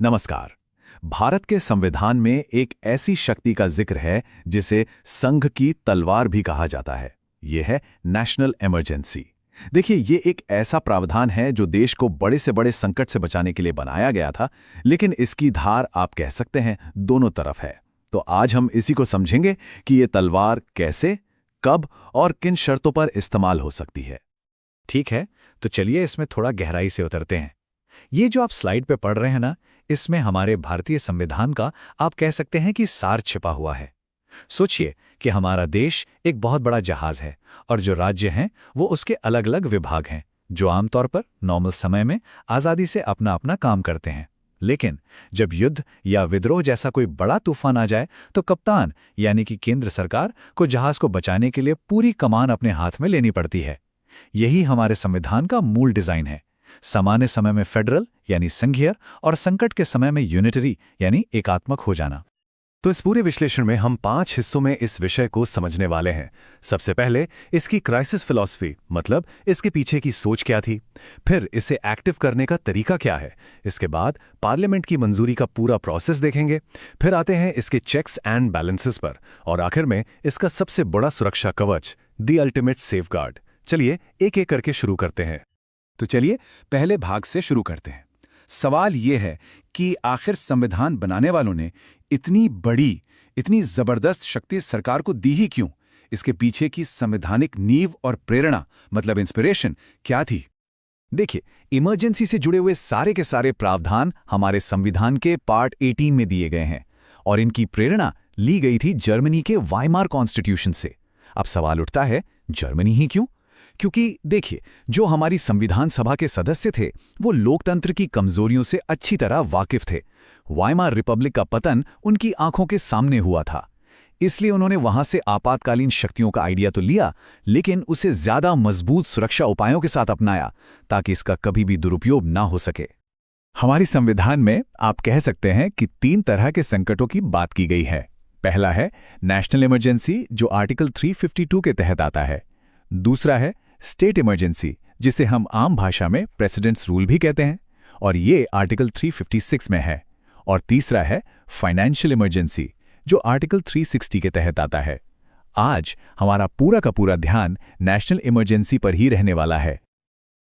नमस्कार। भारत के संविधान में एक ऐसी शक्ति का जिक्र है जिसे संघ की तलवार भी कहा जाता है। यह है नेशनल इमरजेंसी। देखिए, ये एक ऐसा प्रावधान है जो देश को बड़े से बड़े संकट से बचाने के लिए बनाया गया था, लेकिन इसकी धार आप कह सकते हैं दोनों तरफ है। तो आज हम इसी को समझेंगे कि ये तलवार कैसे, कब और किन शर्तों पर इस्तेमाल हो सकती है। ठीक है, तो चलिए इसमें थोड़ा गहराई से उतरते हैं। ये जो आप स्लाइड पे पढ़ रहे हैं ना, इसमें हमारे भारतीय संविधान का आप कह सकते हैं कि सार छिपा हुआ है। सोचिए कि हमारा देश एक बहुत बड़ा जहाज है और जो राज्य हैं वो उसके अलग अलग विभाग हैं जो आमतौर पर नॉर्मल समय में आज़ादी से अपना अपना काम करते हैं। लेकिन जब युद्ध या विद्रोह जैसा कोई बड़ा तूफान आ जाए तो कप्तान यानी कि केंद्र सरकार को जहाज को बचाने के लिए पूरी कमान अपने हाथ में लेनी पड़ती है। यही हमारे संविधान का मूल डिजाइन है। सामान्य समय में फेडरल यानी संघीय और संकट के समय में यूनिटरी यानी एकात्मक हो जाना। तो इस पूरे विश्लेषण में हम 5 हिस्सों में इस विषय को समझने वाले हैं। सबसे पहले इसकी क्राइसिस फिलॉसफी, मतलब इसके पीछे की सोच क्या थी। फिर इसे एक्टिव करने का तरीका क्या है। इसके बाद पार्लियामेंट की मंजूरी का पूरा प्रोसेस देखेंगे। फिर आते हैं इसके चेक्स एंड बैलेंसेस पर, और आखिर में इसका सबसे बड़ा सुरक्षा कवच, द अल्टीमेट सेफगार्ड। चलिए एक एक करके शुरू करते हैं। तो चलिए पहले भाग से शुरू करते हैं। सवाल यह है कि आखिर संविधान बनाने वालों ने इतनी बड़ी, इतनी जबरदस्त शक्ति सरकार को दी ही क्यों? इसके पीछे की संवैधानिक नींव और प्रेरणा, मतलब इंस्पिरेशन, क्या थी? देखिए, इमरजेंसी से जुड़े हुए सारे के सारे प्रावधान हमारे संविधान के पार्ट 18 में दिए गए हैं और इनकी प्रेरणा ली गई थी जर्मनी के वाइमार कॉन्स्टिट्यूशन से। अब सवाल उठता है, जर्मनी ही क्यों? क्योंकि देखिए, जो हमारी संविधान सभा के सदस्य थे वो लोकतंत्र की कमजोरियों से अच्छी तरह वाकिफ थे। वाइमार रिपब्लिक का पतन उनकी आंखों के सामने हुआ था, इसलिए उन्होंने वहां से आपातकालीन शक्तियों का आइडिया तो लिया, लेकिन उसे ज्यादा मजबूत सुरक्षा उपायों के साथ अपनाया ताकि इसका कभी भी दुरुपयोग ना हो सके। हमारी संविधान में आप कह सकते हैं कि 3 तरह के संकटों की बात की गई है। पहला है नेशनल इमरजेंसी, जो आर्टिकल 352 के तहत आता है। दूसरा है स्टेट इमरजेंसी, जिसे हम आम भाषा में प्रेसिडेंट्स रूल भी कहते हैं, और ये आर्टिकल 356 में है। और तीसरा है फाइनेंशियल इमरजेंसी, जो आर्टिकल 360 के तहत आता है। आज हमारा पूरा का पूरा ध्यान नेशनल इमरजेंसी पर ही रहने वाला है।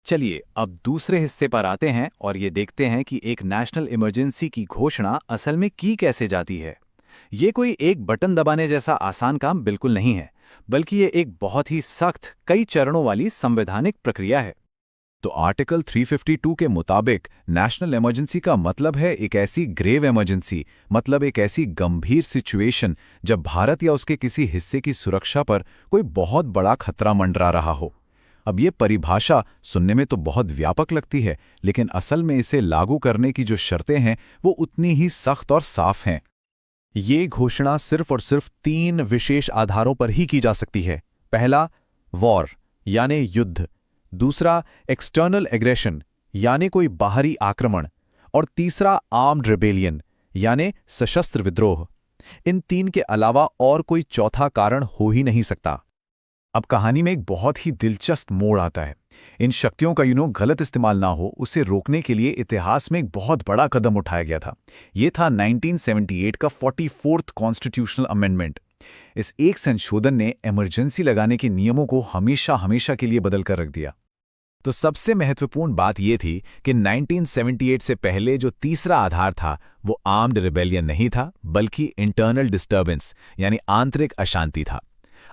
चलिए अब दूसरे हिस्से पर आते हैं और ये देखते हैं कि एक नेशनल इमरजेंसी की घोषणा असल में की कैसे जाती है। ये कोई एक बटन दबाने जैसा आसान काम बिल्कुल नहीं है, बल्कि ये एक बहुत ही सख्त, कई चरणों वाली संवैधानिक प्रक्रिया है। तो आर्टिकल 352 के मुताबिक नेशनल इमरजेंसी का मतलब है एक ऐसी ग्रेव इमरजेंसी, मतलब एक ऐसी गंभीर सिचुएशन जब भारत या उसके किसी हिस्से की सुरक्षा पर कोई बहुत बड़ा खतरा मंडरा रहा हो। अब ये परिभाषा सुनने में तो बहुत व्यापक लगती है, लेकिन असल में इसे लागू करने की जो शर्तें हैं वो उतनी ही सख्त और साफ हैं। ये घोषणा सिर्फ और सिर्फ 3 विशेष आधारों पर ही की जा सकती है। पहला, वॉर यानी युद्ध। दूसरा, एक्सटर्नल एग्रेशन यानी कोई बाहरी आक्रमण। और तीसरा, आर्म्ड रिबेलियन यानी सशस्त्र विद्रोह। इन 3 के अलावा और कोई चौथा कारण हो ही नहीं सकता। अब कहानी में एक बहुत ही दिलचस्प मोड़ आता है। इन शक्तियों का गलत इस्तेमाल ना हो, उसे रोकने के लिए इतिहास में एक बहुत बड़ा कदम उठाया गया था। ये था 1978 का 44th कॉन्स्टिट्यूशनल अमेंडमेंट। इस एक संशोधन ने इमरजेंसी लगाने के नियमों को हमेशा हमेशा के लिए बदल कर रख दिया। तो सबसे महत्वपूर्ण बात यह थी कि 1978 से पहले जो तीसरा आधार था वो आर्म्ड रिबेलियन नहीं था, बल्कि इंटरनल डिस्टर्बेंस यानी आंतरिक अशांति था।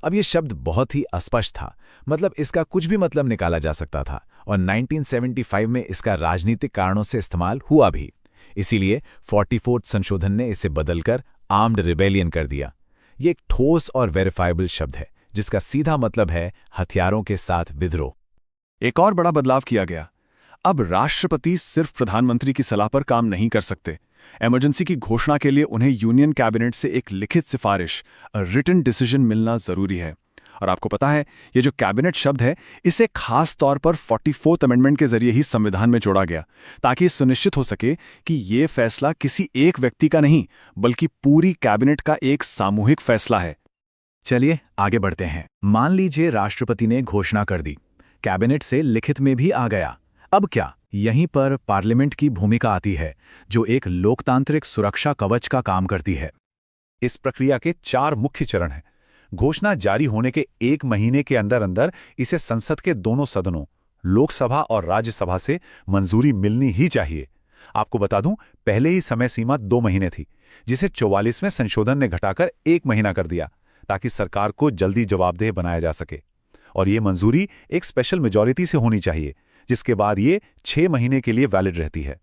अब ये शब्द बहुत ही अस्पष्ट था, मतलब इसका कुछ भी मतलब निकाला जा सकता था, और 1975 में इसका राजनीतिक कारणों से इस्तेमाल हुआ भी। इसीलिए 44th संशोधन ने इसे बदलकर आर्म्ड रिबेलियन कर दिया। ये एक ठोस और वेरीफाइबल शब्द है जिसका सीधा मतलब है हथियारों के साथ विद्रोह। एक और बड़ा बदलाव किया गया। अब राष्ट्रपति सिर्फ प्रधानमंत्री की सलाह पर काम नहीं कर सकते। इमरजेंसी की घोषणा के लिए उन्हें यूनियन कैबिनेट से एक लिखित सिफारिश, रिटन डिसीजन मिलना जरूरी है। और आपको पता है, ये जो कैबिनेट शब्द है, इसे खास तौर पर 44th अमेंडमेंट के जरिए ही संविधान में जोड़ा गया, ताकि सुनिश्चित हो सके कि ये फैसला किसी एक व्यक्ति का नहीं, बल्कि पूरी कैबिनेट का एक सामूहिक फैसला है। चलिए आगे बढ़ते हैं। मान लीजिए राष्ट्रपति ने घोषणा कर दी, कैबिनेट से लिखित में भी आ गया। अब क्या? यहीं पर पार्लियामेंट की भूमिका आती है, जो एक लोकतांत्रिक सुरक्षा कवच का काम करती है। इस प्रक्रिया के 4 मुख्य चरण हैं। घोषणा जारी होने के 1 महीने के अंदर अंदर इसे संसद के दोनों सदनों, लोकसभा और राज्यसभा से मंजूरी मिलनी ही चाहिए। आपको बता दूं, पहले ही समय सीमा 2 महीने थी, जिसे 44वें संशोधन ने घटाकर 1 महीना कर दिया, ताकि सरकार को जल्दी जवाबदेह बनाया जा सके। और ये मंजूरी एक स्पेशल मेजॉरिटी से होनी चाहिए, जिसके बाद ये 6 महीने के लिए वैलिड रहती है।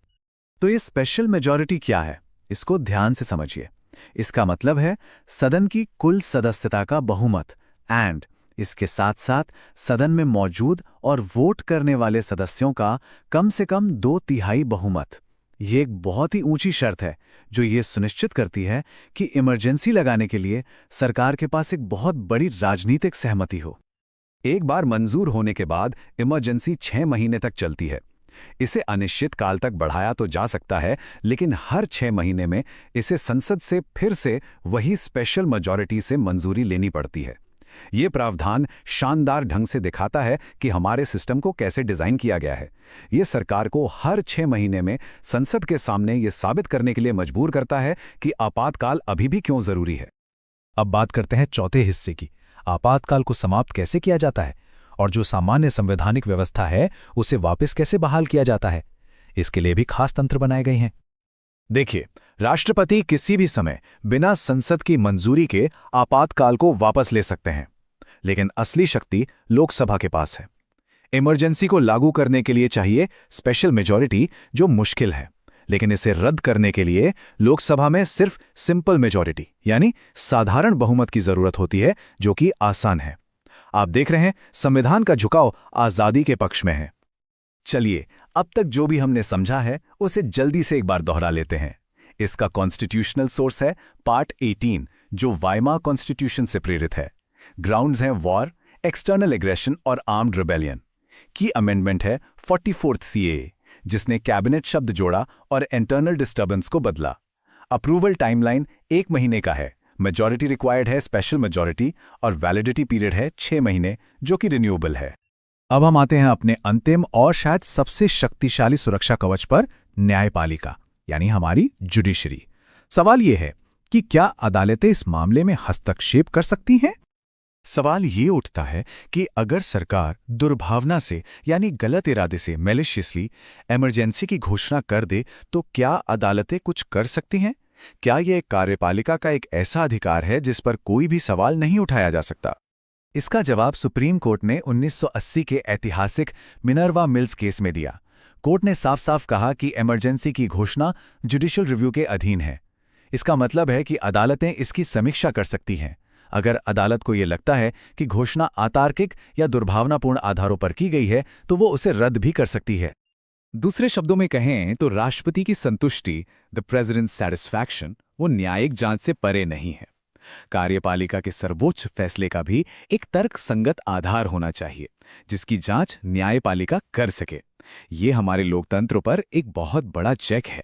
तो ये स्पेशल मेजॉरिटी क्या है, इसको ध्यान से समझिए। इसका मतलब है सदन की कुल सदस्यता का बहुमत एंड इसके साथ साथ सदन में मौजूद और वोट करने वाले सदस्यों का कम से कम 2/3 बहुमत। ये एक बहुत ही ऊंची शर्त है, जो ये सुनिश्चित करती है कि इमरजेंसी लगाने के लिए सरकार के पास एक बहुत बड़ी राजनीतिक सहमति हो। एक बार मंजूर होने के बाद इमरजेंसी 6 महीने तक चलती है। इसे अनिश्चित काल तक बढ़ाया तो जा सकता है, लेकिन हर 6 महीने में इसे संसद से फिर से वही स्पेशल मेजॉरिटी से मंजूरी लेनी पड़ती है। ये प्रावधान शानदार ढंग से दिखाता है कि हमारे सिस्टम को कैसे डिजाइन किया गया है। ये सरकार को हर 6 महीने में संसद के सामने ये साबित करने के लिए मजबूर करता है कि आपातकाल अभी भी क्यों जरूरी है। अब बात करते हैं चौथे हिस्से की, आपातकाल को समाप्त कैसे किया जाता है और जो सामान्य संवैधानिक व्यवस्था है उसे वापस कैसे बहाल किया जाता है। इसके लिए भी खास तंत्र बनाए गए हैं। देखिए, राष्ट्रपति किसी भी समय बिना संसद की मंजूरी के आपातकाल को वापस ले सकते हैं, लेकिन असली शक्ति लोकसभा के पास है। इमरजेंसी को लागू करने के लिए चाहिए स्पेशल मेजॉरिटी, जो मुश्किल है, लेकिन इसे रद्द करने के लिए लोकसभा में सिर्फ सिंपल मेजॉरिटी यानी साधारण बहुमत की जरूरत होती है, जो कि आसान है। आप देख रहे हैं, संविधान का झुकाव आजादी के पक्ष में है। चलिए, अब तक जो भी हमने समझा है उसे जल्दी से एक बार दोहरा लेते हैं। इसका कॉन्स्टिट्यूशनल सोर्स है पार्ट 18, जो वाइमार कॉन्स्टिट्यूशन से प्रेरित है। ग्राउंड्स हैं वॉर, एक्सटर्नल एग्रेशन और आर्म्ड रिबेलियन। की अमेंडमेंट है 44th CAA, जिसने कैबिनेट शब्द जोड़ा और इंटरनल डिस्टर्बेंस को बदला। अप्रूवल टाइमलाइन 1 महीने का है। मेजॉरिटी रिक्वायर्ड है स्पेशल मेजॉरिटी और वैलिडिटी पीरियड है 6 महीने, जो कि रिन्यूएबल है। अब हम आते हैं अपने अंतिम और शायद सबसे शक्तिशाली सुरक्षा कवच पर, न्यायपालिका यानी हमारी जुडिशरी। सवाल यह है कि क्या अदालतें इस मामले में हस्तक्षेप कर सकती हैं? सवाल ये उठता है कि अगर सरकार दुर्भावना से यानी गलत इरादे से मैलिशियसली इमरजेंसी की घोषणा कर दे, तो क्या अदालतें कुछ कर सकती हैं? क्या यह कार्यपालिका का एक ऐसा अधिकार है जिस पर कोई भी सवाल नहीं उठाया जा सकता? इसका जवाब सुप्रीम कोर्ट ने 1980 के ऐतिहासिक मिनर्वा मिल्स केस में दिया। कोर्ट ने साफ साफ कहा कि इमरजेंसी की घोषणा जुडिशियल रिव्यू के अधीन है। इसका मतलब है कि अदालतें इसकी समीक्षा कर सकती हैं। अगर अदालत को यह लगता है कि घोषणा अतार्किक या दुर्भावनापूर्ण आधारों पर की गई है, तो वो उसे रद्द भी कर सकती है। दूसरे शब्दों में कहें तो राष्ट्रपति की संतुष्टि, द प्रेसिडेंट्स सैटिस्फैक्शन, वो न्यायिक जांच से परे नहीं है। कार्यपालिका के सर्वोच्च फैसले का भी एक तर्कसंगत आधार होना चाहिए, जिसकी जांच न्यायपालिका कर सके। ये हमारे लोकतंत्र पर एक बहुत बड़ा चेक है।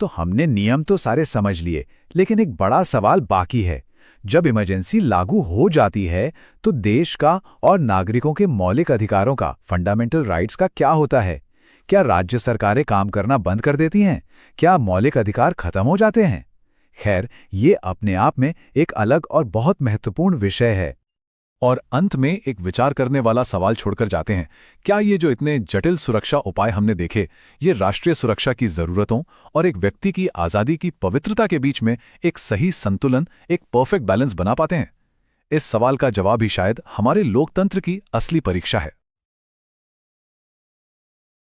तो हमने नियम तो सारे समझ लिए, लेकिन एक बड़ा सवाल बाकी है। जब इमरजेंसी लागू हो जाती है, तो देश का और नागरिकों के मौलिक अधिकारों का, फंडामेंटल राइट्स का क्या होता है? क्या राज्य सरकारें काम करना बंद कर देती हैं? क्या मौलिक अधिकार खत्म हो जाते हैं? खैर, ये अपने आप में एक अलग और बहुत महत्वपूर्ण विषय है। और अंत में एक विचार करने वाला सवाल छोड़कर जाते हैं। क्या ये जो इतने जटिल सुरक्षा उपाय हमने देखे, ये राष्ट्रीय सुरक्षा की जरूरतों और एक व्यक्ति की आज़ादी की पवित्रता के बीच में एक सही संतुलन, एक परफेक्ट बैलेंस बना पाते हैं? इस सवाल का जवाब ही शायद हमारे लोकतंत्र की असली परीक्षा है।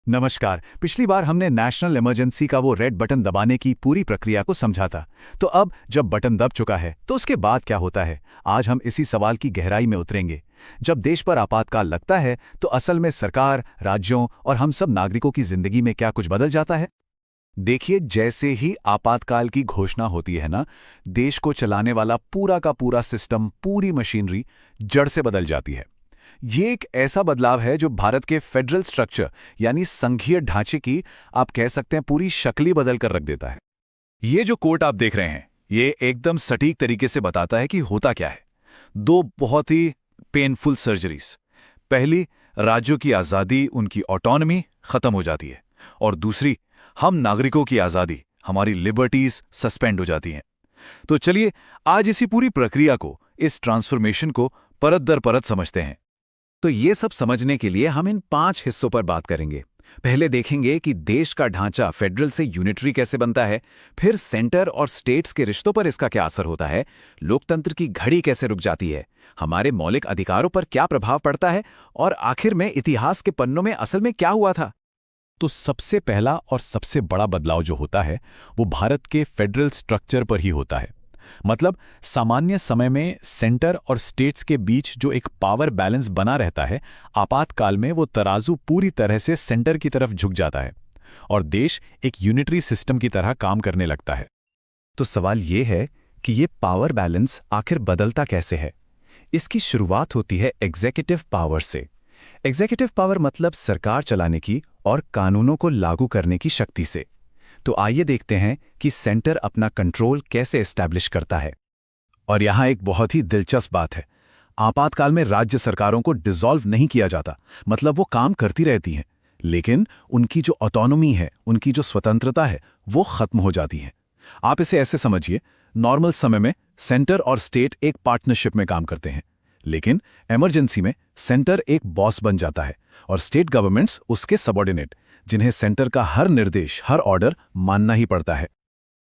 नमस्कार। पिछली बार हमने नेशनल इमरजेंसी का वो रेड बटन दबाने की पूरी प्रक्रिया को समझा था। तो अब जब बटन दब चुका है, तो उसके बाद क्या होता है? आज हम इसी सवाल की गहराई में उतरेंगे। जब देश पर आपातकाल लगता है, तो असल में सरकार, राज्यों और हम सब नागरिकों की जिंदगी में क्या कुछ बदल जाता है? देखिए, जैसे ही आपातकाल की घोषणा होती है ना, देश को चलाने वाला पूरा का पूरा सिस्टम, पूरी मशीनरी जड़ से बदल जाती है। ये एक ऐसा बदलाव है जो भारत के फेडरल स्ट्रक्चर यानी संघीय ढांचे की, आप कह सकते हैं, पूरी शक्ल ही बदल कर रख देता है। ये जो कोट आप देख रहे हैं, ये एकदम सटीक तरीके से बताता है कि होता क्या है। 2 बहुत ही पेनफुल सर्जरीज। पहली, राज्यों की आज़ादी, उनकी ऑटोनॉमी खत्म हो जाती है, और दूसरी, हम नागरिकों की आज़ादी, हमारी लिबर्टीज सस्पेंड हो जाती हैं। तो चलिए आज इसी पूरी प्रक्रिया को, इस ट्रांसफॉर्मेशन को परत दर परत समझते हैं। तो ये सब समझने के लिए हम इन 5 हिस्सों पर बात करेंगे। पहले देखेंगे कि देश का ढांचा फेडरल से यूनिटरी कैसे बनता है, फिर सेंटर और स्टेट्स के रिश्तों पर इसका क्या असर होता है, लोकतंत्र की घड़ी कैसे रुक जाती है, हमारे मौलिक अधिकारों पर क्या प्रभाव पड़ता है, और आखिर में इतिहास के पन्नों में असल में क्या हुआ था। तो सबसे पहला और सबसे बड़ा बदलाव जो होता है वो भारत के फेडरल स्ट्रक्चर पर ही होता है। मतलब सामान्य समय में सेंटर और स्टेट्स के बीच जो एक पावर बैलेंस बना रहता है, आपातकाल में वो तराजू पूरी तरह से सेंटर की तरफ झुक जाता है और देश एक यूनिटरी सिस्टम की तरह काम करने लगता है। तो सवाल ये है कि ये पावर बैलेंस आखिर बदलता कैसे है। इसकी शुरुआत होती है एग्जीक्यूटिव पावर से। एग्जीक्यूटिव पावर मतलब सरकार चलाने की और कानूनों को लागू करने की शक्ति से। तो आइए देखते हैं कि सेंटर अपना कंट्रोल कैसे एस्टैब्लिश करता है। और यहाँ एक बहुत ही दिलचस्प बात है, आपातकाल में राज्य सरकारों को डिसॉल्व नहीं किया जाता, मतलब वो काम करती रहती हैं, लेकिन उनकी जो ऑटोनॉमी है, उनकी जो स्वतंत्रता है, वो खत्म हो जाती है। आप इसे ऐसे समझिए, नॉर्मल समय में सेंटर और स्टेट एक पार्टनरशिप में काम करते हैं, लेकिन इमरजेंसी में सेंटर एक बॉस बन जाता है और स्टेट गवर्नमेंट्स उसके सबऑर्डिनेट, जिन्हें सेंटर का हर निर्देश, हर ऑर्डर मानना ही पड़ता है।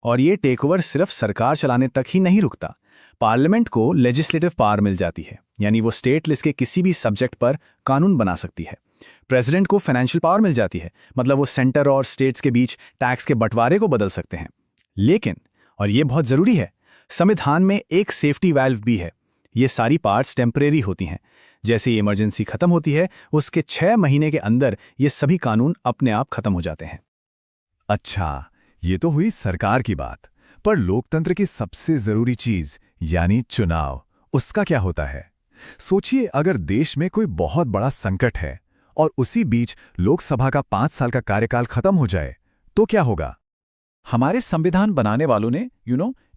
और ये टेकओवर सिर्फ सरकार चलाने तक ही नहीं रुकता, पार्लियामेंट को लेजिस्लेटिव पावर मिल जाती है, यानी वो स्टेट लिस्ट के किसी भी सब्जेक्ट पर कानून बना सकती है। प्रेसिडेंट को फाइनेंशियल पावर मिल जाती है, मतलब वो सेंटर और स्टेट्स के बीच टैक्स के बंटवारे को बदल सकते हैं। लेकिन, और ये बहुत जरूरी है, संविधान में एक सेफ्टी वाल्व भी है। ये सारी पार्ट्स टेम्परेरी होती हैं। जैसे ही इमरजेंसी खत्म होती है, उसके 6 महीने के अंदर ये सभी कानून अपने आप खत्म हो जाते हैं। अच्छा, ये तो हुई सरकार की बात, पर लोकतंत्र की सबसे जरूरी चीज यानी चुनाव, उसका क्या होता है। सोचिए, अगर देश में कोई बहुत बड़ा संकट है और उसी बीच लोकसभा का 5 साल का कार्यकाल खत्म हो जाए, तो क्या होगा। हमारे संविधान बनाने वालों ने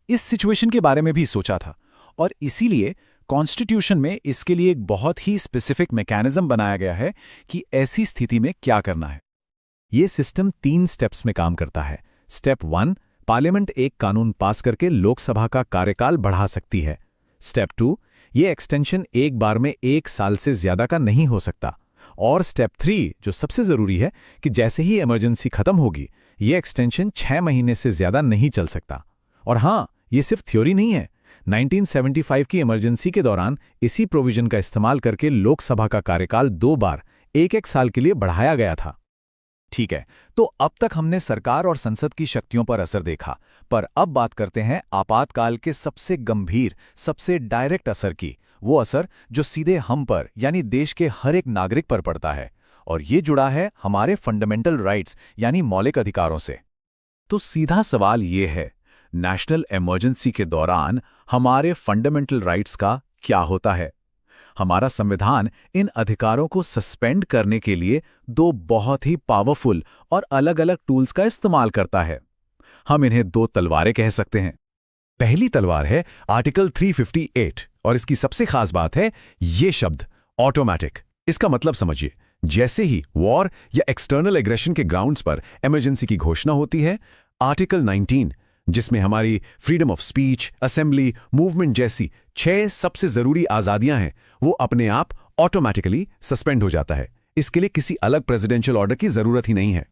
इस सिचुएशन के बारे में भी सोचा था, और इसीलिए कॉन्स्टिट्यूशन में इसके लिए एक बहुत ही स्पेसिफिक मैकेनिज्म बनाया गया है कि ऐसी स्थिति में क्या करना है। ये सिस्टम 3 स्टेप्स में काम करता है। स्टेप 1, पार्लियामेंट एक कानून पास करके लोकसभा का कार्यकाल बढ़ा सकती है। स्टेप 2, ये एक्सटेंशन एक बार में 1 साल से ज्यादा का नहीं हो सकता। और स्टेप 3, जो सबसे जरूरी है, कि जैसे ही इमरजेंसी खत्म होगी, ये एक्सटेंशन 6 महीने से ज्यादा नहीं चल सकता। और हाँ, ये सिर्फ थ्योरी नहीं है। 1975 की इमरजेंसी के दौरान इसी प्रोविजन का इस्तेमाल करके लोकसभा का कार्यकाल 2 बार 1-1 साल के लिए बढ़ाया गया था। ठीक है, तो अब तक हमने सरकार और संसद की शक्तियों पर असर देखा, पर अब बात करते हैं आपातकाल के सबसे गंभीर, सबसे डायरेक्ट असर की। वो असर जो सीधे हम पर, यानी देश के हर एक नागरिक पर पड़ता है, और ये जुड़ा है हमारे फंडामेंटल राइट्स यानी मौलिक अधिकारों से। तो सीधा सवाल ये है, नेशनल इमरजेंसी के दौरान हमारे फंडामेंटल राइट्स का क्या होता है। हमारा संविधान इन अधिकारों को सस्पेंड करने के लिए 2 बहुत ही पावरफुल और अलग-अलग टूल्स का इस्तेमाल करता है। हम इन्हें 2 तलवारें कह सकते हैं। पहली तलवार है आर्टिकल 358, और इसकी सबसे खास बात है ये शब्द ऑटोमैटिक। इसका मतलब समझिए, जैसे ही वॉर या एक्सटर्नल एग्रेशन के ग्राउंड्स पर इमरजेंसी की घोषणा होती है, आर्टिकल 19, जिसमें हमारी freedom of speech, assembly, movement जैसी 6 सबसे जरूरी आजादियां हैं, वो अपने आप ऑटोमैटिकली सस्पेंड हो जाता है। इसके लिए किसी अलग प्रेसिडेंशियल ऑर्डर की जरूरत ही नहीं है।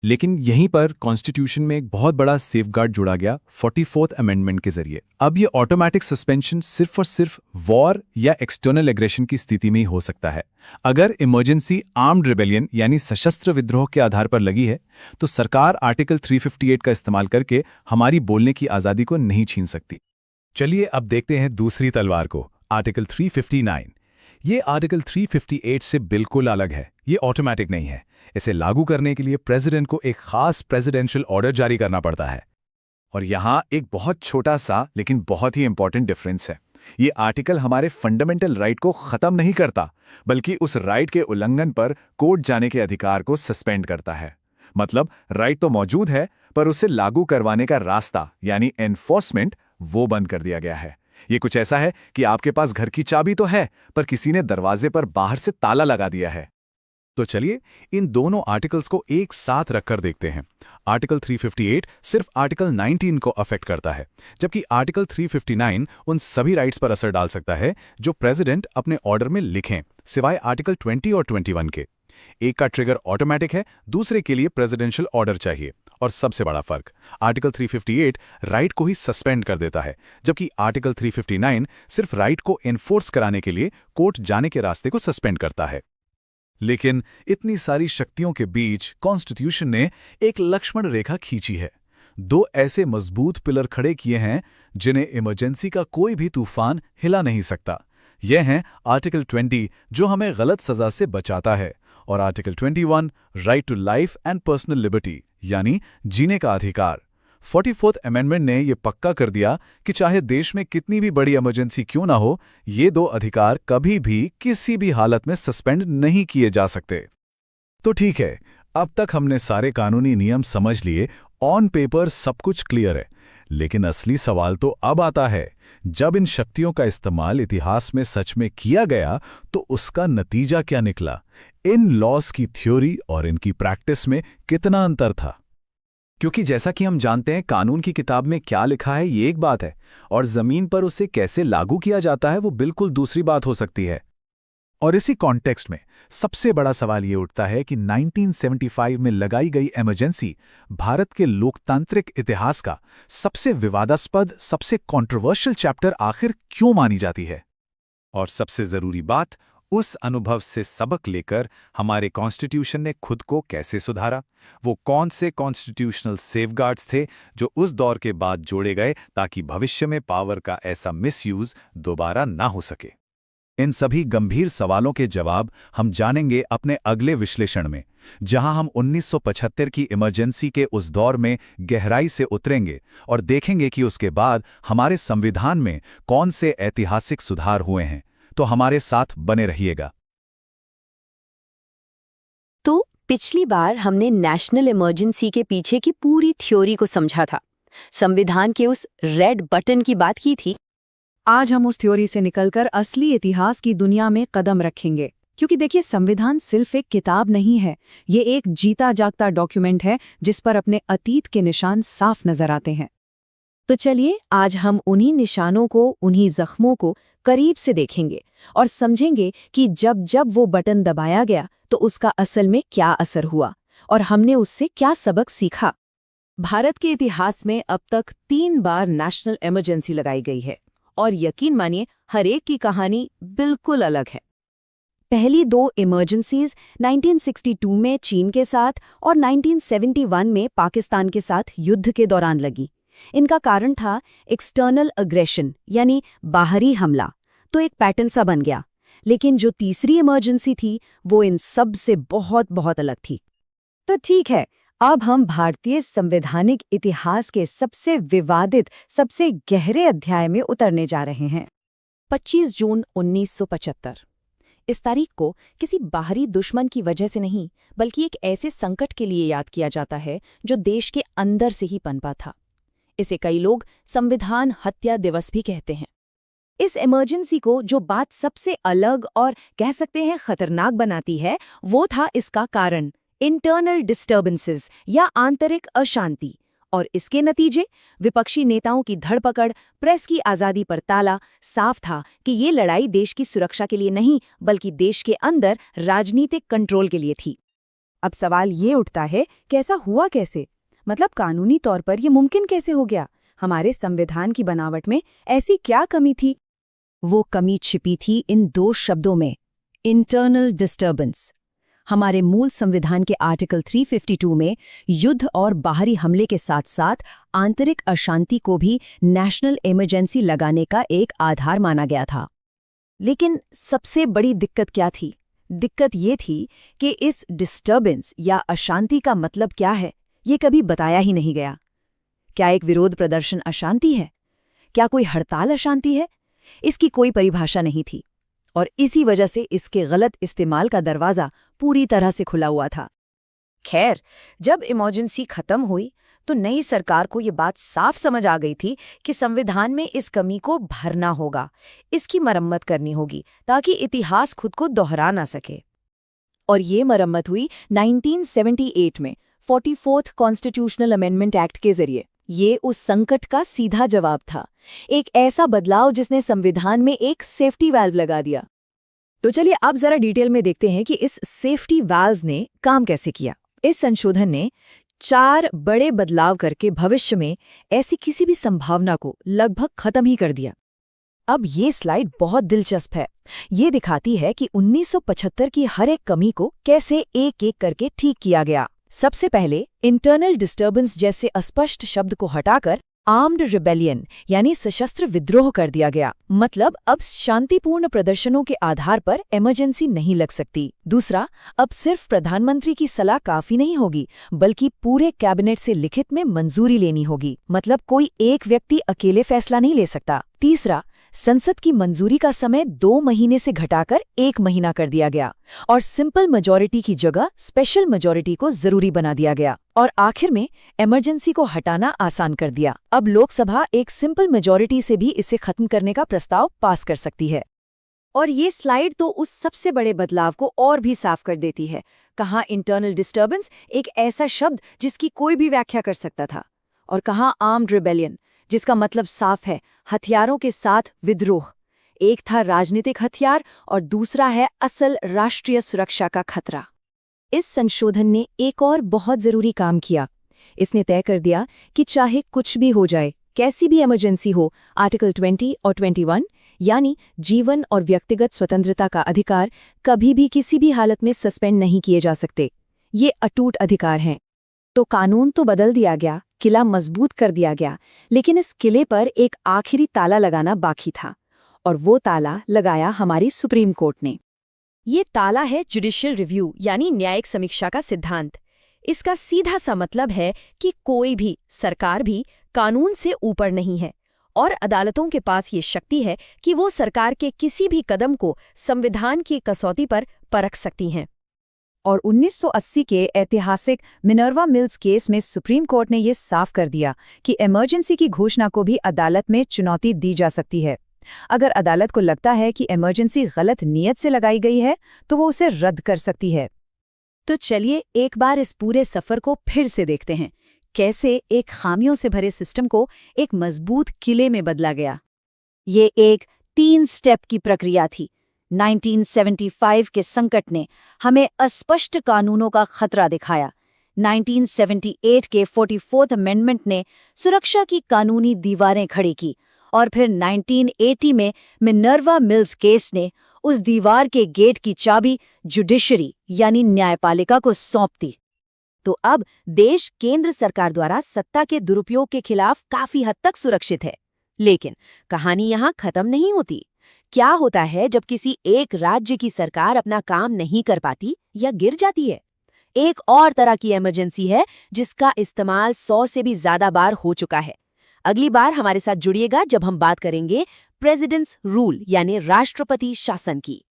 लेकिन यहीं पर कॉन्स्टिट्यूशन में एक बहुत बड़ा सेफगार्ड जुड़ा गया 44th अमेंडमेंट के जरिए। अब ये ऑटोमैटिक सस्पेंशन सिर्फ और सिर्फ वॉर या एक्सटर्नल एग्रेशन की स्थिति में ही हो सकता है। अगर इमरजेंसी आर्म्ड रिबेलियन यानी सशस्त्र विद्रोह के आधार पर लगी है, तो सरकार आर्टिकल 358 का इस्तेमाल करके हमारी बोलने की आज़ादी को नहीं छीन सकती। चलिए अब देखते हैं दूसरी तलवार को, आर्टिकल 359। ये आर्टिकल 358 से बिल्कुल अलग है। ये ऑटोमैटिक नहीं है। इसे लागू करने के लिए प्रेसिडेंट को एक खास प्रेसिडेंशियल ऑर्डर जारी करना पड़ता है। और यहाँ एक बहुत छोटा सा लेकिन बहुत ही इंपॉर्टेंट डिफरेंस है। ये आर्टिकल हमारे फंडामेंटल राइट को खत्म नहीं करता, बल्कि उस राइट के उल्लंघन पर कोर्ट जाने के अधिकार को सस्पेंड करता है। मतलब राइट तो मौजूद है, पर उसे लागू करवाने का रास्ता यानी एनफोर्समेंट वो बंद कर दिया गया है। ये कुछ ऐसा है कि आपके पास घर की चाबी तो है, पर किसी ने दरवाजे पर बाहर से ताला लगा दिया है। तो चलिए इन दोनों आर्टिकल्स को एक साथ रखकर देखते हैं। आर्टिकल 358 सिर्फ आर्टिकल 19 को अफेक्ट करता है, जबकि आर्टिकल 359 उन सभी राइट्स पर असर डाल सकता है जो प्रेसिडेंट अपने ऑर्डर में लिखें, सिवाय आर्टिकल 20 और 21 के। एक का ट्रिगर ऑटोमेटिक है, दूसरे के लिए प्रेसिडेंशियल ऑर्डर चाहिए। और सबसे बड़ा फर्क, आर्टिकल 358 राइट को ही सस्पेंड कर देता है, जबकि आर्टिकल 359 सिर्फ राइट को एनफोर्स कराने के लिए कोर्ट जाने के रास्ते को सस्पेंड करता है। लेकिन इतनी सारी शक्तियों के बीच कॉन्स्टिट्यूशन ने एक लक्ष्मण रेखा खींची है। दो ऐसे मजबूत पिलर खड़े किए हैं जिन्हें इमरजेंसी का कोई भी तूफान हिला नहीं सकता। यह हैं आर्टिकल 20 जो हमें गलत सजा से बचाता है, और article 21 right to life and personal liberty यानी जीने का अधिकार। 44th अमेंडमेंट ने यह पक्का कर दिया कि चाहे देश में कितनी भी बड़ी इमरजेंसी क्यों ना हो, ये दो अधिकार कभी भी किसी भी हालत में सस्पेंड नहीं किए जा सकते। तो ठीक है, अब तक हमने सारे कानूनी नियम समझ लिए, ऑन पेपर सब कुछ क्लियर है। लेकिन असली सवाल तो अब आता है, जब इन शक्तियों का इस्तेमाल इतिहास में सच में किया गया तो उसका नतीजा क्या निकला? इन लॉज की थ्योरी और इनकी प्रैक्टिस में कितना अंतर था? क्योंकि जैसा कि हम जानते हैं, कानून की किताब में क्या लिखा है ये एक बात है, और जमीन पर उसे कैसे लागू किया जाता है वो बिल्कुल दूसरी बात हो सकती है। और इसी कॉन्टेक्स्ट में सबसे बड़ा सवाल ये उठता है कि 1975 में लगाई गई इमरजेंसी भारत के लोकतांत्रिक इतिहास का सबसे विवादास्पद, सबसे कंट्रोवर्शियल चैप्टर आखिर क्यों मानी जाती है? और सबसे जरूरी बात, उस अनुभव से सबक लेकर हमारे कॉन्स्टिट्यूशन ने खुद को कैसे सुधारा? वो कौन से कॉन्स्टिट्यूशनल सेफगार्ड्स थे जो उस दौर के बाद जोड़े गए ताकि भविष्य में पावर का ऐसा मिसयूज दोबारा ना हो सके? इन सभी गंभीर सवालों के जवाब हम जानेंगे अपने अगले विश्लेषण में, जहां हम 1975 की इमरजेंसी के उस दौर में गहराई से उतरेंगे और देखेंगे कि उसके बाद हमारे संविधान में कौन से ऐतिहासिक सुधार हुए हैं। तो हमारे साथ बने रहिएगा। तो पिछली बार हमने नेशनल इमरजेंसी के पीछे की पूरी थ्योरी को समझा था, संविधान के उस रेड बटन की बात की थी। आज हम उस थ्योरी से निकलकर असली इतिहास की दुनिया में कदम रखेंगे, क्योंकि देखिए, संविधान सिर्फ एक किताब नहीं है, ये एक जीता जागता डॉक्यूमेंट है जिस पर अपने अतीत के निशान साफ नजर आते हैं। तो चलिए आज हम उन्हीं निशानों को, उन्हीं जख्मों को करीब से देखेंगे और समझेंगे कि जब जब वो बटन दबाया गया तो उसका असल में क्या असर हुआ और हमने उससे क्या सबक सीखा। भारत के इतिहास में अब तक 3 बार नेशनल इमरजेंसी लगाई गई है, और यकीन मानिए हर एक की कहानी बिल्कुल अलग है। पहली 2 इमरजेंसीज 1962 में चीन के साथ और 1971 में पाकिस्तान के साथ युद्ध के दौरान लगी। इनका कारण था एक्सटर्नल अग्रेशन यानी बाहरी हमला, तो एक पैटर्न सा बन गया। लेकिन जो तीसरी इमरजेंसी थी वो इन सब से बहुत बहुत अलग थी। तो ठीक है, अब हम भारतीय संवैधानिक इतिहास के सबसे विवादित, सबसे गहरे अध्याय में उतरने जा रहे हैं। 25 जून 1975। इस तारीख को किसी बाहरी दुश्मन की वजह से नहीं, बल्कि एक ऐसे संकट के लिए याद किया जाता है जो देश के अंदर से ही पनपा था। इसे कई लोग संविधान हत्या दिवस भी कहते हैं। इस इमरजेंसी को जो बात सबसे अलग और कह सकते हैं खतरनाक बनाती है, वो था इसका कारण, इंटरनल डिस्टर्बेंसेस या आंतरिक अशांति। और इसके नतीजे, विपक्षी नेताओं की धरपकड़, प्रेस की आज़ादी पर ताला। साफ था कि ये लड़ाई देश की सुरक्षा के लिए नहीं, बल्कि देश के अंदर राजनीतिक कंट्रोल के लिए थी। अब सवाल ये उठता है कि ऐसा हुआ कैसे? मतलब कानूनी तौर पर यह मुमकिन कैसे हो गया? हमारे संविधान की बनावट में ऐसी क्या कमी थी? वो कमी छिपी थी इन 2 शब्दों में, इंटरनल डिस्टर्बेंस। हमारे मूल संविधान के आर्टिकल 352 में युद्ध और बाहरी हमले के साथ साथ आंतरिक अशांति को भी नेशनल इमरजेंसी लगाने का एक आधार माना गया था। लेकिन सबसे बड़ी दिक्कत क्या थी? दिक्कत ये थी कि इस डिस्टर्बेंस या अशांति का मतलब क्या है, ये कभी बताया ही नहीं गया। क्या एक विरोध प्रदर्शन अशांति है? क्या कोई हड़ताल अशांति है? इसकी कोई परिभाषा नहीं थी, और इसी वजह से इसके गलत इस्तेमाल का दरवाज़ा पूरी तरह से खुला हुआ था। खैर, जब इमरजेंसी खत्म हुई तो नई सरकार को ये बात साफ समझ आ गई थी कि संविधान में इस कमी को भरना होगा, इसकी मरम्मत करनी होगी ताकि इतिहास खुद को दोहरा ना सके। और ये मरम्मत हुई 1978 में 44th कॉन्स्टिट्यूशनल अमेंडमेंट एक्ट के जरिए। ये उस संकट का सीधा जवाब था, एक ऐसा बदलाव जिसने संविधान में एक सेफ्टी वाल्व लगा दिया। तो चलिए अब जरा डिटेल में देखते हैं कि इस सेफ्टी वाल्व ने काम कैसे किया। इस संशोधन ने 4 बड़े बदलाव करके भविष्य में ऐसी किसी भी संभावना को लगभग खत्म ही कर दिया। अब ये स्लाइड बहुत दिलचस्प है। ये दिखाती है कि 1975 की हर एक कमी को कैसे एक-एक करके ठीक किया गया। सबसे पहले इंटरनल डिस्टर्बेंस जैसे अस्पष्ट शब्द को हटाकर आर्म्ड रिबेलियन यानी सशस्त्र विद्रोह कर दिया गया। मतलब अब शांतिपूर्ण प्रदर्शनों के आधार पर इमरजेंसी नहीं लग सकती। दूसरा, अब सिर्फ प्रधानमंत्री की सलाह काफी नहीं होगी, बल्कि पूरे कैबिनेट से लिखित में मंजूरी लेनी होगी। मतलब कोई एक व्यक्ति अकेले फैसला नहीं ले सकता। तीसरा, संसद की मंजूरी का समय 2 महीने से घटाकर 1 महीना कर दिया गया और सिंपल मेजॉरिटी की जगह स्पेशल मेजॉरिटी को जरूरी बना दिया गया। और आखिर में इमरजेंसी को हटाना आसान कर दिया। अब लोकसभा एक सिंपल मेजॉरिटी से भी इसे खत्म करने का प्रस्ताव पास कर सकती है। और ये स्लाइड तो उस सबसे बड़े बदलाव को और भी साफ कर देती है। कहाँ इंटरनल डिस्टर्बेंस एक ऐसा शब्द जिसकी कोई भी व्याख्या कर सकता था, और कहाँ आर्म्ड रिबेलियन जिसका मतलब साफ है हथियारों के साथ विद्रोह। एक था राजनीतिक हथियार और दूसरा है असल राष्ट्रीय सुरक्षा का खतरा। इस संशोधन ने एक और बहुत जरूरी काम किया। इसने तय कर दिया कि चाहे कुछ भी हो जाए, कैसी भी इमरजेंसी हो, आर्टिकल 20 और 21 यानी जीवन और व्यक्तिगत स्वतंत्रता का अधिकार कभी भी किसी भी हालत में सस्पेंड नहीं किए जा सकते। ये अटूट अधिकार हैं। तो कानून तो बदल दिया गया, किला मजबूत कर दिया गया, लेकिन इस किले पर एक आखिरी ताला लगाना बाकी था, और वो ताला लगाया हमारी सुप्रीम कोर्ट ने। ये ताला है जुडिशियल रिव्यू यानी न्यायिक समीक्षा का सिद्धांत। इसका सीधा सा मतलब है कि कोई भी सरकार भी कानून से ऊपर नहीं है, और अदालतों के पास ये शक्ति है कि वो सरकार के किसी भी कदम को संविधान की कसौटी पर परख सकती हैं। और 1980 के ऐतिहासिक मिनर्वा मिल्स केस में सुप्रीम कोर्ट ने ये साफ कर दिया कि इमरजेंसी की घोषणा को भी अदालत में चुनौती दी जा सकती है। अगर अदालत को लगता है कि इमरजेंसी गलत नीयत से लगाई गई है, तो वो उसे रद्द कर सकती है। तो चलिए एक बार इस पूरे सफर को फिर से देखते हैं, कैसे एक खामियों से भरे सिस्टम को एक मजबूत किले में बदला गया। ये एक 3 स्टेप की प्रक्रिया थी। 1975 के संकट ने हमें अस्पष्ट कानूनों का खतरा दिखाया। 1978 के 44th अमेंडमेंट ने सुरक्षा की कानूनी दीवारें खड़ी की, और फिर 1980 में मिनर्वा मिल्स केस ने उस दीवार के गेट की चाबी जुडिशरी यानी न्यायपालिका को सौंप दी। तो अब देश केंद्र सरकार द्वारा सत्ता के दुरुपयोग के खिलाफ काफी हद तक सुरक्षित है। लेकिन कहानी यहाँ खत्म नहीं होती। क्या होता है जब किसी एक राज्य की सरकार अपना काम नहीं कर पाती या गिर जाती है? एक और तरह की इमरजेंसी है जिसका इस्तेमाल 100 से भी ज्यादा बार हो चुका है। अगली बार हमारे साथ जुड़िएगा जब हम बात करेंगे प्रेसिडेंट्स रूल यानी राष्ट्रपति शासन की।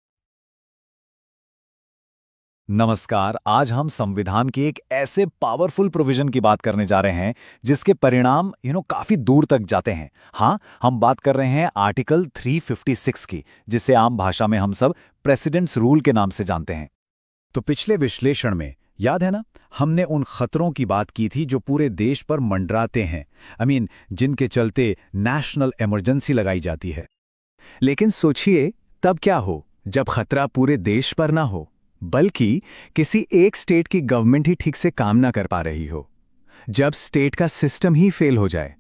नमस्कार, आज हम संविधान के एक ऐसे पावरफुल प्रोविजन की बात करने जा रहे हैं जिसके परिणाम काफी दूर तक जाते हैं। हाँ, हम बात कर रहे हैं आर्टिकल 356 की, जिसे आम भाषा में हम सब प्रेसिडेंट्स रूल के नाम से जानते हैं। तो पिछले विश्लेषण में याद है ना, हमने उन खतरों की बात की थी जो पूरे देश पर मंडराते हैं, जिनके चलते नेशनल इमरजेंसी लगाई जाती है। लेकिन सोचिए तब क्या हो जब खतरा पूरे देश पर ना हो, बल्कि किसी एक स्टेट की गवर्नमेंट ही ठीक से काम ना कर पा रही हो, जब स्टेट का सिस्टम ही फेल हो जाए।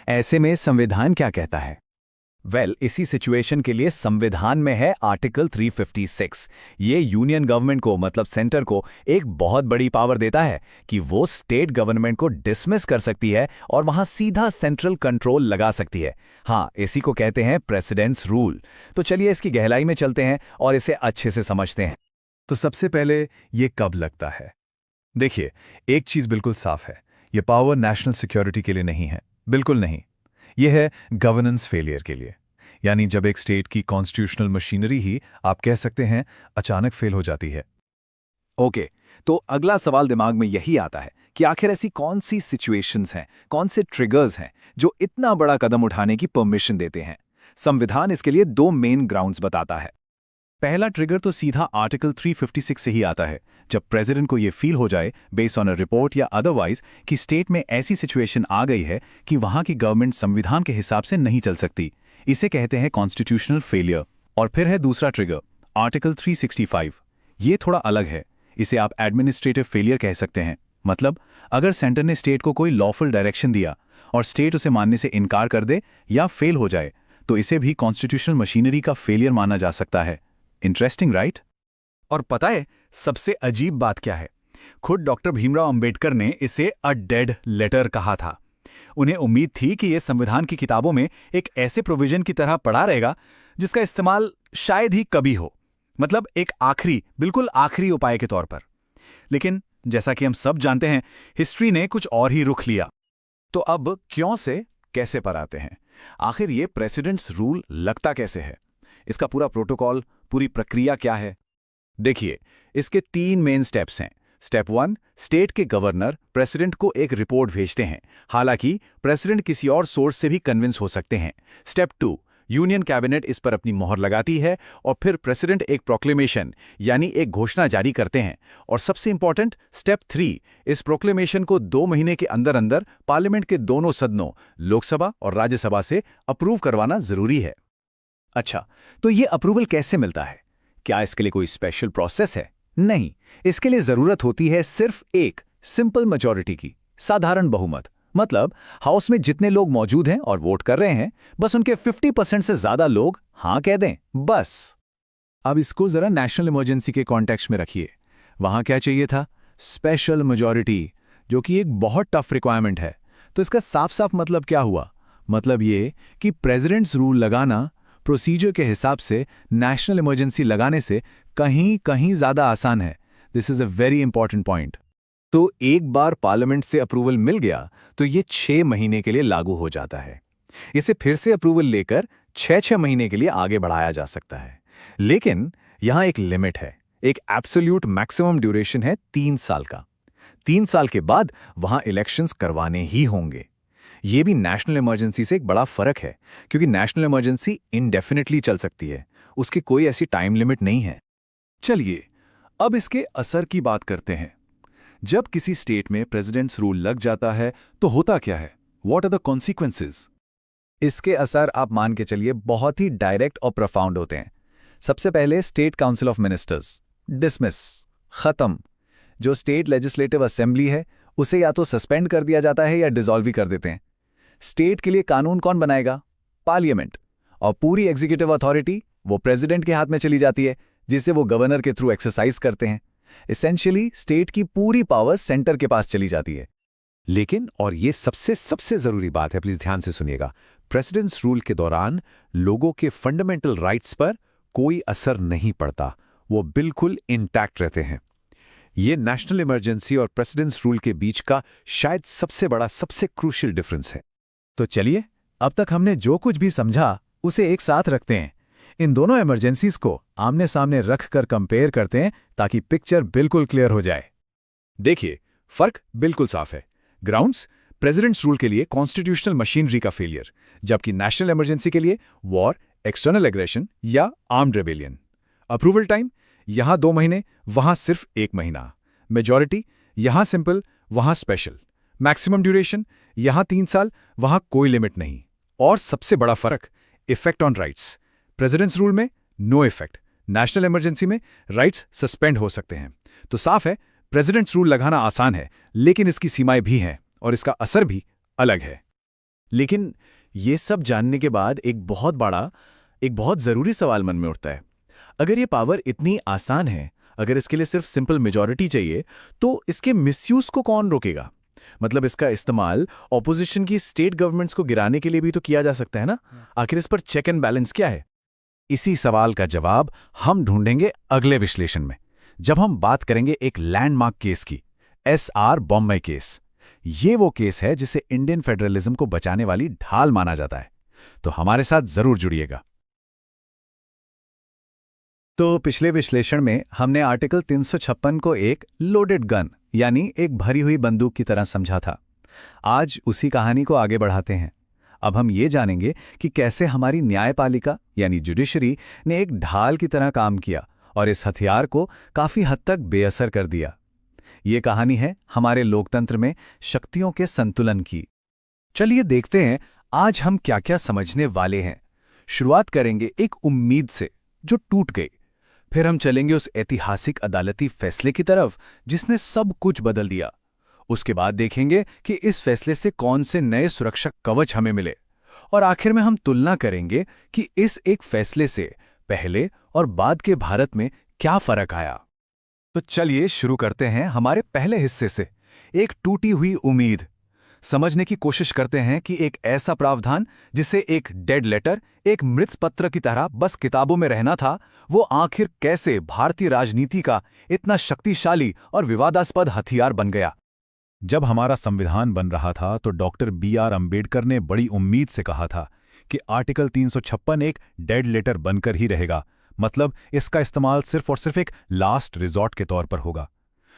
ऐसे में संविधान क्या कहता है? इसी सिचुएशन के लिए संविधान में है आर्टिकल 356। ये यूनियन गवर्नमेंट को मतलब सेंटर को एक बहुत बड़ी पावर देता है कि वो स्टेट गवर्नमेंट को डिसमिस कर सकती है और वहां सीधा सेंट्रल कंट्रोल लगा सकती है। हाँ, इसी को कहते हैं प्रेसिडेंट्स रूल। तो चलिए इसकी गहराई में चलते हैं और इसे अच्छे से समझते हैं। तो सबसे पहले ये कब लगता है? देखिए, एक चीज बिल्कुल साफ है, ये पावर नेशनल सिक्योरिटी के लिए नहीं है, बिल्कुल नहीं। ये है गवर्नेंस फेलियर के लिए, यानी जब एक स्टेट की कॉन्स्टिट्यूशनल मशीनरी ही आप कह सकते हैं अचानक फेल हो जाती है। ओके, तो अगला सवाल दिमाग में यही आता है कि आखिर ऐसी कौन सी सिचुएशंस हैं, कौन से ट्रिगर्स हैं जो इतना बड़ा कदम उठाने की परमिशन देते हैं। संविधान इसके लिए दो मेन ग्राउंड्स बताता है। पहला ट्रिगर तो सीधा आर्टिकल 356 से ही आता है, जब प्रेसिडेंट को ये फील हो जाए बेस्ड ऑन अ रिपोर्ट या अदरवाइज कि स्टेट में ऐसी सिचुएशन आ गई है कि वहां की गवर्नमेंट संविधान के हिसाब से नहीं चल सकती। इसे कहते हैं कॉन्स्टिट्यूशनल फेलियर। और फिर है दूसरा ट्रिगर, आर्टिकल 365। ये थोड़ा अलग है, इसे आप एडमिनिस्ट्रेटिव फेलियर कह सकते हैं। मतलब अगर सेंटर ने स्टेट को कोई लॉफुल डायरेक्शन दिया और स्टेट उसे मानने से इनकार कर दे या फेल हो जाए, तो इसे भी कॉन्स्टिट्यूशनल मशीनरी का फेलियर माना जा सकता है। Interesting, right? और पता है सबसे अजीब बात क्या है? खुद डॉक्टर भीमराव अंबेडकर ने इसे अ डेड लेटर कहा था। उन्हें उम्मीद थी कि यह संविधान की किताबों में एक ऐसे प्रोविजन की तरह पड़ा रहेगा जिसका इस्तेमाल शायद ही कभी हो, मतलब एक आखिरी, बिल्कुल आखिरी उपाय के तौर पर। लेकिन जैसा कि हम सब जानते हैं, हिस्ट्री ने कुछ और ही रुख लिया। तो अब क्यों से कैसे पर आते हैं। आखिर ये प्रेसिडेंट्स रूल लगता कैसे है, इसका पूरा प्रोटोकॉल, पूरी प्रक्रिया क्या है? देखिए, इसके 3 मेन स्टेप्स हैं। स्टेप 1, स्टेट के गवर्नर प्रेसिडेंट को एक रिपोर्ट भेजते हैं, हालांकि प्रेसिडेंट किसी और सोर्स से भी कन्विंस हो सकते हैं। स्टेप 2, यूनियन कैबिनेट इस पर अपनी मोहर लगाती है और फिर प्रेसिडेंट एक प्रोक्लेमेशन यानी एक घोषणा जारी करते हैं। और सबसे इंपॉर्टेंट स्टेप 3, इस प्रोक्लेमेशन को 2 महीने के अंदर अंदर पार्लियामेंट के दोनों सदनों, लोकसभा और राज्यसभा से अप्रूव करवाना जरूरी है। अच्छा, तो ये अप्रूवल कैसे मिलता है? क्या इसके लिए कोई स्पेशल प्रोसेस है? नहीं, इसके लिए जरूरत होती है सिर्फ एक सिंपल मेजॉरिटी की, साधारण बहुमत। मतलब हाउस में जितने लोग मौजूद हैं और वोट कर रहे हैं, बस उनके 50% से ज्यादा लोग हां कह दें, बस। अब इसको जरा नेशनल इमरजेंसी के कॉन्टेक्स्ट में रखिए। वहां क्या चाहिए था? स्पेशल मेजॉरिटी, जो कि एक बहुत टफ रिक्वायरमेंट है। तो इसका साफ साफ मतलब क्या हुआ? मतलब ये कि प्रेसिडेंट्स रूल लगाना प्रोसीजर के हिसाब से नेशनल इमरजेंसी लगाने से कहीं कहीं ज्यादा आसान है। This is a very important point. तो एक बार पार्लियामेंट से अप्रूवल मिल गया तो ये 6 महीने के लिए लागू हो जाता है। इसे फिर से अप्रूवल लेकर 6 महीने के लिए आगे बढ़ाया जा सकता है। लेकिन यहां एक लिमिट है, एक एब्सोल्यूट मैक्सिमम ड्यूरेशन है 3 साल का। 3 साल के बाद वहां इलेक्शंस करवाने ही होंगे। ये भी नेशनल इमरजेंसी से एक बड़ा फर्क है, क्योंकि नेशनल इमरजेंसी इंडेफिनिटली चल सकती है, उसकी कोई ऐसी टाइम लिमिट नहीं है। चलिए, अब इसके असर की बात करते हैं। जब किसी स्टेट में प्रेसिडेंट्स रूल लग जाता है तो होता क्या है? What are the consequences? इसके असर आप मान के चलिए बहुत ही डायरेक्ट और प्रोफाउंड होते हैं। सबसे पहले state council of ministers dismiss, खत्म। जो स्टेट लेजिस्लेटिव असेंबली है उसे या तो सस्पेंड कर दिया जाता है या डिसॉल्व भी कर देते हैं। स्टेट के लिए कानून कौन बनाएगा? पार्लियामेंट। और पूरी एग्जीक्यूटिव अथॉरिटी वो प्रेसिडेंट के हाथ में चली जाती है, जिसे वो गवर्नर के थ्रू एक्सरसाइज करते हैं। एसेंशियली स्टेट की पूरी पावर सेंटर के पास चली जाती है। लेकिन, और ये सबसे जरूरी बात है, प्लीज ध्यान से सुनिएगा, प्रेसिडेंट्स रूल के दौरान लोगों के फंडामेंटल राइट्स पर कोई असर नहीं पड़ता, वो बिल्कुल इंटैक्ट रहते हैं। ये नेशनल इमरजेंसी और प्रेसिडेंट्स रूल के बीच का शायद सबसे बड़ा, सबसे क्रूशियल डिफरेंस है। तो चलिए, अब तक हमने जो कुछ भी समझा उसे एक साथ रखते हैं। इन दोनों इमरजेंसीज को आमने सामने रखकर कंपेयर करते हैं ताकि पिक्चर बिल्कुल क्लियर हो जाए। देखिए, फर्क बिल्कुल साफ है। ग्राउंड्स, प्रेसिडेंट्स रूल के लिए कॉन्स्टिट्यूशनल मशीनरी का फेलियर, जबकि नेशनल इमरजेंसी के लिए वॉर, एक्सटर्नल एग्रेशन या आर्म्ड रेबेलियन। अप्रूवल टाइम, यहां 2 महीने, वहां सिर्फ 1 महीना। मेजॉरिटी, यहां सिंपल, वहां स्पेशल। मैक्सिमम ड्यूरेशन, यहां 3 साल, वहां कोई लिमिट नहीं। और सबसे बड़ा फर्क, effect on rights. Presidents rule में नो इफेक्ट, नेशनल इमरजेंसी में राइट्स सस्पेंड हो सकते हैं। तो साफ है, प्रेसिडेंट्स रूल लगाना आसान है, लेकिन इसकी सीमाएं भी हैं और इसका असर भी अलग है। लेकिन ये सब जानने के बाद एक बहुत जरूरी सवाल मन में उठता है। अगर ये पावर इतनी आसान है, अगर इसके लिए सिर्फ सिंपल मेजॉरिटी चाहिए, तो इसके मिसयूज को कौन रोकेगा? मतलब इसका इस्तेमाल ऑपोजिशन की स्टेट गवर्नमेंट्स को गिराने के लिए भी तो किया जा सकता है ना? आखिर इस पर चेक एंड बैलेंस क्या है? इसी सवाल का जवाब हम ढूंढेंगे अगले विश्लेषण में, जब हम बात करेंगे एक लैंडमार्क केस की, SR बॉम्बे केस। ये वो केस है जिसे इंडियन फेडरलिज्म को बचाने वाली ढाल माना जाता है। तो हमारे साथ जरूर जुड़िएगा। तो पिछले विश्लेषण में हमने आर्टिकल 356 को एक लोडेड गन यानी एक भरी हुई बंदूक की तरह समझा था। आज उसी कहानी को आगे बढ़ाते हैं। अब हम ये जानेंगे कि कैसे हमारी न्यायपालिका यानी जुडिशरी ने एक ढाल की तरह काम किया और इस हथियार को काफी हद तक बेअसर कर दिया। ये कहानी है हमारे लोकतंत्र में शक्तियों के संतुलन की। चलिए देखते हैं आज हम क्या क्या समझने वाले हैं। शुरुआत करेंगे एक उम्मीद से जो टूट गई। फिर हम चलेंगे उस ऐतिहासिक अदालती फैसले की तरफ जिसने सब कुछ बदल दिया। उसके बाद देखेंगे कि इस फैसले से कौन से नए सुरक्षा कवच हमें मिले। और आखिर में हम तुलना करेंगे कि इस एक फैसले से पहले और बाद के भारत में क्या फर्क आया। तो चलिए शुरू करते हैं हमारे पहले हिस्से से, एक टूटी हुई उम्मीद। समझने की कोशिश करते हैं कि एक ऐसा प्रावधान जिसे एक डेड लेटर, एक मृत पत्र की तरह बस किताबों में रहना था, वो आखिर कैसे भारतीय राजनीति का इतना शक्तिशाली और विवादास्पद हथियार बन गया। जब हमारा संविधान बन रहा था तो डॉक्टर B.R. अम्बेडकर ने बड़ी उम्मीद से कहा था कि आर्टिकल 356 एक डेड लेटर बनकर ही रहेगा, मतलब इसका इस्तेमाल सिर्फ और सिर्फ एक लास्ट रिजॉर्ट के तौर पर होगा।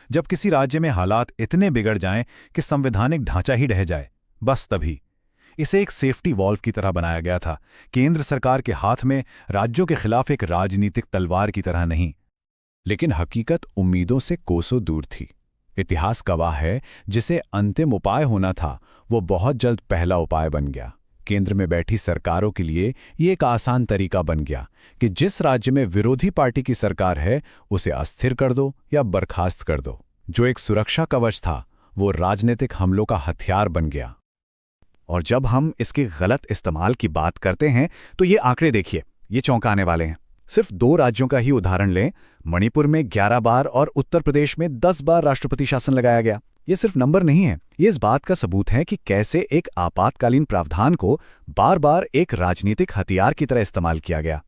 जब किसी राज्य में हालात इतने बिगड़ जाएं कि संवैधानिक ढांचा ही ढह जाए, बस तभी इसे एक सेफ्टी वॉल्व की तरह बनाया गया था, केंद्र सरकार के हाथ में राज्यों के खिलाफ एक राजनीतिक तलवार की तरह नहीं। लेकिन हकीकत उम्मीदों से कोसों दूर थी। इतिहास गवाह है, जिसे अंतिम उपाय होना था वो बहुत जल्द पहला उपाय बन गया। केंद्र में बैठी सरकारों के लिए ये एक आसान तरीका बन गया कि जिस राज्य में विरोधी पार्टी की सरकार है उसे अस्थिर कर दो या बर्खास्त कर दो। जो एक सुरक्षा कवच था वो राजनीतिक हमलों का हथियार बन गया। और जब हम इसके गलत इस्तेमाल की बात करते हैं तो ये आंकड़े देखिए, ये चौंकाने वाले हैं। सिर्फ 2 राज्यों का ही उदाहरण लें, मणिपुर में 11 बार और उत्तर प्रदेश में 10 बार राष्ट्रपति शासन लगाया गया। ये सिर्फ नंबर नहीं है, ये इस बात का सबूत है कि कैसे एक आपातकालीन प्रावधान को बार बार एक राजनीतिक हथियार की तरह इस्तेमाल किया गया।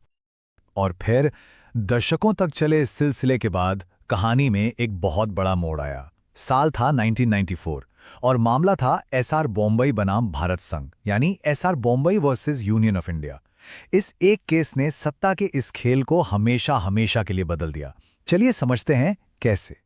और फिर दशकों तक चले इस सिलसिले के बाद कहानी में एक बहुत बड़ा मोड़ आया। साल था 1994 और मामला था एसआर बॉम्बई बनाम भारत संघ यानी SR Bommai versus union of India. इस एक केस ने सत्ता के इस खेल को हमेशा हमेशा के लिए बदल दिया। चलिए समझते हैं कैसे।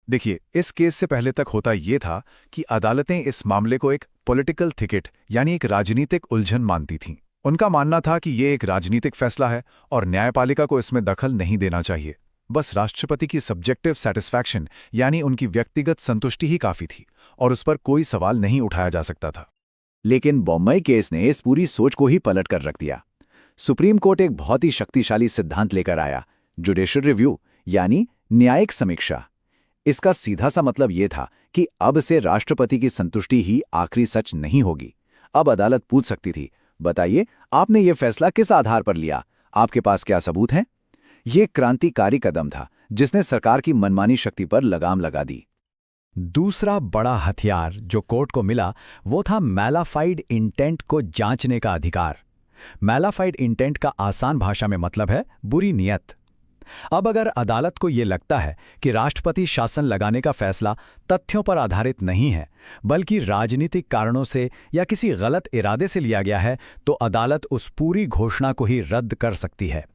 देखिए, इस केस से पहले तक होता ये था कि अदालतें इस मामले को एक पॉलिटिकल थिकेट यानी एक राजनीतिक उलझन मानती थीं। उनका मानना था कि ये एक राजनीतिक फैसला है और न्यायपालिका को इसमें दखल नहीं देना चाहिए। बस राष्ट्रपति की सब्जेक्टिव सेटिस्फैक्शन यानी उनकी व्यक्तिगत संतुष्टि ही काफी थी और उस पर कोई सवाल नहीं उठाया जा सकता था। लेकिन बॉम्बई केस ने इस पूरी सोच को ही पलट कर रख दिया। सुप्रीम कोर्ट एक बहुत ही शक्तिशाली सिद्धांत लेकर आया, जुडिशियल रिव्यू यानी न्यायिक समीक्षा। इसका सीधा सा मतलब ये था कि अब से राष्ट्रपति की संतुष्टि ही आखिरी सच नहीं होगी। अब अदालत पूछ सकती थी, बताइए आपने ये फैसला किस आधार पर लिया, आपके पास क्या सबूत हैं? ये क्रांतिकारी कदम था जिसने सरकार की मनमानी शक्ति पर लगाम लगा दी। दूसरा बड़ा हथियार जो कोर्ट को मिला वो था मैलाफाइड इंटेंट को जांचने का अधिकार। मैलाफाइड इंटेंट का आसान भाषा में मतलब है बुरी नीयत। अब अगर अदालत को यह लगता है कि राष्ट्रपति शासन लगाने का फैसला तथ्यों पर आधारित नहीं है बल्कि राजनीतिक कारणों से या किसी गलत इरादे से लिया गया है, तो अदालत उस पूरी घोषणा को ही रद्द कर सकती है।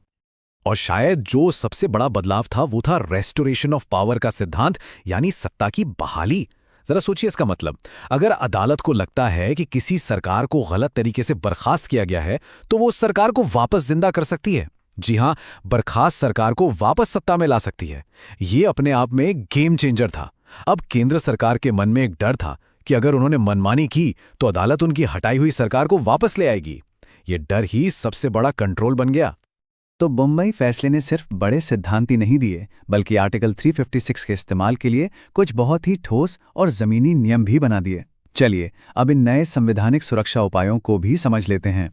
और शायद जो सबसे बड़ा बदलाव था वो था रेस्टोरेशन ऑफ पावर का सिद्धांत यानी सत्ता की बहाली। जरा सोचिए इसका मतलब, अगर अदालत को लगता है कि किसी सरकार को गलत तरीके से बर्खास्त किया गया है तो वो उस सरकार को वापस जिंदा कर सकती है। जी हां, बर्खास्त सरकार को वापस सत्ता में ला सकती है। ये अपने आप में एक गेम चेंजर था। अब केंद्र सरकार के मन में एक डर था कि अगर उन्होंने मनमानी की तो अदालत उनकी हटाई हुई सरकार को वापस ले आएगी। ये डर ही सबसे बड़ा कंट्रोल बन गया। तो बम्बई फैसले ने सिर्फ बड़े सिद्धांत ही नहीं दिए बल्कि आर्टिकल 356 के इस्तेमाल के लिए कुछ बहुत ही ठोस और जमीनी नियम भी बना दिए। चलिए अब इन नए संवैधानिक सुरक्षा उपायों को भी समझ लेते हैं।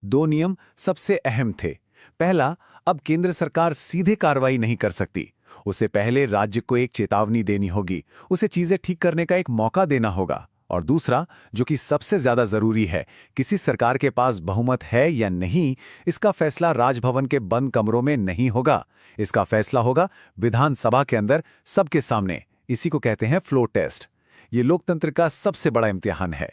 2 नियम सबसे अहम थे। पहला, अब केंद्र सरकार सीधे कार्रवाई नहीं कर सकती। उसे पहले राज्य को एक चेतावनी देनी होगी, उसे चीजें ठीक करने का एक मौका देना होगा। और दूसरा, जो कि सबसे ज्यादा जरूरी है, किसी सरकार के पास बहुमत है या नहीं, इसका फैसला राजभवन के बंद कमरों में नहीं होगा। इसका फैसला होगा विधानसभा के अंदर सबके सामने। इसी को कहते हैं फ्लोर टेस्ट। ये लोकतंत्र का सबसे बड़ा इम्तिहान है।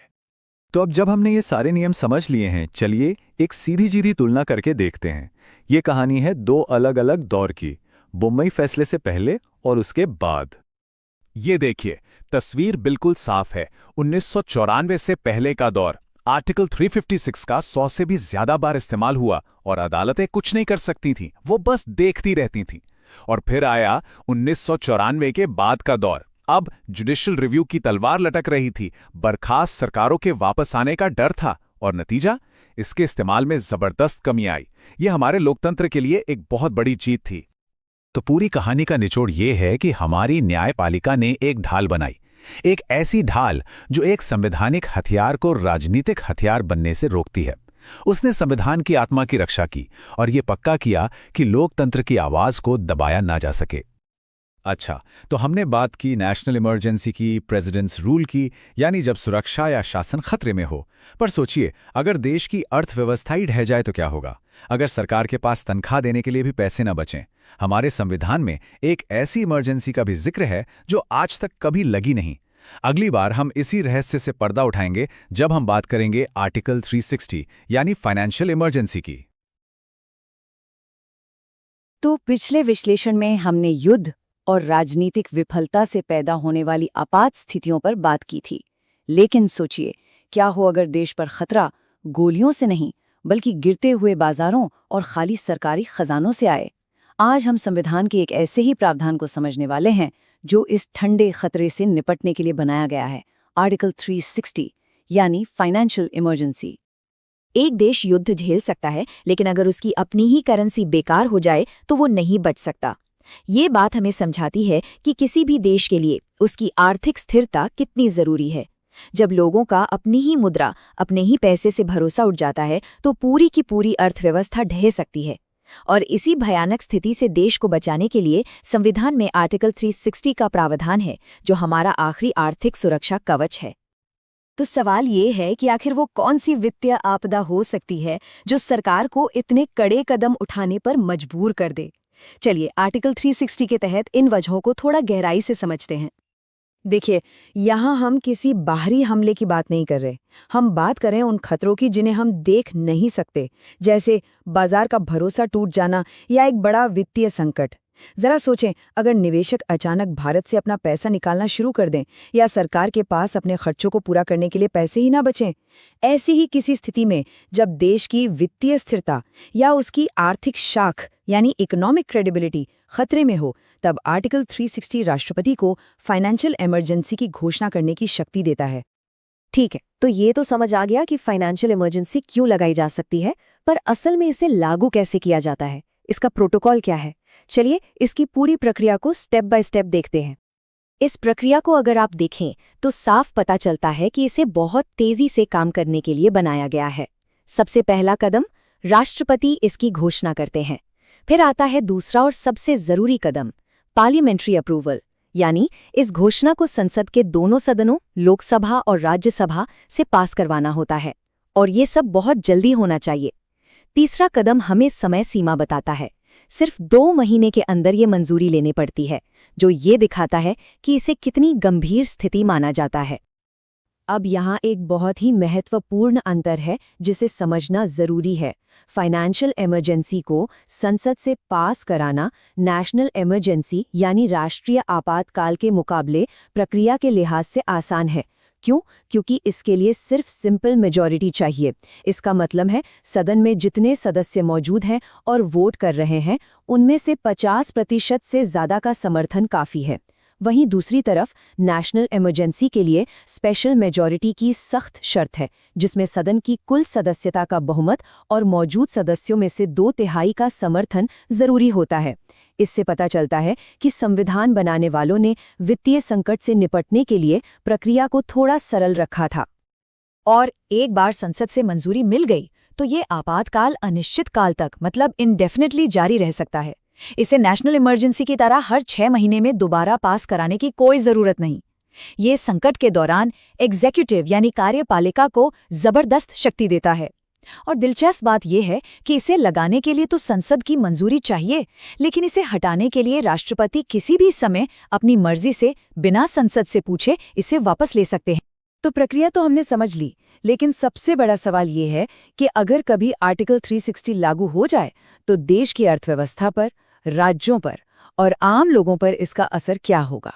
तो अब जब हमने ये सारे नियम समझ लिए हैं, चलिए एक सीधी-सीधी तुलना करके देखते हैं। ये कहानी है दो अलग-अलग दौर की, बम्बई फैसले से पहले और उसके बाद। ये देखिए, तस्वीर बिल्कुल साफ है। 1994 से पहले का दौर। आर्टिकल 356 का 100 से भी ज्यादा बार इस्तेमाल हुआ और अदालतें कुछ नहीं कर सकती थीं, वो बस देखती रहती थीं। और फिर आया 1994 के बाद का दौर। अब जुडिशियल रिव्यू की तलवार लटक रही थी, बर्खास्त सरकारों के वापस आने का डर था, और नतीजा, इसके इस्तेमाल में जबरदस्त कमी आई। ये हमारे लोकतंत्र के लिए एक बहुत बड़ी जीत थी। तो पूरी कहानी का निचोड़ ये है कि हमारी न्यायपालिका ने एक ढाल बनाई, एक ऐसी ढाल जो एक संवैधानिक हथियार को राजनीतिक हथियार बनने से रोकती है। उसने संविधान की आत्मा की रक्षा की और ये पक्का किया कि लोकतंत्र की आवाज को दबाया ना जा सके। अच्छा, तो हमने बात की नेशनल इमरजेंसी की, प्रेसिडेंट्स रूल की, यानी जब सुरक्षा या शासन खतरे में हो। पर सोचिए, अगर देश की अर्थव्यवस्था ही ढह जाए तो क्या होगा? अगर सरकार के पास तनख्वाह देने के लिए भी पैसे न बचें। हमारे संविधान में एक ऐसी इमरजेंसी का भी जिक्र है जो आज तक कभी लगी नहीं। अगली बार हम इसी रहस्य से पर्दा उठाएंगे जब हम बात करेंगे आर्टिकल 360 यानी फाइनेंशियल इमरजेंसी की। तो पिछले विश्लेषण में हमने युद्ध और राजनीतिक विफलता से पैदा होने वाली आपात स्थितियों पर बात की थी। लेकिन सोचिए, क्या हो अगर देश पर खतरा गोलियों से नहीं बल्कि गिरते हुए बाजारों और खाली सरकारी खजानों से आए? आज हम संविधान के एक ऐसे ही प्रावधान को समझने वाले हैं जो इस ठंडे खतरे से निपटने के लिए बनाया गया है, आर्टिकल 360 यानी फाइनेंशियल इमरजेंसी। एक देश युद्ध झेल सकता है, लेकिन अगर उसकी अपनी ही करेंसी बेकार हो जाए तो वो नहीं बच सकता। ये बात हमें समझाती है कि किसी भी देश के लिए उसकी आर्थिक स्थिरता कितनी जरूरी है। जब लोगों का अपनी ही मुद्रा, अपने ही पैसे से भरोसा उठ जाता है तो पूरी की पूरी अर्थव्यवस्था ढह सकती है। और इसी भयानक स्थिति से देश को बचाने के लिए संविधान में आर्टिकल 360 का प्रावधान है, जो हमारा आखिरी आर्थिक सुरक्षा कवच है। तो सवाल ये है कि आखिर वो कौन सी वित्तीय आपदा हो सकती है जो सरकार को इतने कड़े कदम उठाने पर मजबूर कर दे? चलिए आर्टिकल 360 के तहत इन वजहों को थोड़ा गहराई से समझते हैं। देखिए, यहाँ हम किसी बाहरी हमले की बात नहीं कर रहे। हम बात करें उन खतरों की जिन्हें हम देख नहीं सकते, जैसे बाजार का भरोसा टूट जाना या एक बड़ा वित्तीय संकट। जरा सोचें, अगर निवेशक अचानक भारत से अपना पैसा निकालना शुरू कर दें या सरकार के पास अपने खर्चों को पूरा करने के लिए पैसे ही ना बचें। ऐसी ही किसी स्थिति में जब देश की वित्तीय स्थिरता या उसकी आर्थिक शाख यानी इकोनॉमिक क्रेडिबिलिटी खतरे में हो, तब आर्टिकल 360 राष्ट्रपति को फाइनेंशियल इमरजेंसी की घोषणा करने की शक्ति देता है। ठीक है, तो ये तो समझ आ गया कि फाइनेंशियल इमरजेंसी क्यों लगाई जा सकती है, पर असल में इसे लागू कैसे किया जाता है, इसका प्रोटोकॉल क्या है? चलिए इसकी पूरी प्रक्रिया को स्टेप बाय स्टेप देखते हैं। इस प्रक्रिया को अगर आप देखें तो साफ पता चलता है कि इसे बहुत तेजी से काम करने के लिए बनाया गया है। सबसे पहला कदम, राष्ट्रपति इसकी घोषणा करते हैं। फिर आता है दूसरा और सबसे जरूरी कदम, पार्लियामेंट्री अप्रूवल, यानी इस घोषणा को संसद के दोनों सदनों, लोकसभा और राज्यसभा से पास करवाना होता है, और ये सब बहुत जल्दी होना चाहिए। तीसरा कदम हमें समय सीमा बताता है। सिर्फ 2 महीने के अंदर ये मंजूरी लेनी पड़ती है, जो ये दिखाता है कि इसे कितनी गंभीर स्थिति माना जाता है। अब यहाँ एक बहुत ही महत्वपूर्ण अंतर है जिसे समझना जरूरी है। फाइनेंशियल इमरजेंसी को संसद से पास कराना नेशनल इमरजेंसी यानी राष्ट्रीय आपातकाल के मुकाबले प्रक्रिया के लिहाज से आसान है। क्यों? क्योंकि इसके लिए सिर्फ सिंपल मेजॉरिटी चाहिए। इसका मतलब है सदन में जितने सदस्य मौजूद हैं और वोट कर रहे हैं, उनमें से 50% से ज़्यादा का समर्थन काफ़ी है। वहीं दूसरी तरफ नेशनल इमरजेंसी के लिए स्पेशल मेजॉरिटी की सख्त शर्त है, जिसमें सदन की कुल सदस्यता का बहुमत और मौजूद सदस्यों में से 2/3 का समर्थन जरूरी होता है। इससे पता चलता है कि संविधान बनाने वालों ने वित्तीय संकट से निपटने के लिए प्रक्रिया को थोड़ा सरल रखा था। और एक बार संसद से मंजूरी मिल गई तो ये आपातकाल अनिश्चित काल तक, मतलब इनडेफिनेटली जारी रह सकता है। इसे नेशनल इमरजेंसी की तरह हर 6 महीने में दोबारा पास कराने की कोई जरूरत नहीं। ये संकट के दौरान एग्जीक्यूटिव यानी कार्यपालिका को जबरदस्त शक्ति देता है। और दिलचस्प बात यह है कि इसे लगाने के लिए तो संसद की मंजूरी चाहिए, लेकिन इसे हटाने के लिए राष्ट्रपति किसी भी समय अपनी मर्जी से बिना संसद से पूछे इसे वापस ले सकते हैं। तो प्रक्रिया तो हमने समझ ली, लेकिन सबसे बड़ा सवाल ये है कि अगर कभी आर्टिकल 360 लागू हो जाए तो देश की अर्थव्यवस्था पर, राज्यों पर और आम लोगों पर इसका असर क्या होगा।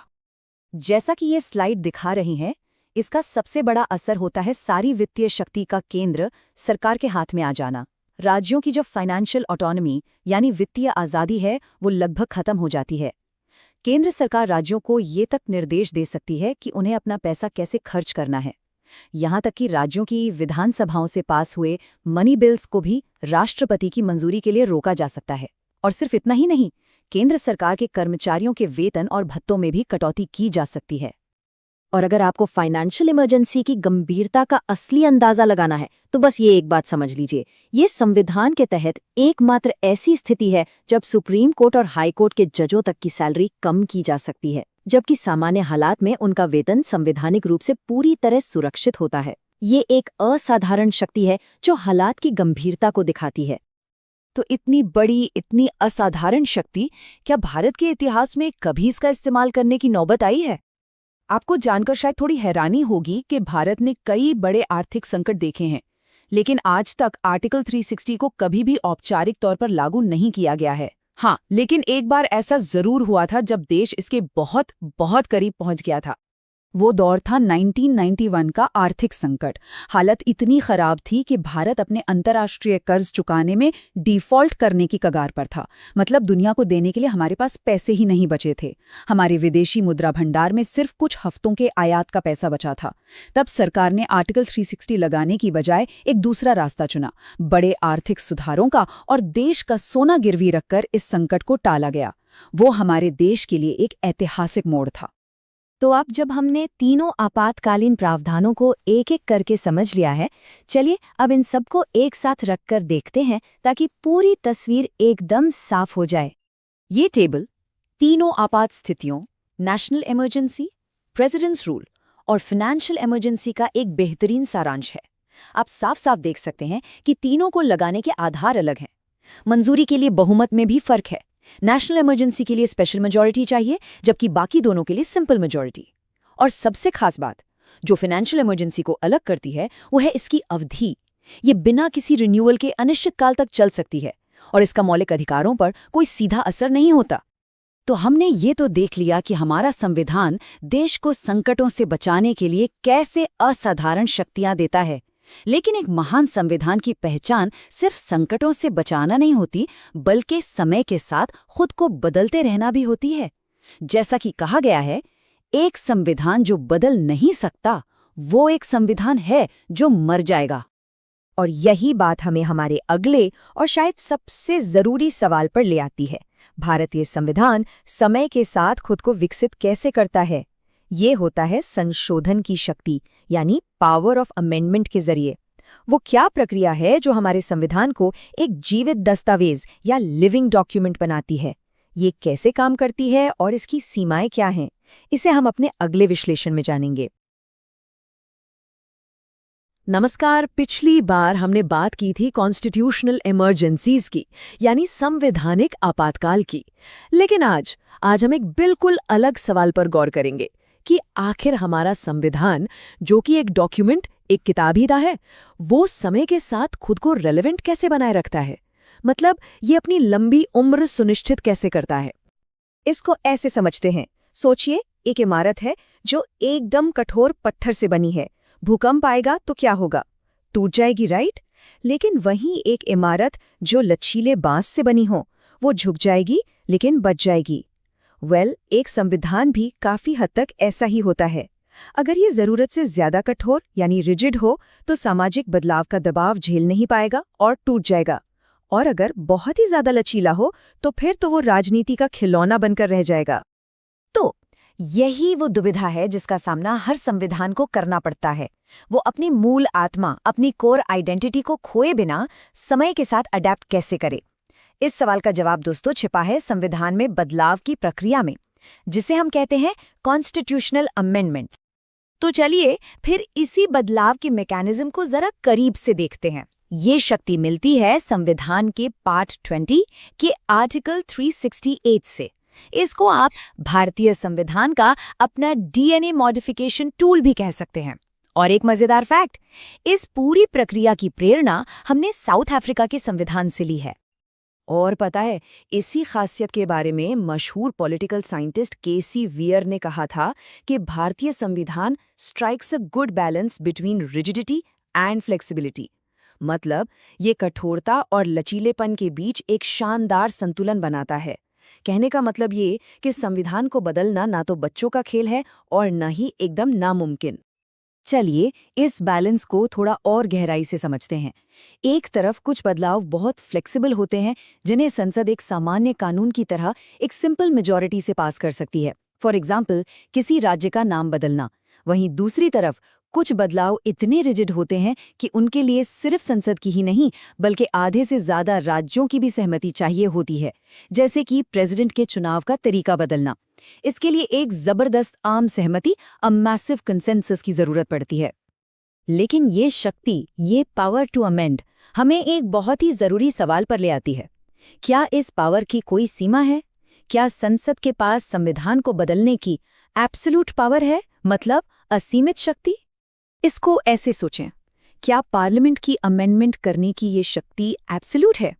जैसा कि ये स्लाइड दिखा रही है, इसका सबसे बड़ा असर होता है सारी वित्तीय शक्ति का केंद्र सरकार के हाथ में आ जाना। राज्यों की जो फाइनेंशियल ऑटोनॉमी यानी वित्तीय आज़ादी है वो लगभग खत्म हो जाती है। केंद्र सरकार राज्यों को ये तक निर्देश दे सकती है कि उन्हें अपना पैसा कैसे खर्च करना है। यहाँ तक कि राज्यों की विधानसभाओं से पास हुए मनी बिल्स को भी राष्ट्रपति की मंजूरी के लिए रोका जा सकता है। और सिर्फ इतना ही नहीं, केंद्र सरकार के कर्मचारियों के वेतन और भत्तों में भी कटौती की जा सकती है। और अगर आपको फाइनेंशियल इमरजेंसी की गंभीरता का असली अंदाजा लगाना है तो बस ये एक बात समझ लीजिए, ये संविधान के तहत एकमात्र ऐसी स्थिति है जब सुप्रीम कोर्ट और हाई कोर्ट के जजों तक की सैलरी कम की जा सकती है, जबकि सामान्य हालात में उनका वेतन संवैधानिक रूप से पूरी तरह सुरक्षित होता है। ये एक असाधारण शक्ति है जो हालात की गंभीरता को दिखाती है। तो इतनी बड़ी, इतनी असाधारण शक्ति, क्या भारत के इतिहास में कभी इसका इस्तेमाल करने की नौबत आई है? आपको जानकर शायद थोड़ी हैरानी होगी कि भारत ने कई बड़े आर्थिक संकट देखे हैं, लेकिन आज तक आर्टिकल 360 को कभी भी औपचारिक तौर पर लागू नहीं किया गया है। हाँ, लेकिन एक बार ऐसा जरूर हुआ था जब देश इसके बहुत बहुत करीब पहुंच गया था। वो दौर था 1991 का आर्थिक संकट। हालत इतनी खराब थी कि भारत अपने अंतर्राष्ट्रीय कर्ज चुकाने में डिफॉल्ट करने की कगार पर था। मतलब दुनिया को देने के लिए हमारे पास पैसे ही नहीं बचे थे। हमारे विदेशी मुद्रा भंडार में सिर्फ कुछ हफ्तों के आयात का पैसा बचा था। तब सरकार ने आर्टिकल 360 लगाने की बजाय एक दूसरा रास्ता चुना, बड़े आर्थिक सुधारों का, और देश का सोना गिरवी रखकर इस संकट को टाला गया। वो हमारे देश के लिए एक ऐतिहासिक मोड़ था। तो अब जब हमने तीनों आपातकालीन प्रावधानों को एक एक करके समझ लिया है, चलिए अब इन सबको एक साथ रखकर देखते हैं ताकि पूरी तस्वीर एकदम साफ हो जाए। ये टेबल तीनों आपात स्थितियों, नेशनल इमरजेंसी, प्रेसिडेंट्स रूल और फाइनेंशियल इमरजेंसी का एक बेहतरीन सारांश है। आप साफ साफ देख सकते हैं कि तीनों को लगाने के आधार अलग हैं। मंजूरी के लिए बहुमत में भी फर्क है। नेशनल इमरजेंसी के लिए स्पेशल मेजॉरिटी चाहिए, जबकि बाकी दोनों के लिए सिंपल मेजॉरिटी। और सबसे खास बात जो फाइनेंशियल इमरजेंसी को अलग करती है वो है इसकी अवधि। ये बिना किसी रिन्यूअल के अनिश्चित काल तक चल सकती है और इसका मौलिक अधिकारों पर कोई सीधा असर नहीं होता। तो हमने ये तो देख लिया कि हमारा संविधान देश को संकटों से बचाने के लिए कैसे असाधारण शक्तियां देता है, लेकिन एक महान संविधान की पहचान सिर्फ संकटों से बचाना नहीं होती, बल्कि समय के साथ खुद को बदलते रहना भी होती है। जैसा कि कहा गया है, एक संविधान जो बदल नहीं सकता वो एक संविधान है जो मर जाएगा। और यही बात हमें हमारे अगले और शायद सबसे जरूरी सवाल पर ले आती है। भारतीय संविधान समय के साथ खुद को विकसित कैसे करता है? ये होता है संशोधन की शक्ति, यानी पावर ऑफ अमेंडमेंट के जरिए। वो क्या प्रक्रिया है जो हमारे संविधान को एक जीवित दस्तावेज या लिविंग डॉक्यूमेंट बनाती है? ये कैसे काम करती है और इसकी सीमाएं क्या हैं? इसे हम अपने अगले विश्लेषण में जानेंगे। नमस्कार। पिछली बार हमने बात की थी कॉन्स्टिट्यूशनल इमरजेंसीज की, यानी संवैधानिक आपातकाल की। लेकिन आज हम एक बिल्कुल अलग सवाल पर गौर करेंगे कि आखिर हमारा संविधान, जो कि एक डॉक्यूमेंट, एक किताब ही है, वो समय के साथ खुद को रेलेवेंट कैसे बनाए रखता है? मतलब ये अपनी लंबी उम्र सुनिश्चित कैसे करता है? इसको ऐसे समझते हैं। सोचिए, एक इमारत है जो एकदम कठोर पत्थर से बनी है। भूकंप आएगा तो क्या होगा? टूट जाएगी, राइट? लेकिन वहीं एक इमारत जो लचीले बांस से बनी हो, वो झुक जाएगी लेकिन बच जाएगी। एक संविधान भी काफी हद तक ऐसा ही होता है। अगर ये जरूरत से ज्यादा कठोर यानी रिजिड हो तो सामाजिक बदलाव का दबाव झेल नहीं पाएगा और टूट जाएगा। और अगर बहुत ही ज्यादा लचीला हो तो फिर तो वो राजनीति का खिलौना बनकर रह जाएगा। तो यही वो दुविधा है जिसका सामना हर संविधान को करना पड़ता है। वो अपनी मूल आत्मा, अपनी कोर आइडेंटिटी को खोए बिना समय के साथ अडेप्ट कैसे करे? इस सवाल का जवाब दोस्तों छिपा है संविधान में बदलाव की प्रक्रिया में, जिसे हम कहते हैं कॉन्स्टिट्यूशनल अमेंडमेंट। तो चलिए फिर इसी बदलाव के मैकेनिज्म को जरा करीब से देखते हैं। ये शक्ति मिलती है संविधान के पार्ट 20 के आर्टिकल 368 से। इसको आप भारतीय संविधान का अपना डीएनए मॉडिफिकेशन टूल भी कह सकते हैं। और एक मजेदार फैक्ट, इस पूरी प्रक्रिया की प्रेरणा हमने साउथ अफ्रीका के संविधान से ली है। और पता है, इसी खासियत के बारे में मशहूर पॉलिटिकल साइंटिस्ट केसी वियर ने कहा था कि भारतीय संविधान strikes a good balance between rigidity and flexibility. मतलब ये कठोरता और लचीलेपन के बीच एक शानदार संतुलन बनाता है। कहने का मतलब ये कि संविधान को बदलना ना तो बच्चों का खेल है और न ही एकदम नामुमकिन। चलिए इस बैलेंस को थोड़ा और गहराई से समझते हैं। एक तरफ कुछ बदलाव बहुत फ्लेक्सिबल होते हैं जिन्हें संसद एक सामान्य कानून की तरह एक सिंपल मेजॉरिटी से पास कर सकती है। फॉर एग्जाम्पल, किसी राज्य का नाम बदलना। वहीं दूसरी तरफ कुछ बदलाव इतने रिजिड होते हैं कि उनके लिए सिर्फ संसद की ही नहीं बल्कि आधे से ज्यादा राज्यों की भी सहमति चाहिए होती है, जैसे कि प्रेसिडेंट के चुनाव का तरीका बदलना। इसके लिए एक जबरदस्त आम सहमति, अ मैसिव कंसेंसस की जरूरत पड़ती है। लेकिन ये शक्ति, ये पावर टू अमेंड, हमें एक बहुत ही जरूरी सवाल पर ले आती है। क्या इस पावर की कोई सीमा है? क्या संसद के पास संविधान को बदलने की एब्सोल्यूट पावर है, मतलब असीमित शक्ति? इसको ऐसे सोचें, क्या पार्लियामेंट की अमेंडमेंट करने की ये शक्ति एब्सोल्यूट है?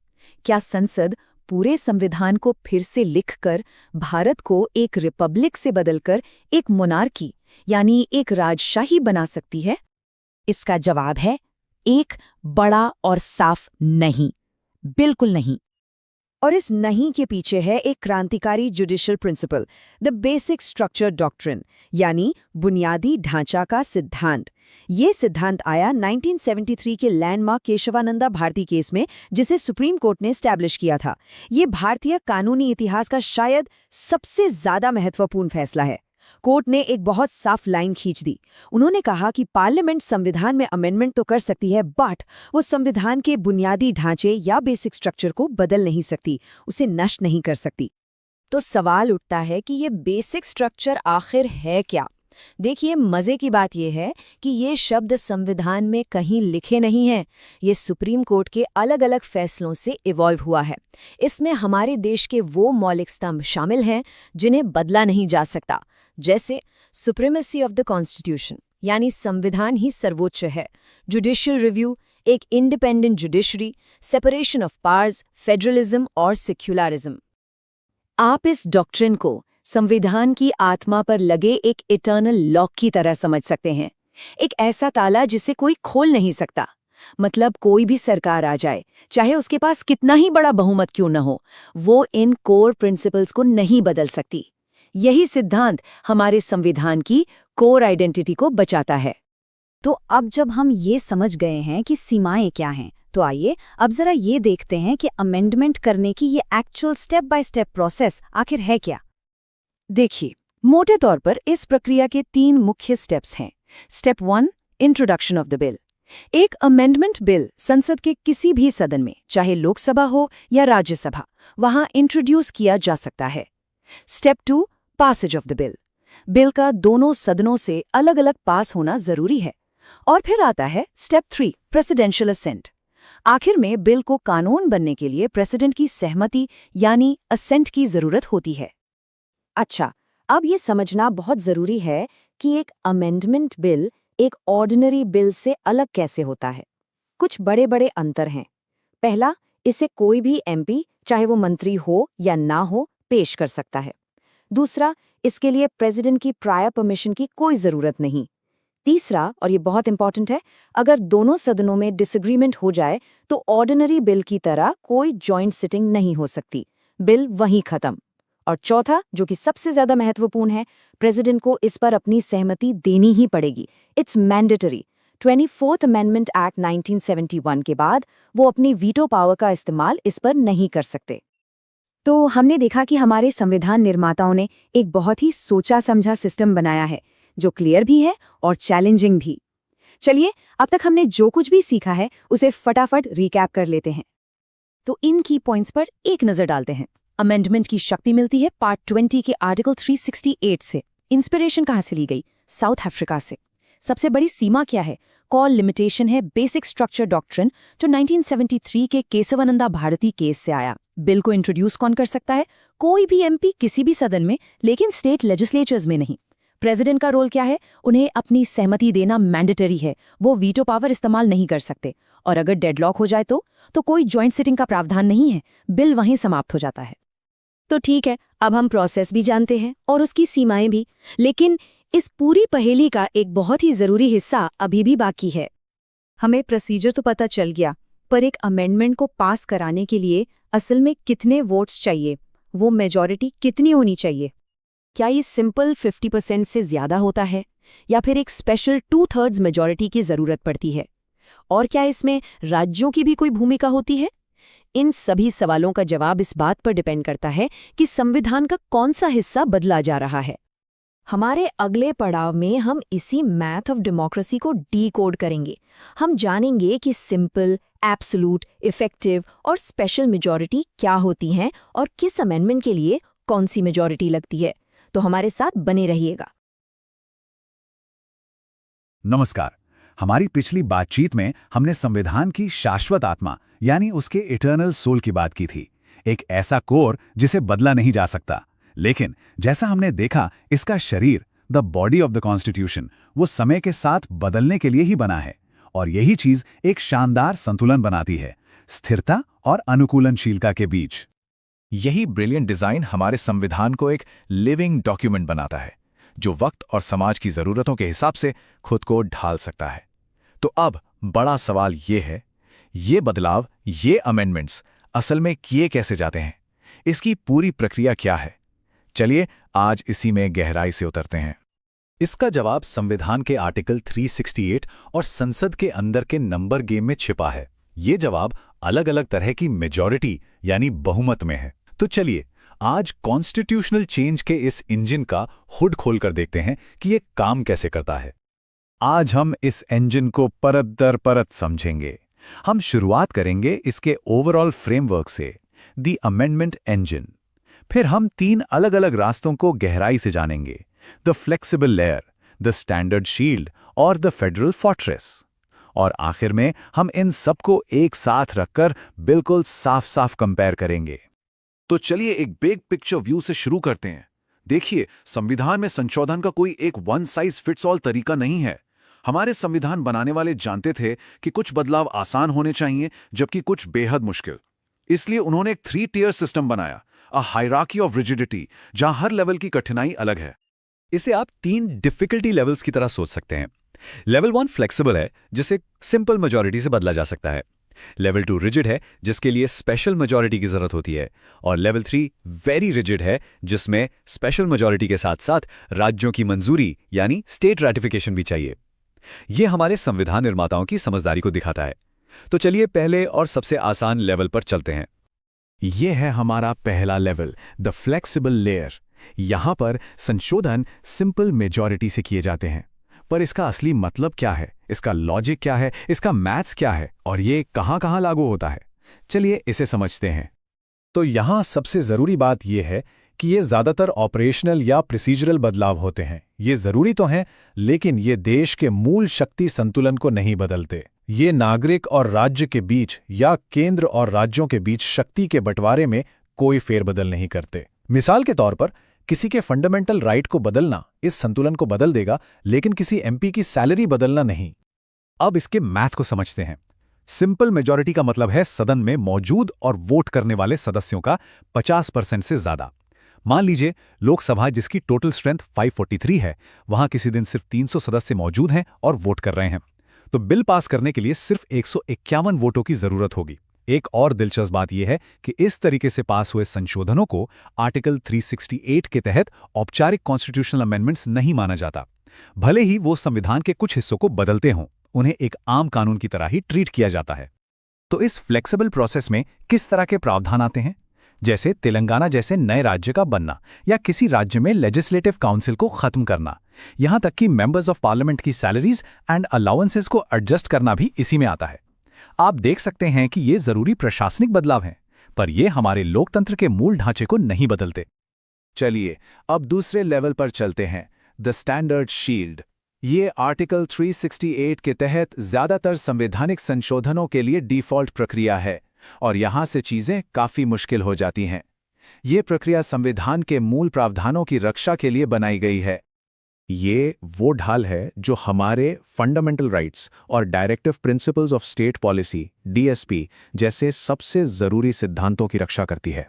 क्या संसद पूरे संविधान को फिर से लिखकर भारत को एक रिपब्लिक से बदलकर एक मोनार्की यानी एक राजशाही बना सकती है? इसका जवाब है एक बड़ा और साफ नहीं, बिल्कुल नहीं। और इस नहीं के पीछे है एक क्रांतिकारी judicial principle, the basic structure doctrine, यानी बुनियादी ढांचा का सिद्धांत। ये सिद्धांत आया 1973 के लैंडमार्क केशवानंदा भारती केस में, जिसे सुप्रीम कोर्ट ने एस्टैब्लिश किया था। ये भारतीय कानूनी इतिहास का शायद सबसे ज्यादा महत्वपूर्ण फैसला है। कोर्ट ने एक बहुत साफ लाइन खींच दी। उन्होंने कहा कि पार्लियामेंट संविधान में अमेंडमेंट तो कर सकती है, बट वो संविधान के बुनियादी ढांचे या बेसिक स्ट्रक्चर को बदल नहीं सकती, उसे नष्ट नहीं कर सकती। तो सवाल उठता है कि ये बेसिक स्ट्रक्चर आखिर है क्या? देखिए, मजे की बात यह है कि ये शब्द संविधान में कहीं लिखे नहीं हैं। ये सुप्रीम कोर्ट के अलग अलग फैसलों से इवॉल्व हुआ है। इसमें हमारे देश के वो मौलिक स्तंभ शामिल हैं जिन्हें बदला नहीं जा सकता, जैसे सुप्रीमेसी ऑफ द कॉन्स्टिट्यूशन, यानी संविधान ही सर्वोच्च है, जुडिशियल रिव्यू, एक independent judiciary, separation of powers, federalism और सेक्युलरिज्म। आप इस डॉक्ट्रिन को संविधान की आत्मा पर लगे एक इटर्नल लॉक की तरह समझ सकते हैं, एक ऐसा ताला जिसे कोई खोल नहीं सकता। मतलब कोई भी सरकार आ जाए, चाहे उसके पास कितना ही बड़ा बहुमत क्यों न हो, वो इन कोर प्रिंसिपल्स को नहीं बदल सकती। यही सिद्धांत हमारे संविधान की कोर आइडेंटिटी को बचाता है। तो अब जब हम ये समझ गए हैं कि सीमाएं क्या हैं, तो आइए अब जरा ये देखते हैं कि अमेंडमेंट करने की ये actual step by step process आखिर है क्या। देखिए, मोटे तौर पर इस प्रक्रिया के 3 मुख्य स्टेप्स हैं। Step 1, introduction of the bill. एक अमेंडमेंट बिल संसद के किसी भी सदन में, चाहे लोकसभा हो या राज्यसभा, वहां इंट्रोड्यूस किया जा सकता है। Step 2, passage of the bill. Bill का दोनों सदनों से अलग अलग पास होना जरूरी है। और फिर आता है स्टेप 3, प्रेसिडेंशियल असेंट। आखिर में बिल को कानून बनने के लिए प्रेसिडेंट की सहमति यानी असेंट की जरूरत होती है। अच्छा, अब ये समझना बहुत जरूरी है कि एक अमेंडमेंट बिल एक ऑर्डिनरी बिल से अलग कैसे होता है। कुछ बड़े बड़े अंतर हैं। पहला, इसे कोई भी एमपी, चाहे वो मंत्री हो या ना हो, पेश कर सकता है। दूसरा, इसके लिए प्रेसिडेंट की प्रायर परमिशन की कोई जरूरत नहीं। तीसरा, और ये बहुत इंपॉर्टेंट है, अगर दोनों सदनों में डिसएग्रीमेंट हो जाए तो ऑर्डिनरी बिल की तरह कोई जॉइंट सिटिंग नहीं हो सकती, बिल वहीं खत्म। और चौथा, जो कि सबसे ज्यादा महत्वपूर्ण है, प्रेसिडेंट को इस पर अपनी सहमति देनी ही पड़ेगी। It's mandatory. 24th amendment act 1971 के बाद वो अपनी वीटो पावर का इस्तेमाल इस पर नहीं कर सकते। तो हमने देखा कि हमारे संविधान निर्माताओं ने एक बहुत ही सोचा समझा सिस्टम बनाया है, जो क्लियर भी है और चैलेंजिंग भी। चलिए, अब तक हमने जो कुछ भी सीखा है उसे फटाफट रिकैप कर लेते हैं। तो इन की पॉइंट्स पर एक नजर डालते हैं। अमेंडमेंट की शक्ति मिलती है पार्ट 20 के आर्टिकल 368 से। इंस्पिरेशन कहाँ से ली गई? साउथ अफ्रीका से। सबसे बड़ी सीमा क्या है? कॉल लिमिटेशन है बेसिक स्ट्रक्चर डॉक्ट्रिन, जो 1973 के केशवानंदा भारती केस से आया। बिल को इंट्रोड्यूस कौन कर सकता है? कोई भी एमपी किसी भी सदन में, लेकिन स्टेट लेजिस्लेचर्स में नहीं। प्रेसिडेंट का रोल क्या है? उन्हें अपनी सहमति देना मैंडेटरी है, वो वीटो पावर इस्तेमाल नहीं कर सकते। और अगर डेडलॉक हो जाए तो कोई जॉइंट सिटिंग का प्रावधान नहीं है, बिल वहीं समाप्त हो जाता है। तो ठीक है, अब हम प्रोसेस भी जानते हैं और उसकी सीमाएं भी, लेकिन इस पूरी पहेली का एक बहुत ही जरूरी हिस्सा अभी भी बाकी है। हमें प्रोसीजर तो पता चल गया, पर एक अमेंडमेंट को पास कराने के लिए असल में कितने वोट्स चाहिए, वो मेजॉरिटी कितनी होनी चाहिए? क्या ये सिंपल 50% से ज्यादा होता है, या फिर एक स्पेशल 2/3 मेजॉरिटी की जरूरत पड़ती है? और क्या इसमें राज्यों की भी कोई भूमिका होती है? इन सभी सवालों का जवाब इस बात पर डिपेंड करता है कि संविधान का कौन सा हिस्सा बदला जा रहा है। हमारे अगले पड़ाव में हम इसी मैथ ऑफ डेमोक्रेसी को डीकोड करेंगे। हम जानेंगे कि सिंपल, एब्सोल्यूट, इफेक्टिव और स्पेशल मेजॉरिटी क्या होती हैं और किस अमेंडमेंट के लिए कौन सी मेजॉरिटी लगती है। तो हमारे साथ बने रहिएगा। नमस्कार। हमारी पिछली बातचीत में हमने संविधान की शाश्वत आत्मा यानी उसके इटर्नल सोल की बात की थी, एक ऐसा कोर जिसे बदला नहीं जा सकता। लेकिन जैसा हमने देखा, इसका शरीर, the body of the constitution, वो समय के साथ बदलने के लिए ही बना है। और यही चीज एक शानदार संतुलन बनाती है, स्थिरता और अनुकूलनशीलता के बीच। यही ब्रिलियंट डिजाइन हमारे संविधान को एक लिविंग डॉक्यूमेंट बनाता है, जो वक्त और समाज की जरूरतों के हिसाब से खुद को ढाल सकता है। तो अब बड़ा सवाल ये है, ये बदलाव, ये अमेंडमेंट्स असल में किए कैसे जाते हैं? इसकी पूरी प्रक्रिया क्या है? चलिए आज इसी में गहराई से उतरते हैं। इसका जवाब संविधान के आर्टिकल 368 और संसद के अंदर के नंबर गेम में छिपा है। ये जवाब अलग अलग तरह की मेजॉरिटी यानी बहुमत में है। तो चलिए आज कॉन्स्टिट्यूशनल चेंज के इस इंजन का हुड खोलकर देखते हैं कि ये काम कैसे करता है। आज हम इस इंजन को परत दर परत समझेंगे। हम शुरुआत करेंगे इसके ओवरऑल फ्रेमवर्क से, द अमेंडमेंट इंजन। फिर हम 3 अलग-अलग रास्तों को गहराई से जानेंगे, the flexible layer, the standard shield और द फेडरल फोर्ट्रेस। और आखिर में हम इन सबको एक साथ रखकर बिल्कुल साफ-साफ कंपेयर करेंगे। तो चलिए एक बिग पिक्चर व्यू से शुरू करते हैं। देखिए, संविधान में संशोधन का कोई एक वन साइज फिट्स ऑल तरीका नहीं है। हमारे संविधान बनाने वाले जानते थे कि कुछ बदलाव आसान होने चाहिए, जबकि कुछ बेहद मुश्किल। इसलिए उन्होंने एक 3 टियर सिस्टम बनाया, अ हायरार्की ऑफ रिजिडिटी, जहां हर लेवल की कठिनाई अलग है। इसे आप 3 डिफिकल्टी लेवल्स की तरह सोच सकते हैं। लेवल 1 फ्लेक्सिबल है, जिसे सिंपल मेजॉरिटी से बदला जा सकता है। लेवल 2 रिजिड है, जिसके लिए स्पेशल मेजॉरिटी की जरूरत होती है। और लेवल 3 वेरी रिजिड है, जिसमें स्पेशल मेजॉरिटी के साथ साथ राज्यों की मंजूरी यानी स्टेट रैटिफिकेशन भी चाहिए। ये हमारे संविधान निर्माताओं की समझदारी को दिखाता है। तो चलिए पहले और सबसे आसान लेवल पर चलते हैं। यह है हमारा पहला लेवल, द फ्लेक्सिबल लेयर। यहां पर संशोधन सिंपल मेजॉरिटी से किए जाते हैं। पर इसका असली मतलब क्या है, इसका लॉजिक क्या है, इसका मैथ्स क्या है और ये कहां-कहां लागू होता है? चलिए इसे समझते हैं। तो यहां सबसे जरूरी बात यह है कि ये ज्यादातर ऑपरेशनल या प्रोसीजरल बदलाव होते हैं। ये जरूरी तो हैं, लेकिन ये देश के मूल शक्ति संतुलन को नहीं बदलते। ये नागरिक और राज्य के बीच या केंद्र और राज्यों के बीच शक्ति के बंटवारे में कोई फेरबदल नहीं करते। मिसाल के तौर पर किसी के फंडामेंटल राइट को बदलना इस संतुलन को बदल देगा, लेकिन किसी एमपी की सैलरी बदलना नहीं। अब इसके मैथ को समझते हैं। सिंपल मेजॉरिटी का मतलब है सदन में मौजूद और वोट करने वाले सदस्यों का 50% से ज्यादा। मान लीजिए लोकसभा, जिसकी टोटल स्ट्रेंथ 543 है, वहां किसी दिन सिर्फ 300 सदस्य मौजूद हैं और वोट कर रहे हैं। तो बिल पास करने के लिए सिर्फ 151 वोटों की जरूरत होगी। एक और दिलचस्प बात यह है कि इस तरीके से पास हुए संशोधनों को आर्टिकल 368 के तहत औपचारिक कॉन्स्टिट्यूशनल अमेंडमेंट्स नहीं माना जाता। भले ही वो संविधान के कुछ हिस्सों को बदलते हों, उन्हें एक आम कानून की तरह ही ट्रीट किया जाता है। तो इस फ्लेक्सिबल प्रोसेस में किस तरह के प्रावधान आते हैं? जैसे तेलंगाना जैसे नए राज्य का बनना या किसी राज्य में लेजिस्लेटिव काउंसिल को खत्म करना, यहां तक कि मेंबर्स ऑफ पार्लियामेंट की सैलरीज एंड अलाउंसेस को एडजस्ट करना भी इसी में आता है। आप देख सकते हैं कि ये जरूरी प्रशासनिक बदलाव हैं, पर ये हमारे लोकतंत्र के मूल ढांचे को नहीं बदलते। चलिए अब दूसरे लेवल पर चलते हैं, द स्टैंडर्ड शील्ड। ये आर्टिकल 368 के तहत ज्यादातर संवैधानिक संशोधनों के लिए डिफॉल्ट प्रक्रिया है और यहां से चीजें काफी मुश्किल हो जाती हैं। ये प्रक्रिया संविधान के मूल प्रावधानों की रक्षा के लिए बनाई गई है। ये वो ढाल है जो हमारे फंडामेंटल राइट्स और directive principles of state policy DSP जैसे सबसे ज़रूरी सिद्धांतों की रक्षा करती है।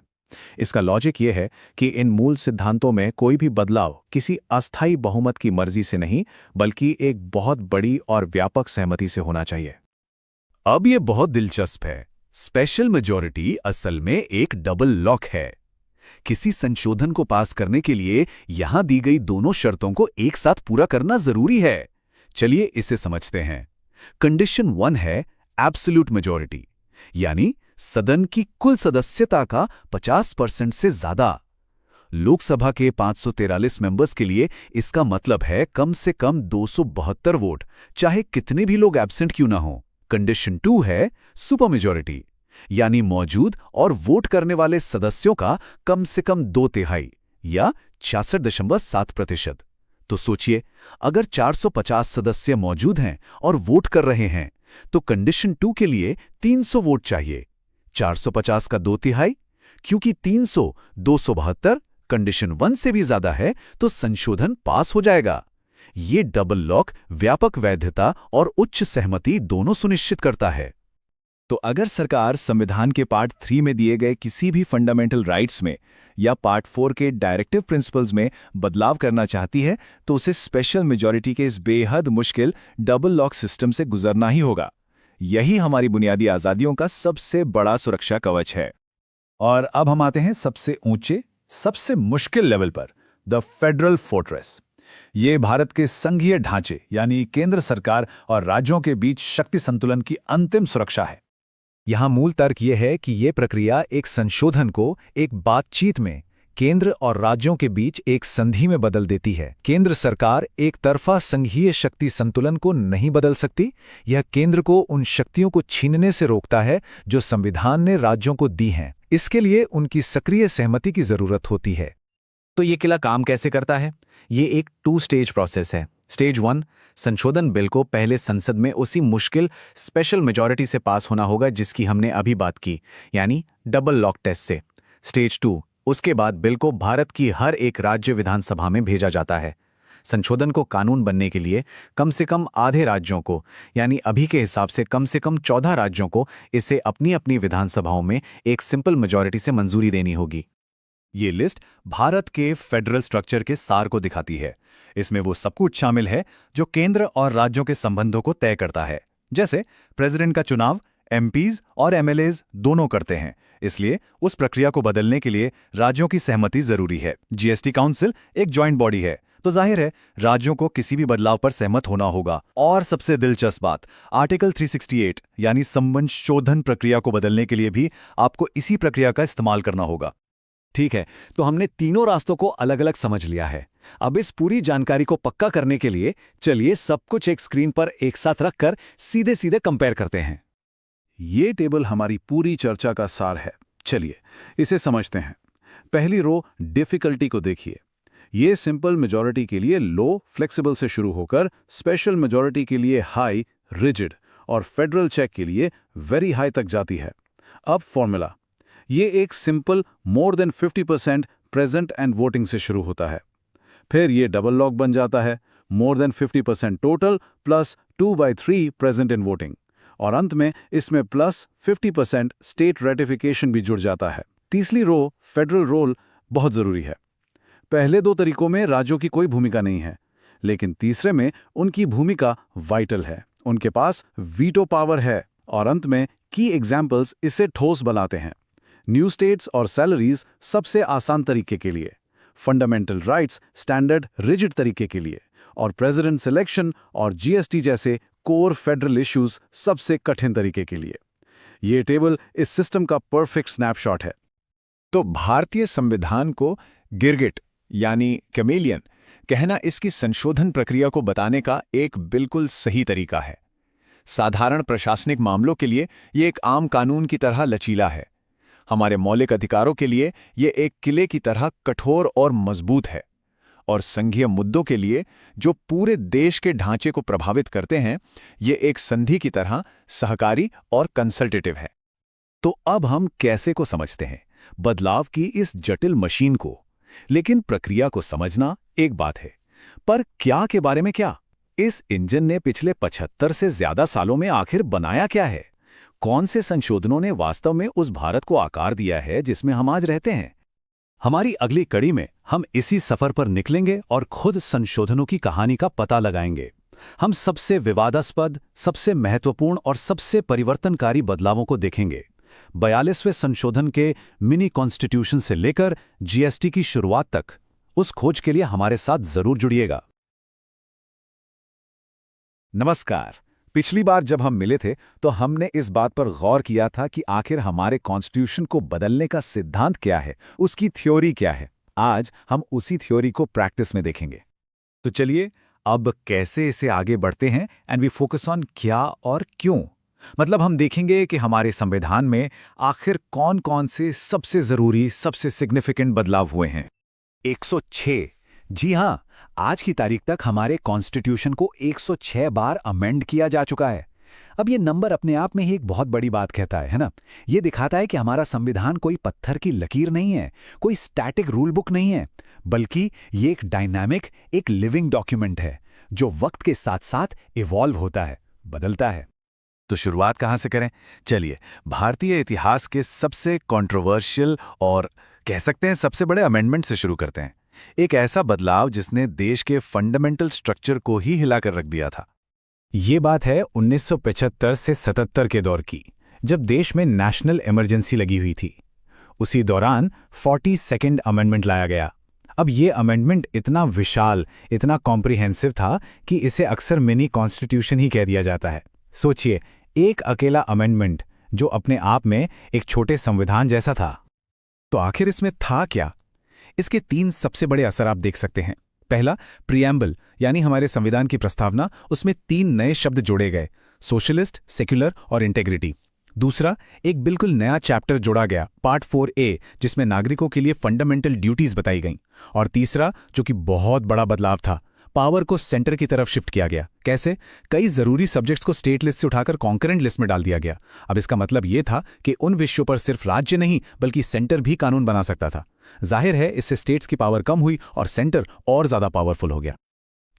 इसका लॉजिक ये है कि इन मूल सिद्धांतों में कोई भी बदलाव किसी अस्थायी बहुमत की मर्जी से नहीं, बल्कि एक बहुत बड़ी और व्यापक सहमति से होना चाहिए। अब ये बहुत दिलचस्प है। स्पेशल मेजॉरिटी असल में एक डबल लॉक है। किसी संशोधन को पास करने के लिए यहां दी गई दोनों शर्तों को एक साथ पूरा करना जरूरी है। चलिए इसे समझते हैं। कंडीशन 1 है एब्सोल्यूट मेजॉरिटी, यानी सदन की कुल सदस्यता का 50% से ज्यादा। लोकसभा के 543 मेंबर्स के लिए इसका मतलब है कम से कम 272 वोट, चाहे कितने भी लोग एब्सेंट क्यों ना हो। कंडीशन 2 है सुपर मेजॉरिटी, यानी मौजूद और वोट करने वाले सदस्यों का कम से कम 2/3 या 66.7%। तो सोचिए, अगर 450 सदस्य मौजूद हैं और वोट कर रहे हैं, तो कंडीशन 2 के लिए 300 वोट चाहिए। 450 का 2/3, क्योंकि 300 272 कंडीशन 1 से भी ज्यादा है, तो संशोधन पास हो जाएगा। ये डबल लॉक व्यापक वैधता और उच्च सहमति दोनों सुनिश्चित करता है। तो अगर सरकार संविधान के पार्ट 3 में दिए गए किसी भी फंडामेंटल राइट्स में या पार्ट 4 के डायरेक्टिव प्रिंसिपल्स में बदलाव करना चाहती है, तो उसे स्पेशल मेजॉरिटी के इस बेहद मुश्किल डबल लॉक सिस्टम से गुजरना ही होगा। यही हमारी बुनियादी आज़ादियों का सबसे बड़ा सुरक्षा कवच है। और अब हम आते हैं सबसे ऊंचे, सबसे मुश्किल लेवल पर, द फेडरल फोर्ट्रेस। ये भारत के संघीय ढांचे यानी केंद्र सरकार और राज्यों के बीच शक्ति संतुलन की अंतिम सुरक्षा है। यहां मूल तर्क यह है कि यह प्रक्रिया एक संशोधन को एक बातचीत में केंद्र और राज्यों के बीच एक संधि में बदल देती है। केंद्र सरकार एक तरफा संघीय शक्ति संतुलन को नहीं बदल सकती। यह केंद्र को उन शक्तियों को छीनने से रोकता है जो संविधान ने राज्यों को दी हैं। इसके लिए उनकी सक्रिय सहमति की जरूरत होती है। तो ये किला काम कैसे करता है? ये एक 2 स्टेज प्रोसेस है। स्टेज 1, संशोधन बिल को पहले संसद में उसी मुश्किल स्पेशल मेजॉरिटी से पास होना होगा जिसकी हमने अभी बात की, यानी डबल लॉक टेस्ट से। स्टेज 2, उसके बाद बिल को भारत की हर एक राज्य विधानसभा में भेजा जाता है। संशोधन को कानून बनने के लिए कम से कम आधे राज्यों को, यानी अभी के हिसाब से कम 14 राज्यों को इसे अपनी अपनी विधानसभाओं में एक सिंपल मेजॉरिटी से मंजूरी देनी होगी। ये लिस्ट भारत के फेडरल स्ट्रक्चर के सार को दिखाती है। इसमें वो सब कुछ शामिल है जो केंद्र और राज्यों के संबंधों को तय करता है। जैसे प्रेसिडेंट का चुनाव एमपीज और एमएलएज दोनों करते हैं, इसलिए उस प्रक्रिया को बदलने के लिए राज्यों की सहमति जरूरी है। जीएसटी काउंसिल एक जॉइंट बॉडी है, तो जाहिर है राज्यों को किसी भी बदलाव पर सहमत होना होगा। और सबसे दिलचस्प बात, आर्टिकल 368 यानी संशोधन प्रक्रिया को बदलने के लिए भी आपको इसी प्रक्रिया का इस्तेमाल करना होगा। ठीक है, तो हमने तीनों रास्तों को अलग अलग समझ लिया है। अब इस पूरी जानकारी को पक्का करने के लिए चलिए सब कुछ एक स्क्रीन पर एक साथ रखकर सीधे सीधे कंपेयर करते हैं। ये टेबल हमारी पूरी चर्चा का सार है। चलिए इसे समझते हैं। पहली रो डिफिकल्टी को देखिए। ये सिंपल मेजॉरिटी के लिए लो फ्लेक्सिबल से शुरू होकर स्पेशल मेजॉरिटी के लिए हाई रिजिड और फेडरल चेक के लिए वेरी हाई तक जाती है। अब फॉर्मूला, ये एक simple more than 50% present and voting से शुरू होता है। फिर ये डबल लॉक बन जाता है, more than 50% total plus 2/3 present in voting, और अंत में इसमें प्लस 50% स्टेट रेटिफिकेशन भी जुड़ जाता है। तीसरी रो फेडरल रोल बहुत जरूरी है। पहले 2 तरीकों में राज्यों की कोई भूमिका नहीं है, लेकिन तीसरे में उनकी भूमिका वाइटल है। उनके पास वीटो पावर है, और अंत में की एग्जाम्पल्स इसे ठोस बनाते हैं। न्यू स्टेट्स और सैलरीज सबसे आसान तरीके के लिए, फंडामेंटल राइट्स स्टैंडर्ड रिजिड तरीके के लिए, और प्रेसिडेंट सिलेक्शन और जीएसटी जैसे कोर फेडरल इश्यूज सबसे कठिन तरीके के लिए। ये टेबल इस सिस्टम का परफेक्ट स्नैपशॉट है। तो भारतीय संविधान को गिरगिट यानी कैमेलियन कहना इसकी संशोधन प्रक्रिया को बताने का एक बिल्कुल सही तरीका है। साधारण प्रशासनिक मामलों के लिए ये एक आम कानून की तरह लचीला है। हमारे मौलिक अधिकारों के लिए ये एक किले की तरह कठोर और मजबूत है, और संघीय मुद्दों के लिए जो पूरे देश के ढांचे को प्रभावित करते हैं, ये एक संधि की तरह सहकारी और कंसल्टेटिव है। तो अब हम कैसे को समझते हैं, बदलाव की इस जटिल मशीन को। लेकिन प्रक्रिया को समझना एक बात है, पर क्या के बारे में क्या? इस इंजन ने पिछले 75 से ज्यादा सालों में आखिर बनाया क्या है? कौन से संशोधनों ने वास्तव में उस भारत को आकार दिया है जिसमें हम आज रहते हैं? हमारी अगली कड़ी में हम इसी सफर पर निकलेंगे और खुद संशोधनों की कहानी का पता लगाएंगे। हम सबसे विवादास्पद, सबसे महत्वपूर्ण और सबसे परिवर्तनकारी बदलावों को देखेंगे। 42वें संशोधन के मिनी कॉन्स्टिट्यूशन से लेकर जीएसटी की शुरुआत तक। उस खोज के लिए हमारे साथ जरूर जुड़िएगा। नमस्कार। पिछली बार जब हम मिले थे तो हमने इस बात पर गौर किया था कि आखिर हमारे कॉन्स्टिट्यूशन को बदलने का सिद्धांत क्या है, उसकी थ्योरी क्या है। आज हम उसी थ्योरी को प्रैक्टिस में देखेंगे। तो चलिए अब कैसे इसे आगे बढ़ते हैं एंड वी फोकस ऑन क्या और क्यों। मतलब हम देखेंगे कि हमारे संविधान में आखिर कौन कौन से सबसे जरूरी, सबसे सिग्निफिकेंट बदलाव हुए हैं। 106। जी हां, आज की तारीख तक हमारे कॉन्स्टिट्यूशन को 106 बार अमेंड किया जा चुका है। अब ये नंबर अपने आप में ही एक बहुत बड़ी बात कहता है ना? ये दिखाता है कि हमारा संविधान कोई पत्थर की लकीर नहीं है, कोई स्टैटिक रूल बुक नहीं है, बल्कि ये एक डायनामिक, एक लिविंग डॉक्यूमेंट है जो वक्त के साथ साथ इवॉल्व होता है, बदलता है। तो शुरुआत कहां से करें? चलिए भारतीय इतिहास के सबसे कंट्रोवर्शियल और कह सकते हैं सबसे बड़े अमेंडमेंट से शुरू करते हैं। एक ऐसा बदलाव जिसने देश के फंडामेंटल स्ट्रक्चर को ही हिलाकर रख दिया था। ये बात है 1975 से 77 के दौर की, जब देश में नेशनल इमरजेंसी लगी हुई थी। उसी दौरान 42nd अमेंडमेंट लाया गया। अब ये अमेंडमेंट इतना विशाल, इतना कॉम्प्रिहेंसिव था कि इसे अक्सर मिनी कॉन्स्टिट्यूशन ही कह दिया जाता है। सोचिए, एक अकेला अमेंडमेंट जो अपने आप में एक छोटे संविधान जैसा था। तो आखिर इसमें था क्या? इसके 3 सबसे बड़े असर आप देख सकते हैं। पहला, प्रीएम्बल यानी हमारे संविधान की प्रस्तावना, उसमें 3 नए शब्द जोड़े गए, सोशलिस्ट, सेक्युलर और इंटेग्रिटी। दूसरा, एक बिल्कुल नया चैप्टर जोड़ा गया, पार्ट 4A, जिसमें नागरिकों के लिए फंडामेंटल ड्यूटीज बताई गईं। और तीसरा, जो कि बहुत बड़ा बदलाव था, पावर को सेंटर की तरफ शिफ्ट किया गया। कैसे? कई जरूरी सब्जेक्ट्स को स्टेट लिस्ट से उठाकर कॉन्करेंट लिस्ट में डाल दिया गया। अब इसका मतलब ये था कि उन विषयों पर सिर्फ राज्य नहीं बल्कि सेंटर भी कानून बना सकता था। जाहिर है इससे स्टेट्स की पावर कम हुई और सेंटर और ज्यादा पावरफुल हो गया।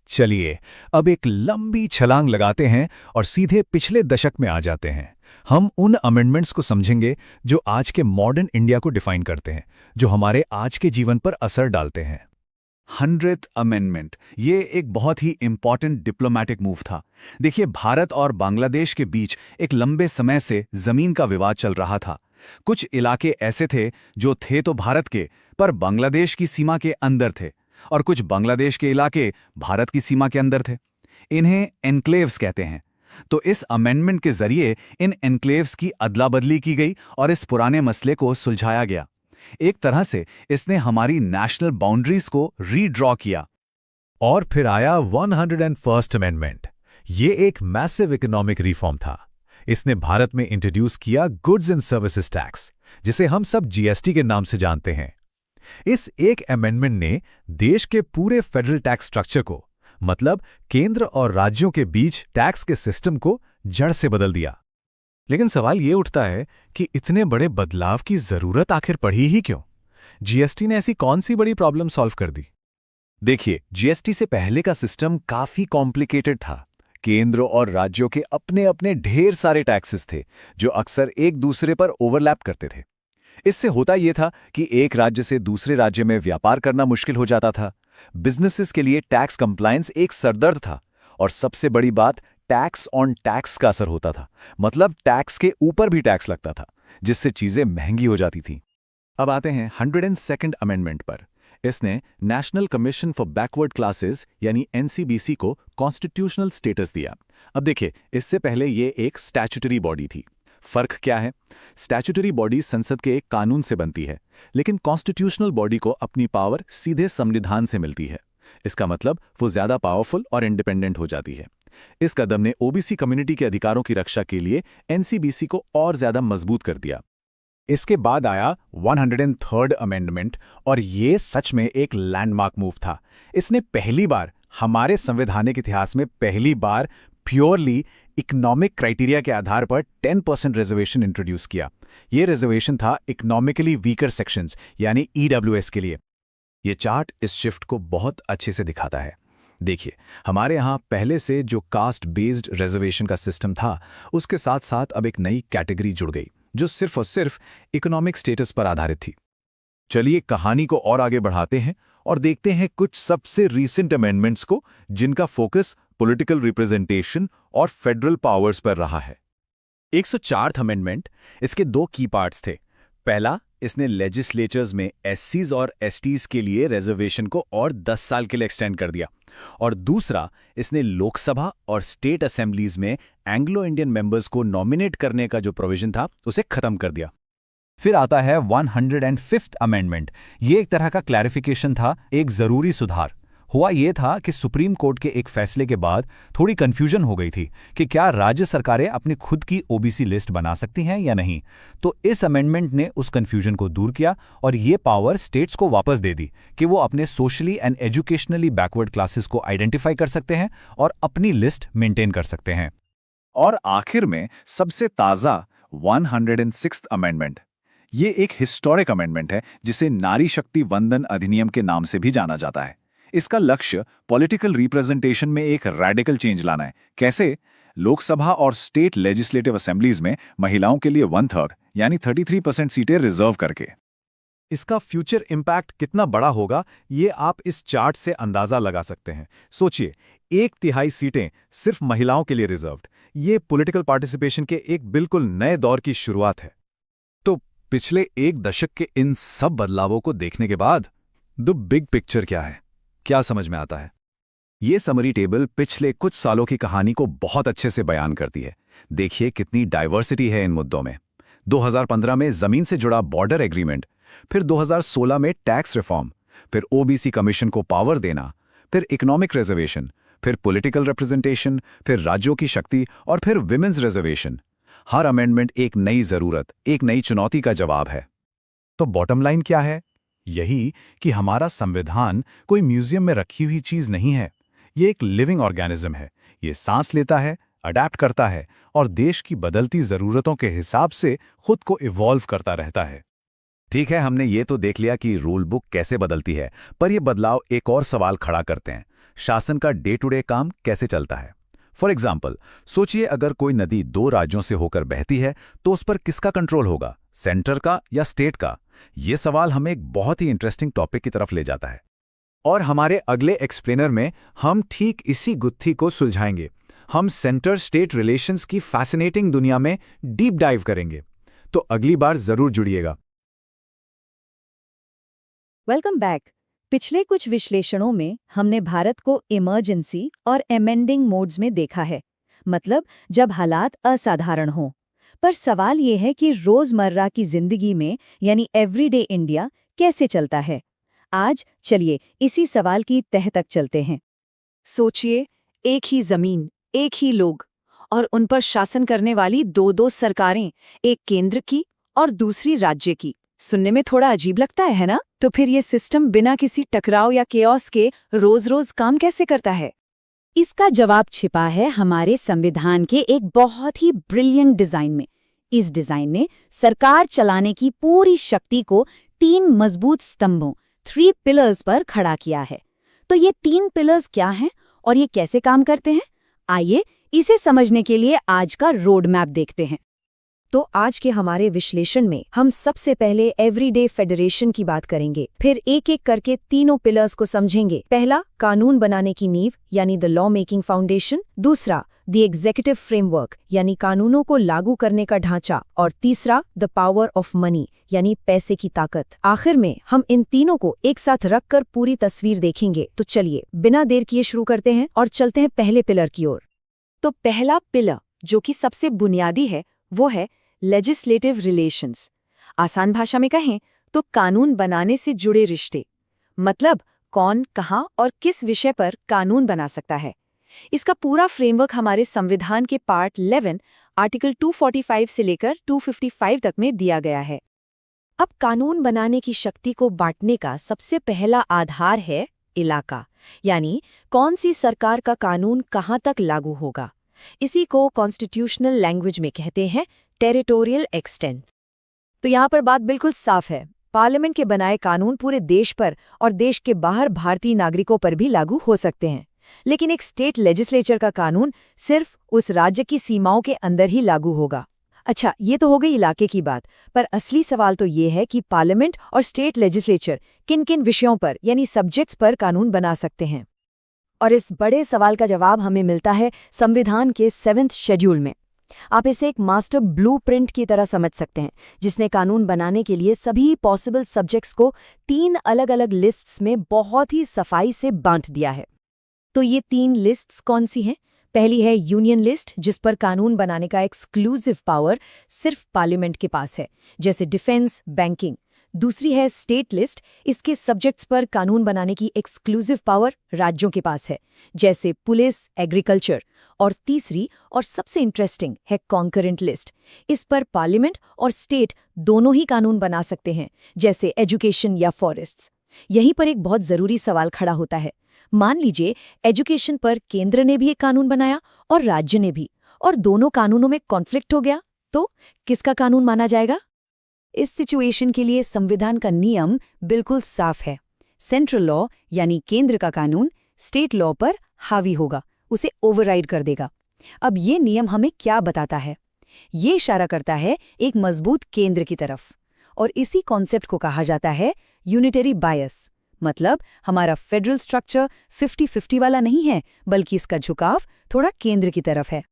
चलिए अब एक लंबी छलांग लगाते हैं और सीधे पिछले दशक में आ जाते हैं। हम उन अमेंडमेंट्स को समझेंगे जो आज के मॉडर्न इंडिया को डिफाइन करते हैं, जो हमारे आज के जीवन पर असर डालते हैं। 100th अमेंडमेंट, ये एक बहुत ही इंपॉर्टेंट डिप्लोमैटिक मूव था। देखिए, भारत और बांग्लादेश के बीच एक लंबे समय से जमीन का विवाद चल रहा था। कुछ इलाके ऐसे थे जो थे तो भारत के, पर बांग्लादेश की सीमा के अंदर थे, और कुछ बांग्लादेश के इलाके भारत की सीमा के अंदर थे। इन्हें एन्क्लेव्स कहते हैं। तो इस अमेंडमेंट के जरिए इन एन्क्लेव्स की अदला बदली की गई और इस पुराने मसले को सुलझाया गया। एक तरह से इसने हमारी नेशनल बाउंड्रीज को रीड्रॉ किया। और फिर आया 101st अमेंडमेंट। ये एक मैसिव इकोनॉमिक रिफॉर्म था। इसने भारत में इंट्रोड्यूस किया गुड्स एंड सर्विसेज टैक्स, जिसे हम सब जीएसटी के नाम से जानते हैं। इस एक अमेंडमेंट ने देश के पूरे फेडरल टैक्स स्ट्रक्चर को, मतलब केंद्र और राज्यों के बीच टैक्स के सिस्टम को जड़ से बदल दिया। लेकिन सवाल ये उठता है कि इतने बड़े बदलाव की जरूरत आखिर पड़ी ही क्यों? जीएसटी ने ऐसी कौन सी बड़ी प्रॉब्लम सॉल्व कर दी? देखिए, जीएसटी से पहले का सिस्टम काफी कॉम्प्लिकेटेड था। केंद्र और राज्यों के अपने अपने ढेर सारे टैक्सेस थे जो अक्सर एक दूसरे पर ओवरलैप करते थे। इससे होता यह था कि एक राज्य से दूसरे राज्य में व्यापार करना मुश्किल हो जाता था। बिजनेसेस के लिए टैक्स कंप्लायंस एक सरदर्द था, और सबसे बड़ी बात, टैक्स ऑन टैक्स का असर होता था। मतलब टैक्स के ऊपर भी टैक्स लगता था, जिससे चीजें महंगी हो जाती थी। अब आते हैं 102nd अमेंडमेंट पर। इसने national commission for backward classes यानी एनसीबीसी को कॉन्स्टिट्यूशनल स्टेटस दिया। अब देखिए, इससे पहले ये एक स्टैच्यूटरी बॉडी थी। फर्क क्या है? स्टैच्यूटरी बॉडी संसद के एक कानून से बनती है, लेकिन कॉन्स्टिट्यूशनल बॉडी को अपनी पावर सीधे संविधान से मिलती है। इसका मतलब वो ज्यादा पावरफुल और इंडिपेंडेंट हो जाती है। इस कदम ने ओबीसी कम्युनिटी के अधिकारों की रक्षा के लिए एनसीबीसी को और ज्यादा मजबूत कर दिया। इसके बाद आया 103rd अमेंडमेंट, और ये सच में एक लैंडमार्क मूव था। इसने पहली बार हमारे संवैधानिक इतिहास में प्योरली इकोनॉमिक क्राइटेरिया के आधार पर 10% रिजर्वेशन इंट्रोड्यूस किया। ये रिजर्वेशन था इकोनॉमिकली वीकर सेक्शंस यानी ईडब्ल्यूएस के लिए। ये चार्ट इस शिफ्ट को बहुत अच्छे से दिखाता है। देखिए, हमारे यहाँ पहले से जो कास्ट बेस्ड रिजर्वेशन का सिस्टम था, उसके साथ साथ अब एक नई कैटेगरी जुड़ गई, जो सिर्फ और सिर्फ इकोनॉमिक स्टेटस पर आधारित थी। चलिए कहानी को और आगे बढ़ाते हैं और देखते हैं कुछ सबसे रीसेंट अमेंडमेंट्स को, जिनका फोकस पॉलिटिकल रिप्रेजेंटेशन और फेडरल पावर्स पर रहा है। 104th अमेंडमेंट, इसके 2 की पार्ट्स थे। पहला, इसने लेजिस्लेचर्स में एससीज और एसटीज के लिए रिजर्वेशन को और 10 साल के लिए एक्सटेंड कर दिया, और दूसरा, इसने लोकसभा और स्टेट असेंबलीज में एंग्लो इंडियन मेंबर्स को नॉमिनेट करने का जो प्रोविजन था उसे खत्म कर दिया। फिर आता है 105th अमेंडमेंट। ये एक तरह का क्लैरिफिकेशन था, एक जरूरी सुधार। हुआ ये था कि सुप्रीम कोर्ट के एक फैसले के बाद थोड़ी कंफ्यूजन हो गई थी कि क्या राज्य सरकारें अपनी खुद की ओबीसी लिस्ट बना सकती हैं या नहीं। तो इस अमेंडमेंट ने उस कंफ्यूजन को दूर किया और ये पावर स्टेट्स को वापस दे दी कि वो अपने socially and educationally backward classes को आइडेंटिफाई कर सकते हैं और अपनी लिस्ट मेंटेन कर सकते हैं। और आखिर में सबसे ताज़ा 106th अमेंडमेंट। ये एक हिस्टोरिक अमेंडमेंट है जिसे नारी शक्ति वंदन अधिनियम के नाम से भी जाना जाता है। इसका लक्ष्य पॉलिटिकल रिप्रेजेंटेशन में एक रैडिकल चेंज लाना है। कैसे? लोकसभा और स्टेट लेजिस्लेटिव असेंबलीज में महिलाओं के लिए 1/3 यानी 33% सीटें रिजर्व करके। इसका फ्यूचर इम्पैक्ट कितना बड़ा होगा, ये आप इस चार्ट से अंदाजा लगा सकते हैं। सोचिए, 1/3 सीटें सिर्फ महिलाओं के लिए रिजर्व्ड। ये पॉलिटिकल पार्टिसिपेशन के एक बिल्कुल नए दौर की शुरुआत है। तो पिछले एक दशक के इन सब बदलावों को देखने के बाद द बिग पिक्चर क्या है, क्या समझ में आता है? ये समरी टेबल पिछले कुछ सालों की कहानी को बहुत अच्छे से बयान करती है। देखिए कितनी डाइवर्सिटी है इन मुद्दों में। 2015 में जमीन से जुड़ा बॉर्डर एग्रीमेंट, फिर 2016 में टैक्स रिफॉर्म, फिर ओबीसी कमीशन को पावर देना, फिर इकोनॉमिक रिजर्वेशन, फिर पॉलिटिकल रिप्रेजेंटेशन, फिर राज्यों की शक्ति और फिर विमेंस रिजर्वेशन। हर अमेंडमेंट एक नई जरूरत, एक नई चुनौती का जवाब है। तो बॉटम लाइन क्या है? यही कि हमारा संविधान कोई म्यूजियम में रखी हुई चीज नहीं है। ये एक लिविंग ऑर्गेनिज्म है। ये सांस लेता है, अडैप्ट करता है और देश की बदलती जरूरतों के हिसाब से खुद को इवॉल्व करता रहता है। ठीक है, हमने ये तो देख लिया कि रूल बुक कैसे बदलती है, पर ये बदलाव एक और सवाल खड़ा करते हैं। शासन का डे टू डे काम कैसे चलता है? फॉर एग्जाम्पल, सोचिए अगर कोई नदी 2 राज्यों से होकर बहती है तो उस पर किसका कंट्रोल होगा, सेंटर का या स्टेट का? ये सवाल हमें एक बहुत ही इंटरेस्टिंग टॉपिक की तरफ ले जाता है। और हमारे अगले एक्सप्लेनर में हम ठीक इसी गुत्थी को सुलझाएंगे। हम सेंटर स्टेट रिलेशंस की फैसिनेटिंग दुनिया में डीप डाइव करेंगे। तो अगली बार जरूर जुड़िएगा। Welcome back. पिछले कुछ विश्लेषणों में हमने भारत को इमरजेंसी और एमेंडिंग मोड्स में देखा है, मतलब जब हालात असाधारण हों। पर सवाल ये है कि रोजमर्रा की जिंदगी में यानी एवरीडे इंडिया कैसे चलता है। आज चलिए इसी सवाल की तह तक चलते हैं। सोचिए, एक ही जमीन, एक ही लोग और उन पर शासन करने वाली 2 सरकारें, एक केंद्र की और दूसरी राज्य की। सुनने में थोड़ा अजीब लगता है ना? तो फिर ये सिस्टम बिना किसी टकराव या केओस के रोज-रोज काम कैसे करता है? इसका जवाब छिपा है हमारे संविधान के एक बहुत ही ब्रिलियंट डिजाइन में। इस डिजाइन ने सरकार चलाने की पूरी शक्ति को 3 मजबूत स्तंभों 3 पिलर्स पर खड़ा किया है। तो ये 3 पिलर्स क्या हैं और ये कैसे काम करते हैं? आइए इसे समझने के लिए आज का रोड मैप देखते हैं। तो आज के हमारे विश्लेषण में हम सबसे पहले एवरीडे फेडरेशन की बात करेंगे, फिर एक एक करके तीनों पिलर्स को समझेंगे। पहला, कानून बनाने की नींव यानी द लॉ मेकिंग फाउंडेशन। दूसरा, द एग्जीक्यूटिव फ्रेमवर्क यानी कानूनों को लागू करने का ढांचा। और तीसरा, द पावर ऑफ मनी यानी पैसे की ताकत। आखिर में हम इन तीनों को एक साथ रखकर पूरी तस्वीर देखेंगे। तो चलिए बिना देर किए शुरू करते हैं और चलते हैं पहले पिलर की ओर। तो पहला पिलर, जो कि सबसे बुनियादी है, वो है लेजिस्लेटिव रिलेशंस। आसान भाषा में कहें तो कानून बनाने से जुड़े रिश्ते, मतलब कौन, कहां और किस विषय पर कानून बना सकता है। इसका पूरा फ्रेमवर्क हमारे संविधान के पार्ट 11 आर्टिकल 245 से लेकर 255 तक में दिया गया है। अब कानून बनाने की शक्ति को बांटने का सबसे पहला आधार है इलाका, यानी कौन सी सरकार का कानून कहां तक लागू होगा। इसी को कॉन्स्टिट्यूशनल लैंग्वेज में कहते हैं टेरिटोरियल एक्सटेंट। तो यहाँ पर बात बिल्कुल साफ है, पार्लियामेंट के बनाए कानून पूरे देश पर और देश के बाहर भारतीय नागरिकों पर भी लागू हो सकते हैं। लेकिन एक स्टेट लेजिस्लेचर का कानून सिर्फ उस राज्य की सीमाओं के अंदर ही लागू होगा। अच्छा, ये तो हो गई इलाके की बात, पर असली सवाल तो ये है कि पार्लियामेंट और स्टेट लेजिस्लेचर किन किन विषयों पर यानी सब्जेक्ट्स पर कानून बना सकते हैं। और इस बड़े सवाल का जवाब हमें मिलता है संविधान के 7th शेड्यूल में। आप इसे एक मास्टर ब्लूप्रिंट की तरह समझ सकते हैं, जिसने कानून बनाने के लिए सभी पॉसिबल सब्जेक्ट्स को 3 अलग-अलग लिस्ट्स में बहुत ही सफाई से बांट दिया है। तो ये 3 लिस्ट्स कौन सी हैं? पहली है यूनियन लिस्ट, जिस पर कानून बनाने का एक्सक्लूसिव पावर सिर्फ पार्लियामेंट के पास है, जैसे डिफेंस, बैंकिंग। दूसरी है स्टेट लिस्ट, इसके सब्जेक्ट्स पर कानून बनाने की एक्सक्लूसिव पावर राज्यों के पास है, जैसे पुलिस, एग्रीकल्चर। और तीसरी और सबसे इंटरेस्टिंग है कॉन्करेंट लिस्ट। इस पर पार्लियामेंट और स्टेट दोनों ही कानून बना सकते हैं, जैसे एजुकेशन या फॉरेस्ट्स। यहीं पर एक बहुत जरूरी सवाल खड़ा होता है। मान लीजिए एजुकेशन पर केंद्र ने भी एक कानून बनाया और राज्य ने भी, और दोनों कानूनों में कॉन्फ्लिक्ट हो गया, तो किसका कानून माना जाएगा? इस सिचुएशन के लिए संविधान का नियम बिल्कुल साफ है। सेंट्रल लॉ यानी केंद्र का कानून स्टेट लॉ पर हावी होगा, उसे ओवरराइड कर देगा। अब ये नियम हमें क्या बताता है? ये इशारा करता है एक मजबूत केंद्र की तरफ, और इसी कॉन्सेप्ट को कहा जाता है यूनिटरी बायस। मतलब हमारा फेडरल स्ट्रक्चर 50-50 वाला नहीं है, बल्कि इसका झुकाव थोड़ा केंद्र की तरफ है।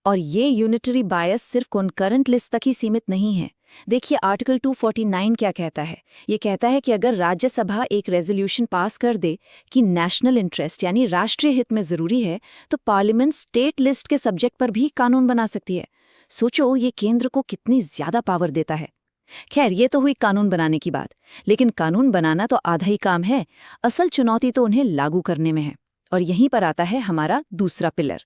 और ये यूनिटरी बायस सिर्फ कॉन्करेंट लिस्ट तक ही सीमित नहीं है। देखिए आर्टिकल 249 क्या कहता है। ये कहता है कि अगर राज्यसभा एक रेजोल्यूशन पास कर दे कि नेशनल इंटरेस्ट यानी राष्ट्रीय हित में जरूरी है, तो पार्लियामेंट स्टेट लिस्ट के सब्जेक्ट पर भी कानून बना सकती है। सोचो ये केंद्र को कितनी ज्यादा पावर देता है। खैर, ये तो हुई कानून बनाने की बात, लेकिन कानून बनाना तो आधा ही काम है। असल चुनौती तो उन्हें लागू करने में है। और यहीं पर आता है हमारा दूसरा पिलर।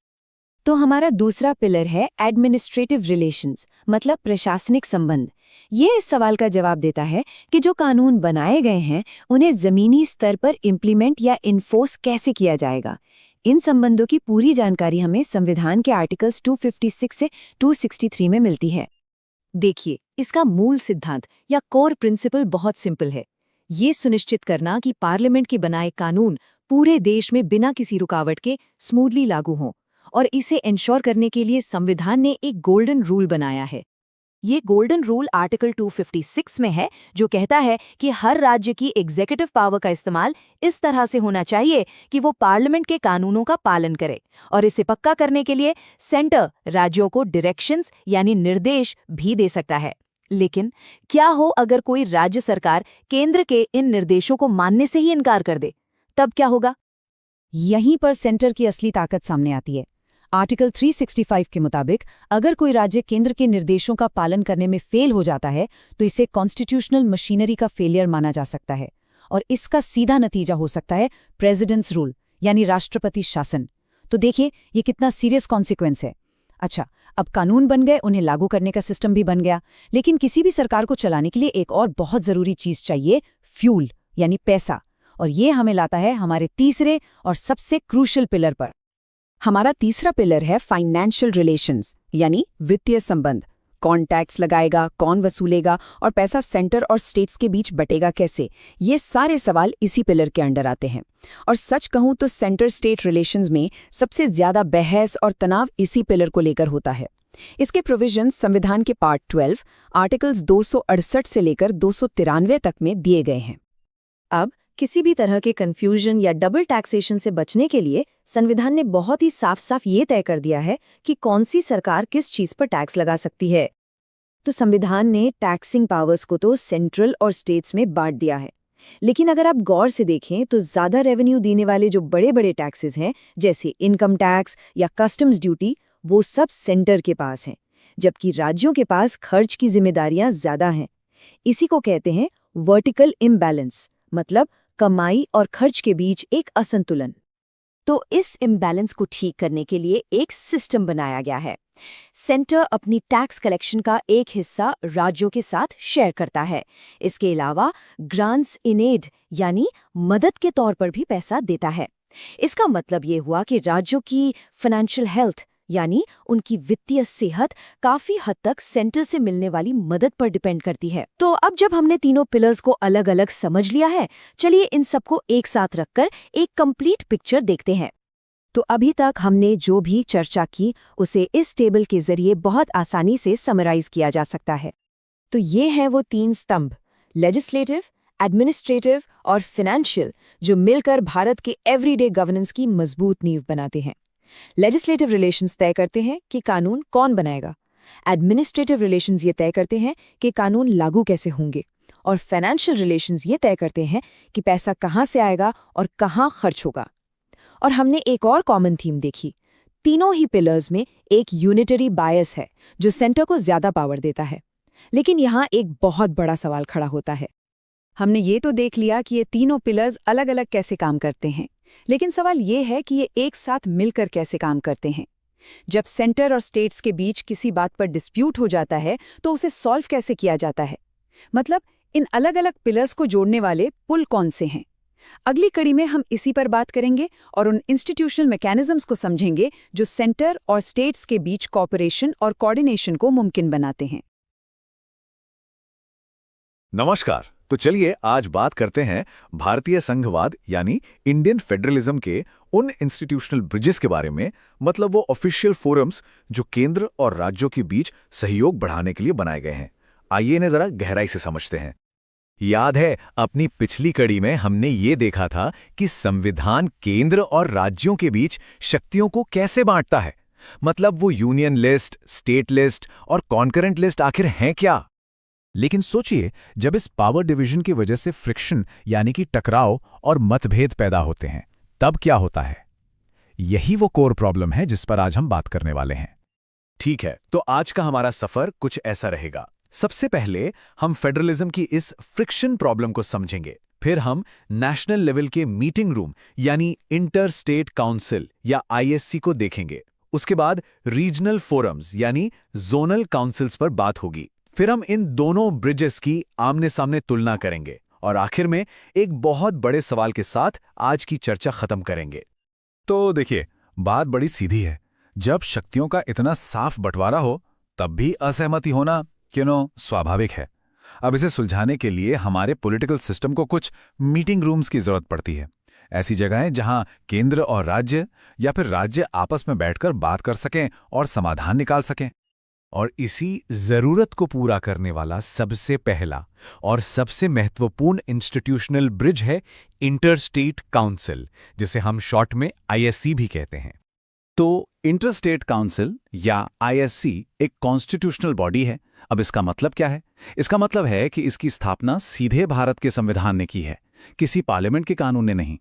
तो हमारा दूसरा पिलर है एडमिनिस्ट्रेटिव रिलेशंस, मतलब प्रशासनिक संबंध। ये इस सवाल का जवाब देता है कि जो कानून बनाए गए हैं उन्हें जमीनी स्तर पर इम्प्लीमेंट या इन्फोर्स कैसे किया जाएगा। इन संबंधों की पूरी जानकारी हमें संविधान के आर्टिकल्स 256 से 263 में मिलती है। देखिए, इसका मूल सिद्धांत या कोर प्रिंसिपल बहुत सिंपल है। ये सुनिश्चित करना कि पार्लियामेंट के बनाए कानून पूरे देश में बिना किसी रुकावट के स्मूथली लागू हों, और इसे इंश्योर करने के लिए संविधान ने एक गोल्डन रूल बनाया है। ये गोल्डन रूल आर्टिकल 256 में है, जो कहता है कि हर राज्य की एग्जीक्यूटिव पावर का इस्तेमाल इस तरह से होना चाहिए कि वो पार्लियामेंट के कानूनों का पालन करे, और इसे पक्का करने के लिए सेंटर राज्यों को डायरेक्शंस यानी निर्देश भी दे सकता है। लेकिन क्या हो अगर कोई राज्य सरकार केंद्र के इन निर्देशों को मानने से ही इनकार कर दे? तब क्या होगा? यहीं पर सेंटर की असली ताकत सामने आती है। आर्टिकल 365 के मुताबिक अगर कोई राज्य केंद्र के निर्देशों का पालन करने में फेल हो जाता है, तो इसे कॉन्स्टिट्यूशनल मशीनरी का फेलियर माना जा सकता है, और इसका सीधा नतीजा हो सकता है प्रेसिडेंट्स रूल यानी राष्ट्रपति शासन। तो देखिए ये कितना सीरियस कॉन्सिक्वेंस है। अच्छा, अब कानून बन गए, उन्हें लागू करने का सिस्टम भी बन गया, लेकिन किसी भी सरकार को चलाने के लिए एक और बहुत जरूरी चीज चाहिए, फ्यूल यानी पैसा। और ये हमें लाता है हमारे तीसरे और सबसे क्रूशियल पिलर पर। हमारा तीसरा पिलर है फाइनेंशियल रिलेशंस यानी वित्तीय संबंध। कौन टैक्स लगाएगा, कौन वसूलेगा, और पैसा सेंटर और स्टेट्स के बीच बटेगा कैसे, ये सारे सवाल इसी पिलर के अंडर आते हैं। और सच कहूं तो सेंटर स्टेट रिलेशंस में सबसे ज्यादा बहस और तनाव इसी पिलर को लेकर होता है। इसके प्रोविजंस संविधान के पार्ट 12 आर्टिकल्स 268 से लेकर 293 तक में दिए गए हैं। अब किसी भी तरह के कंफ्यूजन या डबल टैक्सेशन से बचने के लिए संविधान ने बहुत ही साफ साफ ये तय कर दिया है कि कौन सी सरकार किस चीज पर टैक्स लगा सकती है। तो संविधान ने टैक्सिंग पावर्स को तो सेंट्रल और स्टेट्स में बांट दिया है, लेकिन अगर आप गौर से देखें तो ज्यादा रेवेन्यू देने वाले जो बड़े बड़े टैक्सेस हैं, जैसे इनकम टैक्स या कस्टम्स ड्यूटी, वो सब सेंटर के पास हैं, जबकि राज्यों के पास खर्च की जिम्मेदारियां ज्यादा हैं। इसी को कहते हैं वर्टिकल इम्बैलेंस, मतलब कमाई और खर्च के बीच एक असंतुलन। तो इस इम्बैलेंस को ठीक करने के लिए एक सिस्टम बनाया गया है। सेंटर अपनी टैक्स कलेक्शन का एक हिस्सा राज्यों के साथ शेयर करता है। इसके अलावा ग्रांट्स इन एड यानी मदद के तौर पर भी पैसा देता है। इसका मतलब ये हुआ कि राज्यों की फाइनेंशियल हेल्थ यानी उनकी वित्तीय सेहत काफी हद तक सेंटर से मिलने वाली मदद पर डिपेंड करती है। तो अब जब हमने तीनों पिलर्स को अलग अलग समझ लिया है, चलिए इन सबको एक साथ रखकर एक कंप्लीट पिक्चर देखते हैं। तो अभी तक हमने जो भी चर्चा की उसे इस टेबल के जरिए बहुत आसानी से समराइज किया जा सकता है। तो ये हैं वो 3 स्तंभ, लेजिस्लेटिव, एडमिनिस्ट्रेटिव और फाइनेंशियल, जो मिलकर भारत के एवरीडे गवर्नेंस की मजबूत नींव बनाते हैं। लेजिस्लेटिव रिलेशंस तय करते हैं कि कानून कौन बनाएगा, एडमिनिस्ट्रेटिव रिलेशंस ये तय करते हैं कि कानून लागू कैसे होंगे, और फाइनेंशियल रिलेशंस ये तय करते हैं कि पैसा कहाँ से आएगा और कहाँ खर्च होगा। और हमने एक और कॉमन थीम देखी, तीनों ही पिलर्स में एक यूनिटरी बायस है जो सेंटर को ज्यादा पावर देता है। लेकिन यहाँ एक बहुत बड़ा सवाल खड़ा होता है। हमने ये तो देख लिया कि ये तीनों पिलर्स अलग अलग कैसे काम करते हैं, लेकिन सवाल ये है कि ये एक साथ मिलकर कैसे काम करते हैं। जब सेंटर और स्टेट्स के बीच किसी बात पर डिस्प्यूट हो जाता है तो उसे सॉल्व कैसे किया जाता है, मतलब इन अलग अलग पिलर्स को जोड़ने वाले पुल कौन से हैं। अगली कड़ी में हम इसी पर बात करेंगे और उन इंस्टीट्यूशनल मैकेनिज्म्स को समझेंगे जो सेंटर और स्टेट्स के बीच कोऑपरेशन और कोऑर्डिनेशन को मुमकिन बनाते हैं। नमस्कार। तो चलिए आज बात करते हैं भारतीय संघवाद यानी इंडियन फेडरलिज्म के उन इंस्टीट्यूशनल ब्रिजेस के बारे में, मतलब वो ऑफिशियल फोरम्स जो केंद्र और राज्यों के बीच सहयोग बढ़ाने के लिए बनाए गए हैं। आइए इन्हें जरा गहराई से समझते हैं। याद है, अपनी पिछली कड़ी में हमने ये देखा था कि संविधान केंद्र और राज्यों के बीच शक्तियों को कैसे बांटता है, मतलब वो यूनियन लिस्ट, स्टेट लिस्ट और कॉन्करेंट लिस्ट आखिर हैं क्या। लेकिन सोचिए, जब इस पावर डिवीजन की वजह से फ्रिक्शन यानी कि टकराव और मतभेद पैदा होते हैं, तब क्या होता है। यही वो कोर प्रॉब्लम है जिस पर आज हम बात करने वाले हैं। ठीक है, तो आज का हमारा सफर कुछ ऐसा रहेगा। सबसे पहले हम फेडरलिज्म की इस फ्रिक्शन प्रॉब्लम को समझेंगे, फिर हम नेशनल लेवल के मीटिंग रूम यानी इंटर स्टेट काउंसिल या ISC को देखेंगे। उसके बाद रीजनल फोरम्स यानी जोनल काउंसिल्स पर बात होगी। फिर हम इन दोनों ब्रिजेस की आमने सामने तुलना करेंगे और आखिर में एक बहुत बड़े सवाल के साथ आज की चर्चा खत्म करेंगे। तो देखिए, बात बड़ी सीधी है। जब शक्तियों का इतना साफ बंटवारा हो तब भी असहमति होना स्वाभाविक है। अब इसे सुलझाने के लिए हमारे पॉलिटिकल सिस्टम को कुछ मीटिंग रूम्स की जरूरत पड़ती है। ऐसी जगहें जहां केंद्र और राज्य या फिर राज्य आपस में बैठकर बात कर सकें और समाधान निकाल सकें। और इसी जरूरत को पूरा करने वाला सबसे पहला और सबसे महत्वपूर्ण इंस्टीट्यूशनल ब्रिज है इंटरस्टेट काउंसिल, जिसे हम शॉर्ट में ISC भी कहते हैं। तो इंटरस्टेट काउंसिल या ISC एक कॉन्स्टिट्यूशनल बॉडी है। अब इसका मतलब क्या है? इसका मतलब है कि इसकी स्थापना सीधे भारत के संविधान ने की है, किसी पार्लियामेंट के कानून ने नहीं।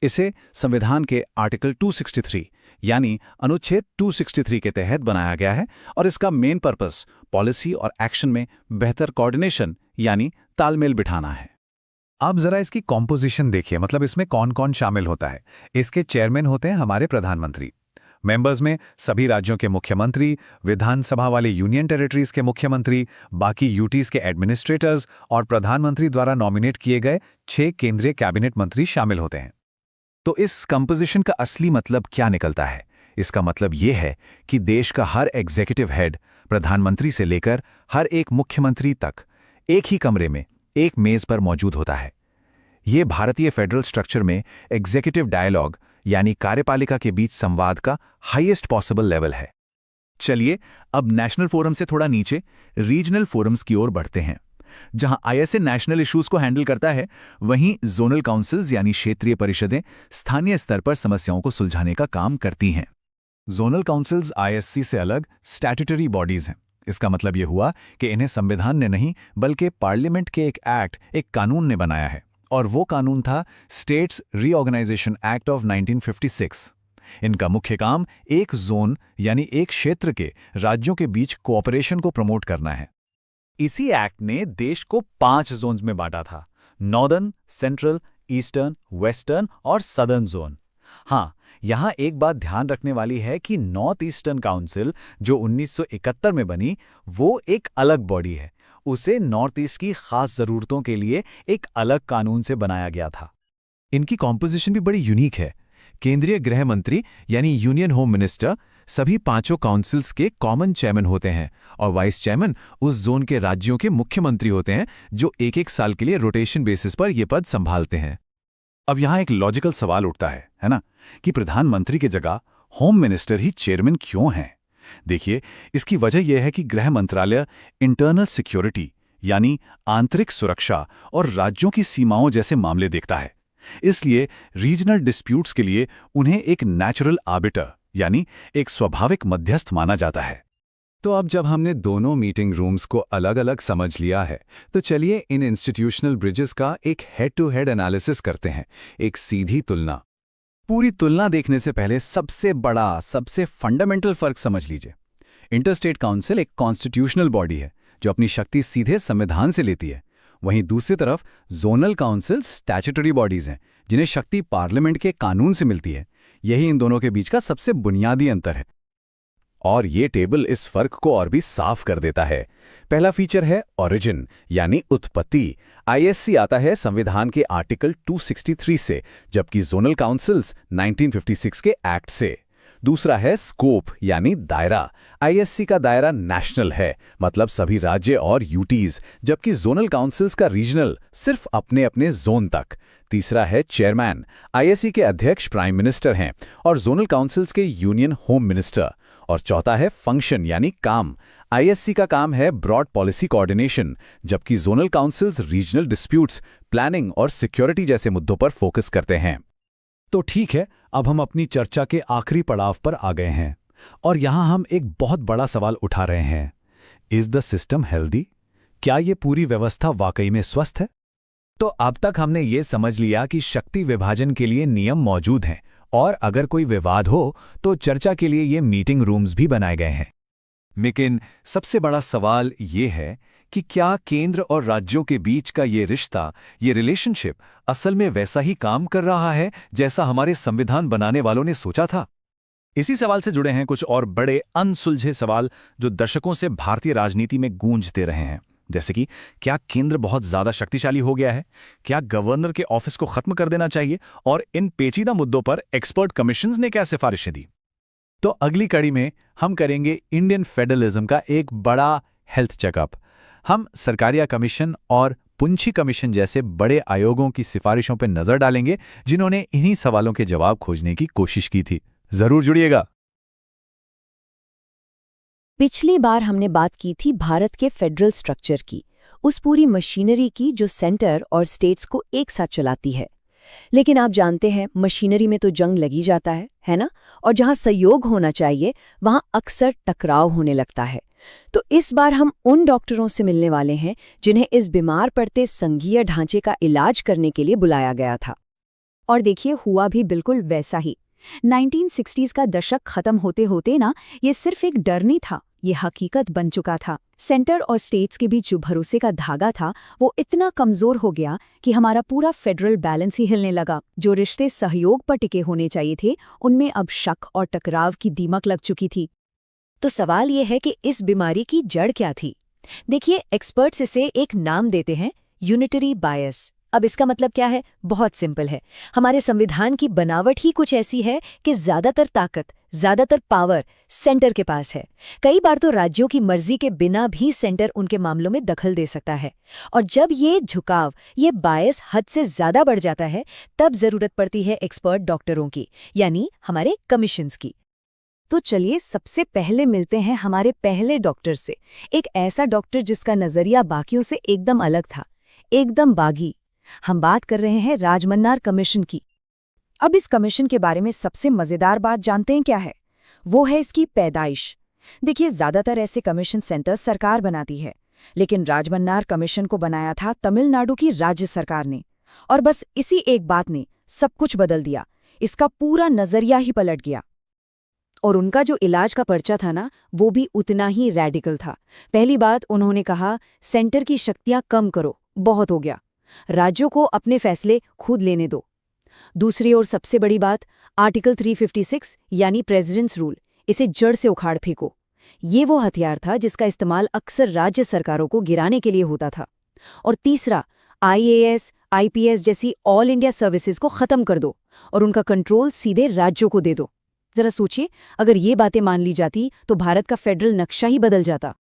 इसे संविधान के आर्टिकल 263 यानी अनुच्छेद 263 के तहत बनाया गया है और इसका मेन पर्पस पॉलिसी और एक्शन में बेहतर कोऑर्डिनेशन यानी तालमेल बिठाना है। अब जरा इसकी कॉम्पोजिशन देखिए, मतलब इसमें कौन कौन शामिल होता है। इसके चेयरमैन होते हैं हमारे प्रधानमंत्री। मेंबर्स में सभी राज्यों के मुख्यमंत्री, विधानसभा वाले यूनियन टेरिटरीज के मुख्यमंत्री, बाकी यूटीज के एडमिनिस्ट्रेटर्स और प्रधानमंत्री द्वारा नॉमिनेट किए गए 6 केंद्रीय कैबिनेट मंत्री शामिल होते हैं। तो इस कंपोजिशन का असली मतलब क्या निकलता है? इसका मतलब ये है कि देश का हर एग्जीक्यूटिव हेड, प्रधानमंत्री से लेकर हर एक मुख्यमंत्री तक, एक ही कमरे में एक मेज पर मौजूद होता है। ये भारतीय फेडरल स्ट्रक्चर में एग्जीक्यूटिव डायलॉग यानी कार्यपालिका के बीच संवाद का हाईएस्ट पॉसिबल लेवल है। चलिए अब नेशनल फोरम से थोड़ा नीचे रीजनल फोरम्स की ओर बढ़ते हैं। जहां ISA नेशनल इश्यूज को हैंडल करता है, वहीं जोनल काउंसिल्स यानी क्षेत्रीय परिषदें स्थानीय स्तर पर समस्याओं को सुलझाने का काम करती हैं। जोनल काउंसिल्स ISC से अलग स्टैट्यूटरी बॉडीज हैं। इसका मतलब यह हुआ कि इन्हें संविधान ने नहीं बल्कि पार्लियामेंट के एक एक्ट, एक कानून ने बनाया है, और वो कानून था स्टेट्स रीऑर्गेनाइजेशन एक्ट ऑफ 1956। इनका मुख्य काम एक जोन यानी एक क्षेत्र के राज्यों के बीच कोऑपरेशन को प्रमोट करना है। इसी एक्ट ने देश को 5 जोन्स में बांटा था: नॉर्दर्न, सेंट्रल, ईस्टर्न, वेस्टर्न और सदर्न जोन। हाँ, यहां एक बात ध्यान रखने वाली है कि नॉर्थ ईस्टर्न काउंसिल जो 1971 में बनी, वो एक अलग बॉडी है। उसे नॉर्थ ईस्ट की खास जरूरतों के लिए एक अलग कानून से बनाया गया था। इनकी कॉम्पोजिशन भी बड़ी यूनिक है। केंद्रीय गृह मंत्री यानी यूनियन होम मिनिस्टर सभी 5 काउंसिल्स के कॉमन चेयरमैन होते हैं और वाइस चेयरमैन उस जोन के राज्यों के मुख्यमंत्री होते हैं जो एक साल के लिए रोटेशन बेसिस पर यह पद संभालते हैं। अब यहाँ एक लॉजिकल सवाल उठता है ना, कि प्रधानमंत्री की जगह होम मिनिस्टर ही चेयरमैन क्यों हैं? देखिए, इसकी वजह यह है कि गृह मंत्रालय इंटरनल सिक्योरिटी यानी आंतरिक सुरक्षा और राज्यों की सीमाओं जैसे मामले देखता है। इसलिए रीजनल डिस्प्यूट्स के लिए उन्हें एक नेचुरल आर्बिटर यानी एक स्वाभाविक मध्यस्थ माना जाता है। तो अब जब हमने दोनों मीटिंग रूम्स को अलग अलग समझ लिया है, तो चलिए इन इंस्टीट्यूशनल ब्रिजेस का एक हेड टू हेड एनालिसिस करते हैं, एक सीधी तुलना। पूरी तुलना देखने से पहले सबसे बड़ा, सबसे फंडामेंटल फर्क समझ लीजिए। इंटरस्टेट काउंसिल एक कॉन्स्टिट्यूशनल बॉडी है जो अपनी शक्ति सीधे संविधान से लेती है। वहीं दूसरी तरफ जोनल काउंसिल स्टैट्यूटरी बॉडीज हैं जिन्हें शक्ति पार्लियामेंट के कानून से मिलती है। यही इन दोनों के बीच का सबसे बुनियादी अंतर है। और ये टेबल इस फर्क को और भी साफ कर देता है। पहला फीचर है ओरिजिन यानी उत्पत्ति। आईएससी आता है संविधान के आर्टिकल 263 से, जबकि जोनल काउंसिल्स 1956 के एक्ट से। दूसरा है स्कोप यानी दायरा। आईएससी का दायरा नेशनल है, मतलब सभी राज्य और यूटीज, जबकि जोनल काउंसिल्स का रीजनल, सिर्फ अपने अपने जोन तक। तीसरा है चेयरमैन। आईएससी के अध्यक्ष प्राइम मिनिस्टर हैं और जोनल काउंसिल्स के यूनियन होम मिनिस्टर। और चौथा है फंक्शन यानी काम। आईएससी का काम है ब्रॉड पॉलिसी कोऑर्डिनेशन, जबकि zonal councils regional disputes, planning और सिक्योरिटी जैसे मुद्दों पर फोकस करते हैं। तो ठीक है, अब हम अपनी चर्चा के आखिरी पड़ाव पर आ गए हैं और यहां हम एक बहुत बड़ा सवाल उठा रहे हैं। Is the system healthy? क्या ये पूरी व्यवस्था वाकई में स्वस्थ है? तो अब तक हमने ये समझ लिया कि शक्ति विभाजन के लिए नियम मौजूद हैं और अगर कोई विवाद हो तो चर्चा के लिए ये मीटिंग रूम्स भी बनाए गए हैं। लेकिन सबसे बड़ा सवाल ये है कि क्या केंद्र और राज्यों के बीच का ये रिश्ता, ये रिलेशनशिप असल में वैसा ही काम कर रहा है जैसा हमारे संविधान बनाने वालों ने सोचा था? इसी सवाल से जुड़े हैं कुछ और बड़े अनसुलझे सवाल जो दशकों से भारतीय राजनीति में गूंजते रहे हैं। जैसे कि क्या केंद्र बहुत ज्यादा शक्तिशाली हो गया है? क्या गवर्नर के ऑफिस को खत्म कर देना चाहिए? और इन पेचीदा मुद्दों पर एक्सपर्ट कमीशंस ने क्या सिफारिशें दी? तो अगली कड़ी में हम करेंगे इंडियन फेडरलिज्म का एक बड़ा हेल्थ चेकअप। हम सरकारिया कमीशन और पुंछी कमीशन जैसे बड़े आयोगों की सिफारिशों पर नजर डालेंगे जिन्होंने इन्हीं सवालों के जवाब खोजने की कोशिश की थी। जरूर जुड़िएगा। पिछली बार हमने बात की थी भारत के फेडरल स्ट्रक्चर की, उस पूरी मशीनरी की जो सेंटर और स्टेट्स को एक साथ चलाती है। लेकिन आप जानते हैं, मशीनरी में तो जंग लगी जाता है ना? और जहां सहयोग होना चाहिए वहां अक्सर टकराव होने लगता है। तो इस बार हम उन डॉक्टरों से मिलने वाले हैं जिन्हें इस बीमार पड़ते संघीय ढांचे का इलाज करने के लिए बुलाया गया था। और देखिए, हुआ भी बिल्कुल वैसा ही। 1960s का दशक खत्म होते होते ना, ये सिर्फ एक डर नहीं था, ये हकीकत बन चुका था। सेंटर और स्टेट्स के बीच जो भरोसे का धागा था वो इतना कमजोर हो गया कि हमारा पूरा फेडरल बैलेंस ही हिलने लगा। जो रिश्ते सहयोग पर टिके होने चाहिए थे, उनमें अब शक और टकराव की दीमक लग चुकी थी। तो सवाल ये है कि इस बीमारी की जड़ क्या थी? देखिए, एक्सपर्ट्स इसे एक नाम देते हैं, यूनिटरी बायस। अब इसका मतलब क्या है? बहुत सिंपल है। हमारे संविधान की बनावट ही कुछ ऐसी है कि ज्यादातर ताकत, ज्यादातर पावर सेंटर के पास है। कई बार तो राज्यों की मर्जी के बिना भी सेंटर उनके मामलों में दखल दे सकता है। और जब ये झुकाव, ये बायस हद से ज्यादा बढ़ जाता है, तब जरूरत पड़ती है एक्सपर्ट डॉक्टरों की, यानी हमारे कमीशंस की। तो चलिए सबसे पहले मिलते हैं हमारे पहले डॉक्टर से। एक ऐसा डॉक्टर जिसका नजरिया बाकियों से एकदम अलग था, एकदम बागी। हम बात कर रहे हैं राजमन्नार कमीशन की। अब इस कमीशन के बारे में सबसे मजेदार बात जानते हैं क्या है? वो है इसकी पैदाइश। देखिए, ज्यादातर ऐसे कमीशन सेंटर्स सरकार बनाती है, लेकिन राजमन्नार कमीशन को बनाया था तमिलनाडु की राज्य सरकार ने। और बस इसी एक बात ने सब कुछ बदल दिया। इसका पूरा नजरिया ही पलट गया। और उनका जो इलाज का पर्चा था ना, वो भी उतना ही रैडिकल था। पहली बात, उन्होंने कहा सेंटर की शक्तियां कम करो, बहुत हो गया, राज्यों को अपने फैसले खुद लेने दो। दूसरी ओर सबसे बड़ी बात, आर्टिकल 356 यानी प्रेसिडेंट्स रूल, इसे जड़ से उखाड़ फेंको। ये वो हथियार था जिसका इस्तेमाल अक्सर राज्य सरकारों को गिराने के लिए होता था। और तीसरा, IAS, IPS जैसी ऑल इंडिया सर्विसेज को खत्म कर दो और उनका कंट्रोल सीधे राज्यों को दे दो। जरा सोचिए, अगर ये बातें मान ली जाती तो भारत का फेडरल नक्शा ही बदल जाता।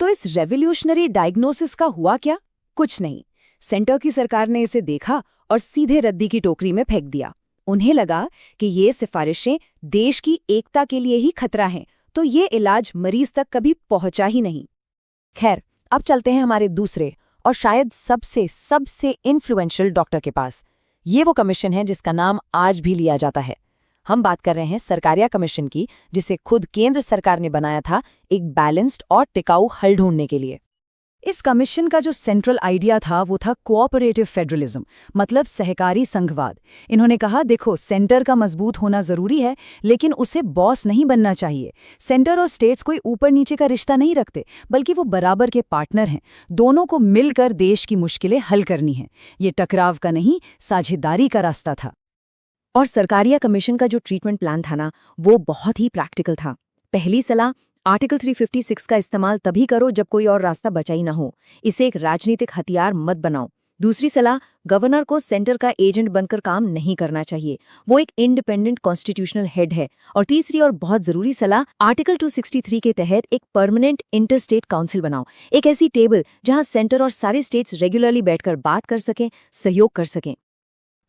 तो इस रेवोल्यूशनरी डायग्नोसिस का हुआ क्या? कुछ नहीं। सेंटर की सरकार ने इसे देखा और सीधे रद्दी की टोकरी में फेंक दिया। उन्हें लगा कि ये सिफारिशें देश की एकता के लिए ही खतरा हैं, तो ये इलाज मरीज तक कभी पहुंचा ही नहीं। खैर, अब चलते हैं हमारे दूसरे और शायद सबसे इन्फ्लुएंशियल डॉक्टर के पास। ये वो कमीशन है जिसका नाम आज भी लिया जाता है। हम बात कर रहे हैं सरकारिया कमीशन की, जिसे खुद केंद्र सरकार ने बनाया था एक बैलेंस्ड और टिकाऊ हल ढूंढने के लिए। इस कमीशन का जो सेंट्रल आइडिया था वो था कोऑपरेटिव फेडरलिज्म, मतलब सहकारी संघवाद। इन्होंने कहा, देखो, सेंटर का मजबूत होना जरूरी है, लेकिन उसे बॉस नहीं बनना चाहिए। सेंटर और स्टेट्स कोई ऊपर नीचे का रिश्ता नहीं रखते, बल्कि वो बराबर के पार्टनर हैं। दोनों को मिलकर देश की मुश्किलें हल करनी हैं। ये टकराव का नहीं, साझेदारी का रास्ता था। और सरकारिया कमीशन का जो ट्रीटमेंट प्लान था ना, वो बहुत ही प्रैक्टिकल था। पहली सलाह, आर्टिकल 356 का इस्तेमाल तभी करो जब कोई और रास्ता बचा ही ना हो। इसे एक राजनीतिक हथियार मत बनाओ। दूसरी सलाह, गवर्नर को सेंटर का एजेंट बनकर काम नहीं करना चाहिए, वो एक इंडिपेंडेंट कॉन्स्टिट्यूशनल हेड है। और तीसरी और बहुत जरूरी सलाह, आर्टिकल 263 के तहत एक परमानेंट इंटरस्टेट काउंसिल बनाओ, एक ऐसी टेबल जहां सेंटर और सारे स्टेट्स रेगुलरली बैठकर बात कर सकें, सहयोग कर सकें।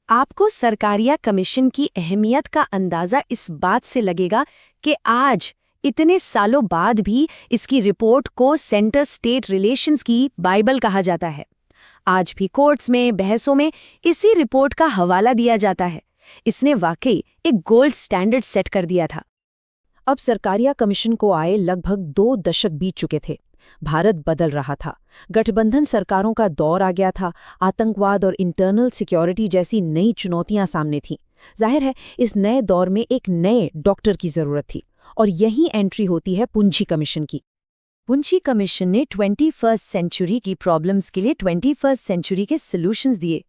आपको सरकारिया कमीशन की अहमियत का अंदाजा इस बात से लगेगा कि आज इतने सालों बाद भी इसकी रिपोर्ट को सेंटर स्टेट रिलेशंस की बाइबल कहा जाता है। आज भी कोर्ट्स में, बहसों में इसी रिपोर्ट का हवाला दिया जाता है। इसने वाकई एक गोल्ड स्टैंडर्ड सेट कर दिया था। अब सरकारिया कमीशन को आए लगभग 2 दशक बीत चुके थे। भारत बदल रहा था, गठबंधन सरकारों का दौर आ गया था, आतंकवाद और इंटरनल सिक्योरिटी जैसी नई चुनौतियां सामने थीं। जाहिर है, इस नए दौर में एक नए डॉक्टर की जरूरत थी, और यही एंट्री होती है पुंछी कमीशन की। पुंछी कमीशन ने 21st सेंचुरी की प्रॉब्लम्स के लिए 21st सेंचुरी के सॉल्यूशंस दिए।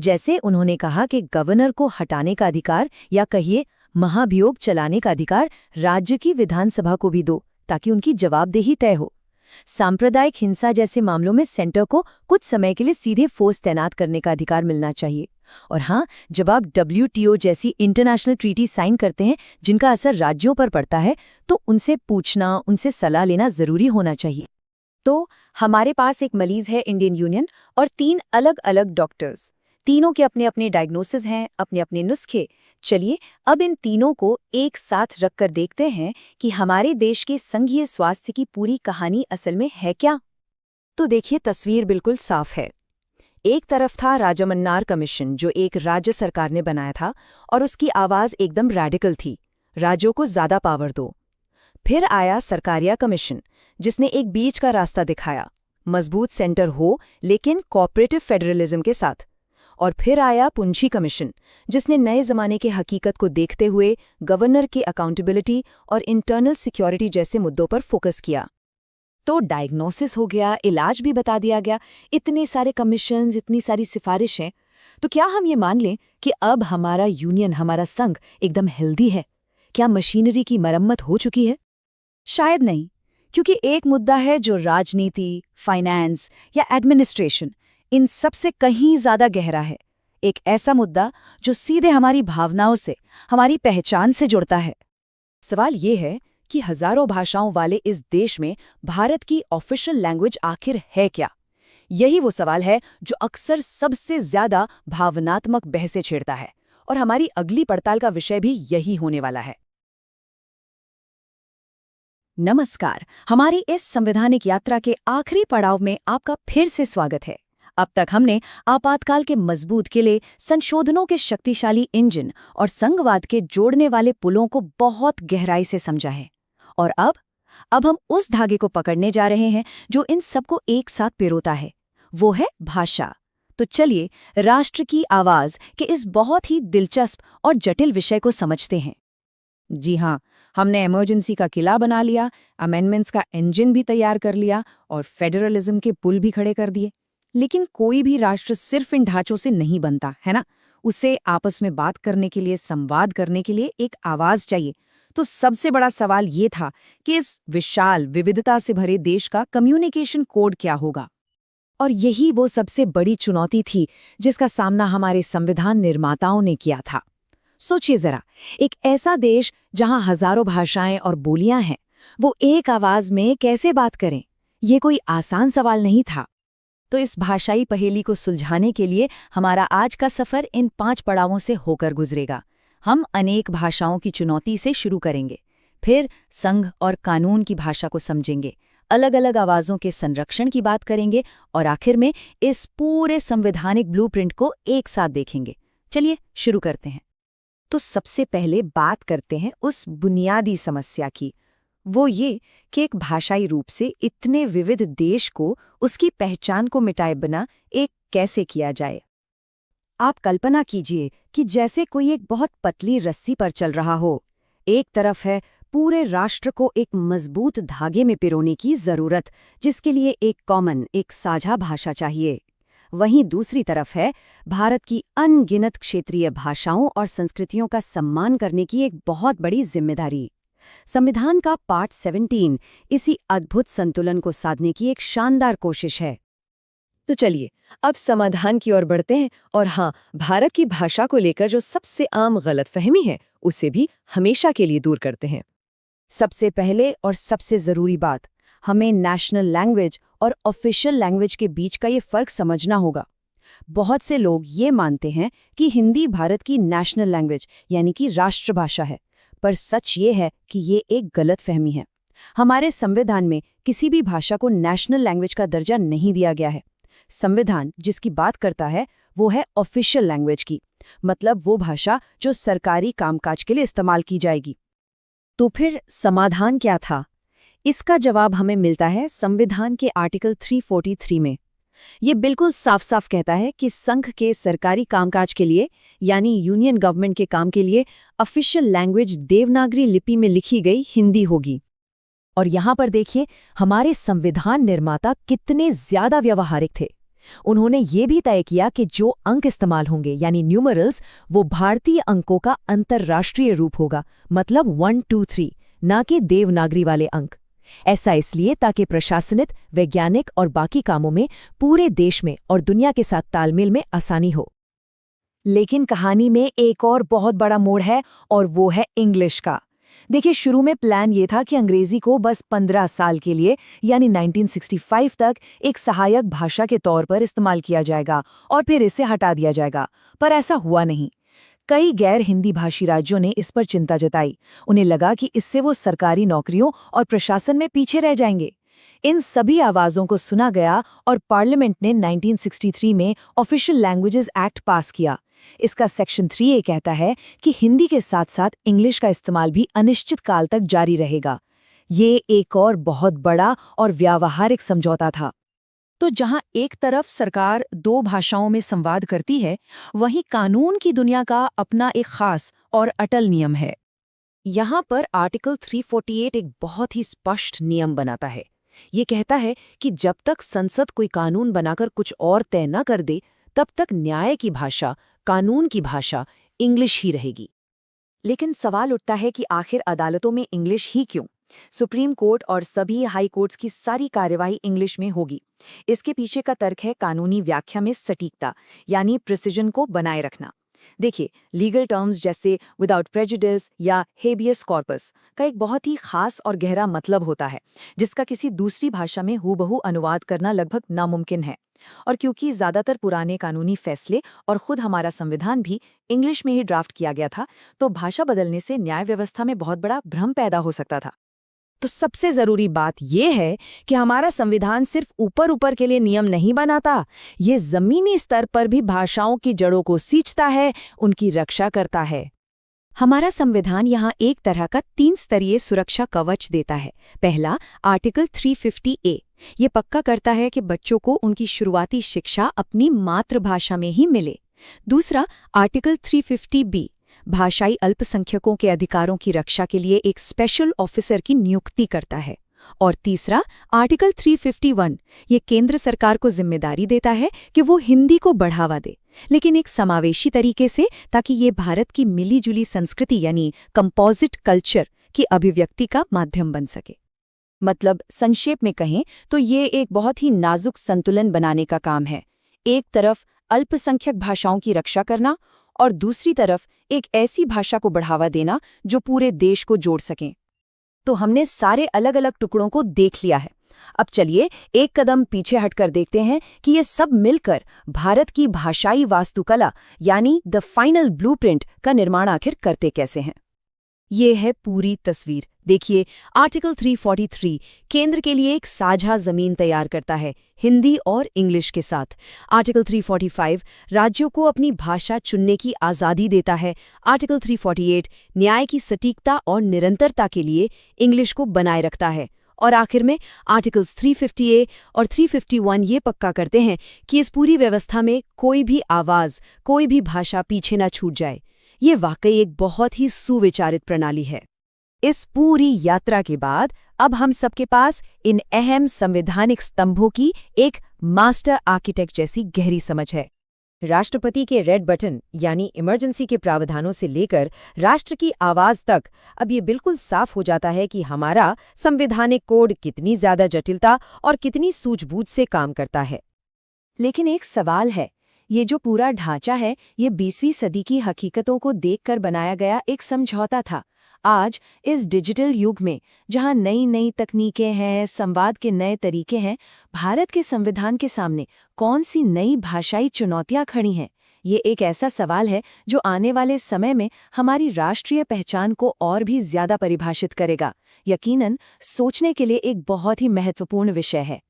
जैसे उन्होंने कहा कि गवर्नर को हटाने का अधिकार, या कहिए महाभियोग चलाने का अधिकार, राज्य की विधानसभा को भी दो, ताकि उनकी जवाबदेही तय हो। सांप्रदायिक हिंसा जैसे मामलों में सेंटर को कुछ समय के लिए सीधे फोर्स तैनात करने का अधिकार मिलना चाहिए। और हाँ, जब आप WTO जैसी इंटरनेशनल ट्रीटी साइन करते हैं जिनका असर राज्यों पर पड़ता है, तो उनसे पूछना, उनसे सलाह लेना जरूरी होना चाहिए। तो हमारे पास एक मरीज है इंडियन यूनियन और 3 अलग अलग डॉक्टर्स। तीनों के अपने अपने डायग्नोसिस हैं, अपने अपने नुस्खे। चलिए अब इन तीनों को एक साथ रखकर देखते हैं कि हमारे देश के संघीय स्वास्थ्य की पूरी कहानी असल में है क्या। तो देखिए, तस्वीर बिल्कुल साफ है। एक तरफ था राजमन्नार कमीशन, जो एक राज्य सरकार ने बनाया था, और उसकी आवाज एकदम रैडिकल थी, राज्यों को ज्यादा पावर दो। फिर आया सरकारिया कमीशन, जिसने एक बीच का रास्ता दिखाया, मजबूत सेंटर हो लेकिन कोऑपरेटिव फेडरलिज्म के साथ। और फिर आया पुंछी कमीशन, जिसने नए जमाने के हकीकत को देखते हुए गवर्नर की अकाउंटेबिलिटी और इंटरनल सिक्योरिटी जैसे मुद्दों पर फोकस किया। तो डायग्नोसिस हो गया, इलाज भी बता दिया गया, इतने सारे कमीशंस, इतनी सारी सिफारिशें। तो क्या हम ये मान लें कि अब हमारा यूनियन, हमारा संघ एकदम हेल्दी है? क्या मशीनरी की मरम्मत हो चुकी है? शायद नहीं, क्योंकि एक मुद्दा है जो राजनीति, फाइनेंस या एडमिनिस्ट्रेशन, इन सबसे कहीं ज्यादा गहरा है। एक ऐसा मुद्दा जो सीधे हमारी भावनाओं से, हमारी पहचान से जुड़ता है। सवाल ये है कि हजारों भाषाओं वाले इस देश में भारत की ऑफिशियल लैंग्वेज आखिर है क्या? यही वो सवाल है जो अक्सर सबसे ज्यादा भावनात्मक बहसें छेड़ता है, और हमारी अगली पड़ताल का विषय भी यही होने वाला है। नमस्कार, हमारी इस संवैधानिक यात्रा के आखिरी पड़ाव में आपका फिर से स्वागत है। अब तक हमने आपातकाल के मजबूत किले, संशोधनों के शक्तिशाली इंजन और संघवाद के जोड़ने वाले पुलों को बहुत गहराई से समझा है। और अब हम उस धागे को पकड़ने जा रहे हैं जो इन सबको एक साथ पिरोता है। वो है भाषा। तो चलिए राष्ट्र की आवाज के इस बहुत ही दिलचस्प और जटिल विषय को समझते हैं। जी हाँ, हमने इमरजेंसी का किला बना लिया, अमेंडमेंट्स का इंजन भी तैयार कर लिया और फेडरलिज्म के पुल भी खड़े कर दिए। लेकिन कोई भी राष्ट्र सिर्फ इन ढांचों से नहीं बनता, है ना? उसे आपस में बात करने के लिए, संवाद करने के लिए एक आवाज चाहिए। तो सबसे बड़ा सवाल ये था कि इस विशाल, विविधता से भरे देश का कम्युनिकेशन कोड क्या होगा? और यही वो सबसे बड़ी चुनौती थी जिसका सामना हमारे संविधान निर्माताओं ने किया था। सोचिए जरा, एक ऐसा देश जहां हजारों भाषाएं और बोलियां हैं, वो एक आवाज में कैसे बात करें? ये कोई आसान सवाल नहीं था। तो इस भाषाई पहेली को सुलझाने के लिए हमारा आज का सफ़र इन 5 पड़ावों से होकर गुजरेगा। हम अनेक भाषाओं की चुनौती से शुरू करेंगे, फिर संघ और कानून की भाषा को समझेंगे, अलग अलग आवाज़ों के संरक्षण की बात करेंगे और आखिर में इस पूरे संवैधानिक ब्लूप्रिंट को एक साथ देखेंगे। चलिए शुरू करते हैं। तो सबसे पहले बात करते हैं उस बुनियादी समस्या की, वो ये कि एक भाषाई रूप से इतने विविध देश को उसकी पहचान को मिटाए बिना एक कैसे किया जाए। आप कल्पना कीजिए कि जैसे कोई एक बहुत पतली रस्सी पर चल रहा हो। एक तरफ है पूरे राष्ट्र को एक मजबूत धागे में पिरोने की जरूरत, जिसके लिए एक कॉमन, एक साझा भाषा चाहिए। वहीं दूसरी तरफ है भारत की अनगिनत क्षेत्रीय भाषाओं और संस्कृतियों का सम्मान करने की एक बहुत बड़ी जिम्मेदारी। संविधान का पार्ट 17 इसी अद्भुत संतुलन को साधने की एक शानदार कोशिश है। तो चलिए अब समाधान की ओर बढ़ते हैं और हाँ, भारत की भाषा को लेकर जो सबसे आम गलतफहमी है उसे भी हमेशा के लिए दूर करते हैं। सबसे पहले और सबसे जरूरी बात, हमें नेशनल लैंग्वेज और ऑफिशियल लैंग्वेज के बीच का ये फर्क समझना होगा। बहुत से लोग ये मानते हैं कि हिंदी भारत की नेशनल लैंग्वेज यानी कि राष्ट्रभाषा है, पर सच ये है कि ये एक गलतफहमी है। हमारे संविधान में किसी भी भाषा को नेशनल लैंग्वेज का दर्जा नहीं दिया गया है। संविधान जिसकी बात करता है वो है ऑफिशियल लैंग्वेज की, मतलब वो भाषा जो सरकारी कामकाज के लिए इस्तेमाल की जाएगी। तो फिर समाधान क्या था? इसका जवाब हमें मिलता है संविधान के आर्टिकल 343 में। ये बिल्कुल साफ साफ कहता है कि संघ के सरकारी कामकाज के लिए यानी यूनियन गवर्नमेंट के काम के लिए ऑफिशियल लैंग्वेज देवनागरी लिपि में लिखी गई हिंदी होगी। और यहाँ पर देखिए हमारे संविधान निर्माता कितने ज्यादा व्यावहारिक थे। उन्होंने ये भी तय किया कि जो अंक इस्तेमाल होंगे यानी न्यूमरल्स, वो भारतीय अंकों का अंतर्राष्ट्रीय रूप होगा, मतलब 1, 2, 3, ना कि देवनागरी वाले अंक। ऐसा इसलिए ताकि प्रशासनिक, वैज्ञानिक और बाकी कामों में पूरे देश में और दुनिया के साथ तालमेल में आसानी हो। लेकिन कहानी में एक और बहुत बड़ा मोड़ है और वो है इंग्लिश का। देखिए, शुरू में प्लान ये था कि अंग्रेजी को बस 15 साल के लिए यानी 1965 तक एक सहायक भाषा के तौर पर इस्तेमाल किया जाएगा और फिर इसे हटा दिया जाएगा, पर ऐसा हुआ नहीं। कई गैर हिंदी भाषी राज्यों ने इस पर चिंता जताई। उन्हें लगा कि इससे वो सरकारी नौकरियों और प्रशासन में पीछे रह जाएंगे। इन सभी आवाज़ों को सुना गया और पार्लियामेंट ने 1963 में ऑफिशियल लैंग्वेजेस एक्ट पास किया। इसका सेक्शन 3A कहता है कि हिंदी के साथ साथ इंग्लिश का इस्तेमाल भी अनिश्चित काल तक जारी रहेगा। ये एक और बहुत बड़ा और व्यावहारिक समझौता था। तो जहां एक तरफ सरकार 2 भाषाओं में संवाद करती है, वहीं कानून की दुनिया का अपना एक खास और अटल नियम है। यहाँ पर आर्टिकल 348 एक बहुत ही स्पष्ट नियम बनाता है। ये कहता है कि जब तक संसद कोई कानून बनाकर कुछ और तय न कर दे, तब तक न्याय की भाषा, कानून की भाषा इंग्लिश ही रहेगी। लेकिन सवाल उठता है कि आखिर अदालतों में इंग्लिश ही क्यों? सुप्रीम कोर्ट और सभी हाई कोर्ट्स की सारी कार्यवाही इंग्लिश में होगी। इसके पीछे का तर्क है कानूनी व्याख्या में सटीकता, यानी प्रिसिजन को बनाए रखना। देखिए, लीगल टर्म्स जैसे विदाउट प्रेजुडिस या हेबियस कॉर्पस का एक बहुत ही खास और गहरा मतलब होता है, जिसका किसी दूसरी भाषा में हूबहू अनुवाद करना लगभग नामुमकिन है। और क्योंकि ज्यादातर पुराने कानूनी फैसले और खुद हमारा संविधान भी इंग्लिश में ही ड्राफ्ट किया गया था, तो भाषा बदलने से न्याय व्यवस्था में बहुत बड़ा भ्रम पैदा हो सकता था। तो सबसे जरूरी बात यह है कि हमारा संविधान सिर्फ ऊपर ऊपर के लिए नियम नहीं बनाता, ये जमीनी स्तर पर भी भाषाओं की जड़ों को सींचता है, उनकी रक्षा करता है। हमारा संविधान यहाँ एक तरह का 3 स्तरीय सुरक्षा कवच देता है। पहला, आर्टिकल 350A, ये पक्का करता है कि बच्चों को उनकी शुरुआती शिक्षा अपनी मातृभाषा में ही मिले। दूसरा, आर्टिकल 350B, भाषाई अल्पसंख्यकों के अधिकारों की रक्षा के लिए एक स्पेशल ऑफिसर की नियुक्ति करता है। और तीसरा, आर्टिकल 351, ये केंद्र सरकार को जिम्मेदारी देता है कि वो हिंदी को बढ़ावा दे, लेकिन एक समावेशी तरीके से, ताकि ये भारत की मिलीजुली संस्कृति यानी कंपोजिट कल्चर की अभिव्यक्ति का माध्यम बन सके। मतलब संक्षेप में कहें तो ये एक बहुत ही नाजुक संतुलन बनाने का काम है। एक तरफ अल्पसंख्यक भाषाओं की रक्षा करना और दूसरी तरफ एक ऐसी भाषा को बढ़ावा देना जो पूरे देश को जोड़ सकें। तो हमने सारे अलग अलग टुकड़ों को देख लिया है। अब चलिए एक कदम पीछे हटकर देखते हैं कि ये सब मिलकर भारत की भाषाई वास्तुकला यानी द फाइनल ब्लूप्रिंट का निर्माण आखिर करते कैसे हैं। ये है पूरी तस्वीर। देखिए, आर्टिकल 343 केंद्र के लिए एक साझा जमीन तैयार करता है, हिंदी और इंग्लिश के साथ। आर्टिकल 345 राज्यों को अपनी भाषा चुनने की आज़ादी देता है। आर्टिकल 348 न्याय की सटीकता और निरंतरता के लिए इंग्लिश को बनाए रखता है। और आखिर में आर्टिकल्स 350A और 351 ये पक्का करते हैं कि इस पूरी व्यवस्था में कोई भी आवाज़, कोई भी भाषा पीछे न छूट जाए। ये वाकई एक बहुत ही सुविचारित प्रणाली है। इस पूरी यात्रा के बाद अब हम सबके पास इन अहम संवैधानिक स्तंभों की एक मास्टर आर्किटेक्ट जैसी गहरी समझ है। राष्ट्रपति के रेड बटन यानी इमरजेंसी के प्रावधानों से लेकर राष्ट्र की आवाज तक अब ये बिल्कुल साफ हो जाता है कि हमारा संवैधानिक कोड कितनी ज्यादा जटिलता और कितनी सूझबूझ से काम करता है। लेकिन एक सवाल है, ये जो पूरा ढांचा है ये 20वीं सदी की हकीकतों को देखकर बनाया गया एक समझौता था। आज इस डिजिटल युग में जहां नई नई तकनीकें हैं, संवाद के नए तरीके हैं, भारत के संविधान के सामने कौन सी नई भाषाई चुनौतियां खड़ी हैं? ये एक ऐसा सवाल है जो आने वाले समय में हमारी राष्ट्रीय पहचान को और भी ज्यादा परिभाषित करेगा। यकीनन सोचने के लिए एक बहुत ही महत्वपूर्ण विषय है।